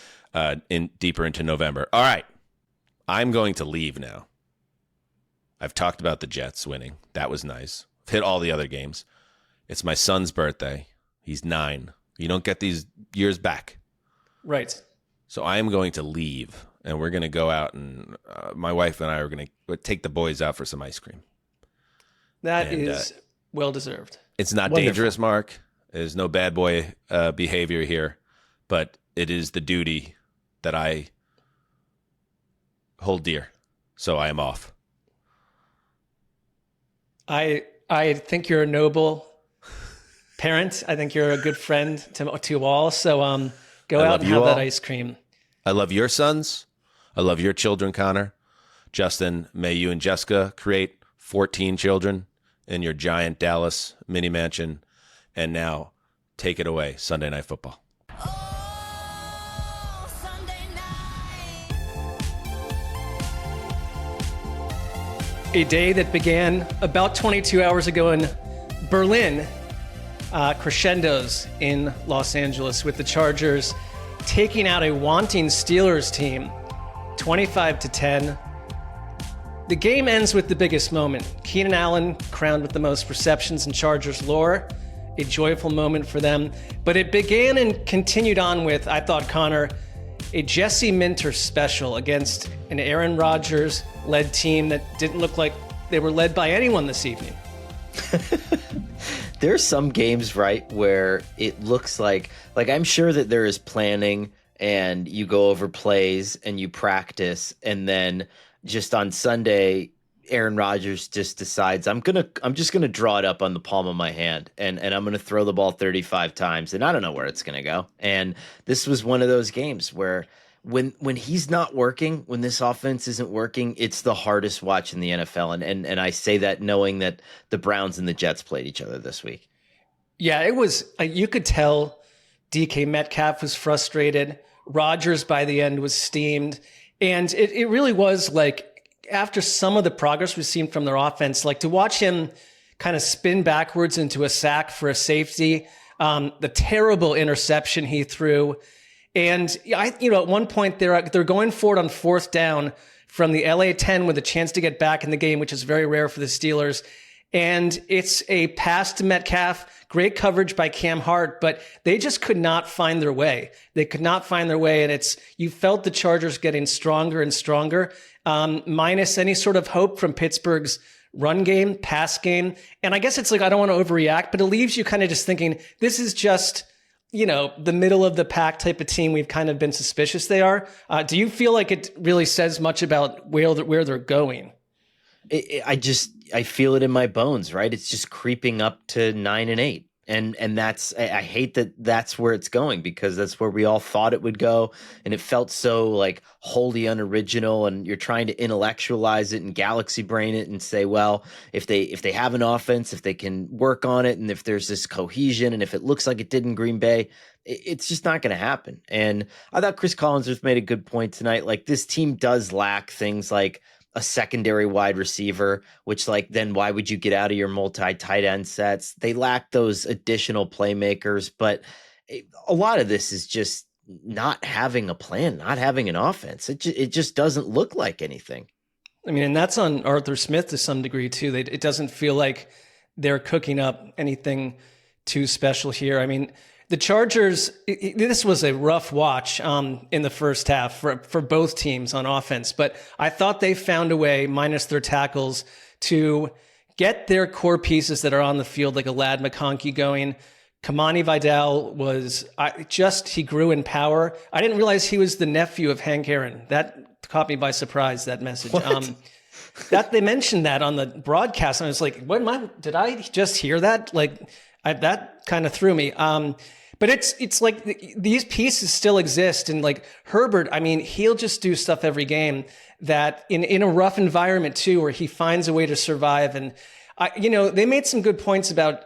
deeper into November. All right, I'm going to leave now. I've talked about the Jets winning. That was nice. I've hit all the other games. It's my son's birthday. He's 9. You don't get these years back. Right. So I am going to leave, and we're going to go out, and my wife and I are going to take the boys out for some ice cream. That is well-deserved. It's not dangerous, Mark. There's no bad boy behavior here, but it is the duty that I hold dear. So I am off. I think you're a noble parent. I think you're a good friend to all. So go out and have that ice cream. I love your sons. I love your children, Connor. Justin, may you and Jessica create 14 children in your giant Dallas mini mansion. And now, take it away, Sunday Night Football. A day that began about 22 hours ago in Berlin crescendos in Los Angeles with the Chargers taking out a wanting Steelers team 25-10. The game ends with the biggest moment. Keenan Allen crowned with the most receptions in Chargers lore. A joyful moment for them. But it began and continued on with, I thought, Connor, a Jesse Minter special against an Aaron Rodgers-led team that didn't look like they were led by anyone this evening. There's some games, right, where it looks like I'm sure that there is planning and you go over plays and you practice, and then just on Sunday, Aaron Rodgers just decides I'm just gonna draw it up on the palm of my hand and I'm gonna throw the ball 35 times and I don't know where it's gonna go. And this was one of those games where when he's not working, when this offense isn't working, it's the hardest watch in the NFL. And I say that knowing that the Browns and the Jets played each other this week. Yeah, it was. You could tell DK Metcalf was frustrated. Rodgers by the end was steamed, and it really was like, after some of the progress we've seen from their offense, like to watch him kind of spin backwards into a sack for a safety, the terrible interception he threw. And at one point they're going for it on 4th down from the LA 10 with a chance to get back in the game, which is very rare for the Steelers. And it's a pass to Metcalf, great coverage by Cam Hart, but they just could not find their way. They could not find their way. And you felt the Chargers getting stronger and stronger. Minus any sort of hope from Pittsburgh's run game, pass game. And I guess it's like, I don't want to overreact, but it leaves you kind of just thinking, this is just, the middle of the pack type of team we've kind of been suspicious they are. Do you feel like it really says much about where they're going? I feel it in my bones, right? It's just creeping up to 9-8. And that's, I hate that that's where it's going, because that's where we all thought it would go. And it felt so like wholly unoriginal, and you're trying to intellectualize it and galaxy brain it and say, well, if they have an offense, if they can work on it, and if there's this cohesion, and if it looks like it did in Green Bay, it's just not going to happen. And I thought Chris Collinsworth made a good point tonight. Like, this team does lack things like a secondary wide receiver, which, like, then why would you get out of your multi tight end sets? They lack those additional playmakers, but a lot of this is just not having a plan, not having an offense. It just doesn't look like anything. I mean, and that's on Arthur Smith to some degree too. It doesn't feel like they're cooking up anything too special here. I mean, the Chargers, this was a rough watch in the first half for both teams on offense, but I thought they found a way, minus their tackles, to get their core pieces that are on the field, like a Ladd McConkey going. Kamani Vidal he grew in power. I didn't realize he was the nephew of Hank Aaron. That caught me by surprise, that message. That they mentioned that on the broadcast. And I was like, did I just hear that? That kind of threw me. But it's like these pieces still exist. And like Herbert, I mean, he'll just do stuff every game that in a rough environment too, where he finds a way to survive. And they made some good points about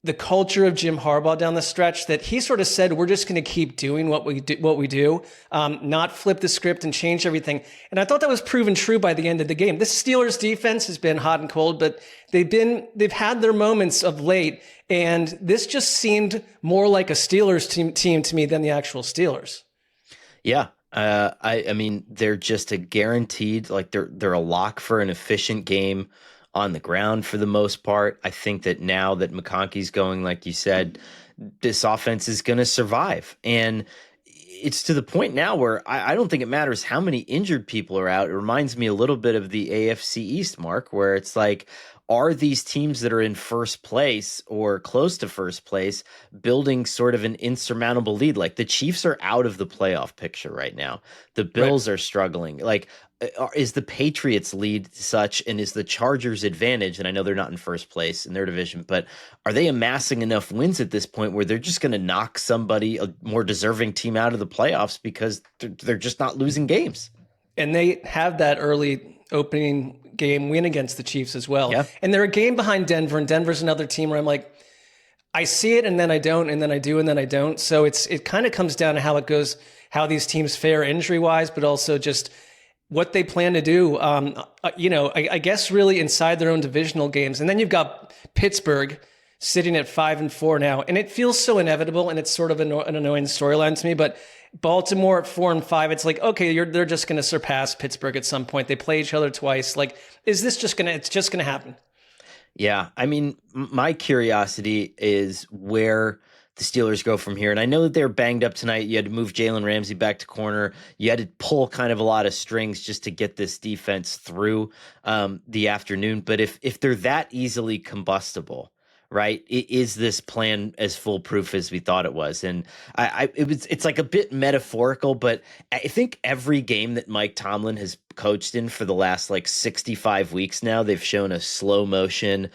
the culture of Jim Harbaugh down the stretch, that he sort of said, we're just going to keep doing what we do, not flip the script and change everything. And I thought that was proven true by the end of the game. This Steelers defense has been hot and cold, but they've had their moments of late. And this just seemed more like a Steelers team to me than the actual Steelers. Yeah. I mean, they're just a guaranteed, like they're a lock for an efficient game on the ground for the most part. I think that now that McConkey's going, like you said, this offense is going to survive. And it's to the point now where I don't think it matters how many injured people are out. It reminds me a little bit of the AFC East, Mark, where it's like, are these teams that are in first place or close to first place building sort of an insurmountable lead? Like, the Chiefs are out of the playoff picture right now. The Bills are struggling. Like, is the Patriots lead such, and is the Chargers advantage? And I know they're not in first place in their division, but are they amassing enough wins at this point where they're just going to knock somebody, a more deserving team, out of the playoffs because they're just not losing games? And they have that early opening game win against the Chiefs as well. Yeah. And they're a game behind Denver, and Denver's another team where I'm like, I see it and then I don't, and then I do and then I don't. So it kind of comes down to how it goes, how these teams fare injury wise, but also just what they plan to do. I guess really inside their own divisional games. And then you've got Pittsburgh, sitting at 5-4 now, and it feels so inevitable, and it's sort of an annoying storyline to me. But Baltimore at 4-5, it's like, okay, they're just going to surpass Pittsburgh at some point. They play each other twice. Like, is this just it's just going to happen? Yeah, I mean, my curiosity is where the Steelers go from here. And I know that they're banged up tonight. You had to move Jalen Ramsey back to corner. You had to pull kind of a lot of strings just to get this defense through the afternoon. But if they're that easily combustible, right, is this plan as foolproof as we thought it was? And it's like a bit metaphorical, but I think every game that Mike Tomlin has coached in for the last like 65 weeks now, they've shown a slow motion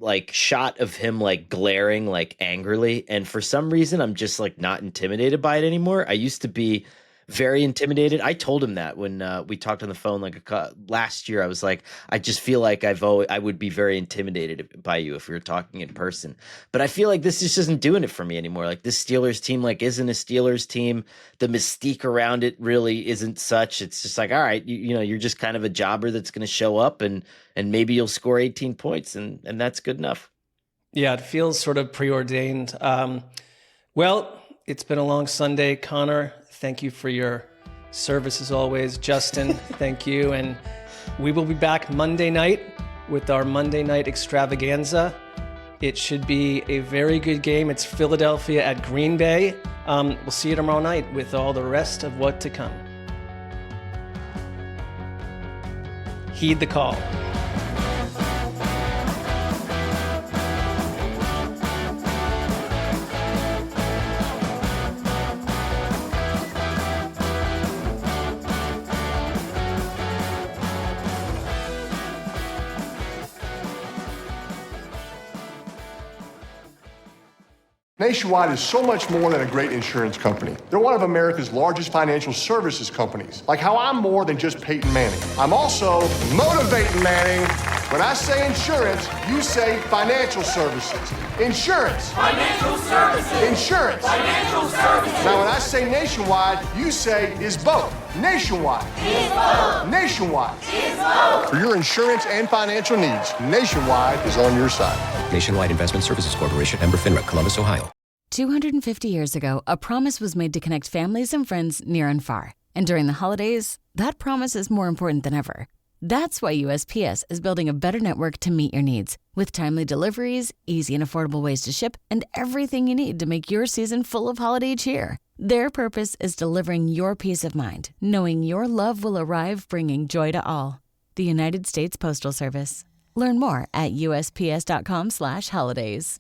like shot of him like glaring like angrily, and for some reason I'm just like not intimidated by it anymore. I used to be very intimidated. I told him that when we talked on the phone like last year. I was like, I just feel like I would be very intimidated by you if we were talking in person. But I feel like this just isn't doing it for me anymore. Like this Steelers team like isn't a Steelers team. The mystique around it really isn't such. It's just like, all right, you know, you're just kind of a jobber that's going to show up and maybe you'll score 18 points and that's good enough. Yeah, it feels sort of preordained. Well, it's been a long Sunday, Connor. Thank you for your service as always. Justin, thank you. And we will be back Monday night with our Monday night extravaganza. It should be a very good game. It's Philadelphia at Green Bay. We'll see you tomorrow night with all the rest of what to come. Heed the call. Nationwide is so much more than a great insurance company. They're one of America's largest financial services companies. Like how I'm more than just Peyton Manning. I'm also motivating Manning. When I say insurance, you say financial services. Insurance. Financial services. Insurance. Financial services. Now when I say Nationwide, you say is both. Nationwide. Is both. Nationwide. Is both. For your insurance and financial needs, Nationwide is on your side. Nationwide Investment Services Corporation, member FINRA, Columbus, Ohio. 250 years ago, a promise was made to connect families and friends near and far. And during the holidays, that promise is more important than ever. That's why USPS is building a better network to meet your needs. With timely deliveries, easy and affordable ways to ship, and everything you need to make your season full of holiday cheer. Their purpose is delivering your peace of mind, knowing your love will arrive bringing joy to all. The United States Postal Service. Learn more at USPS.com/holidays.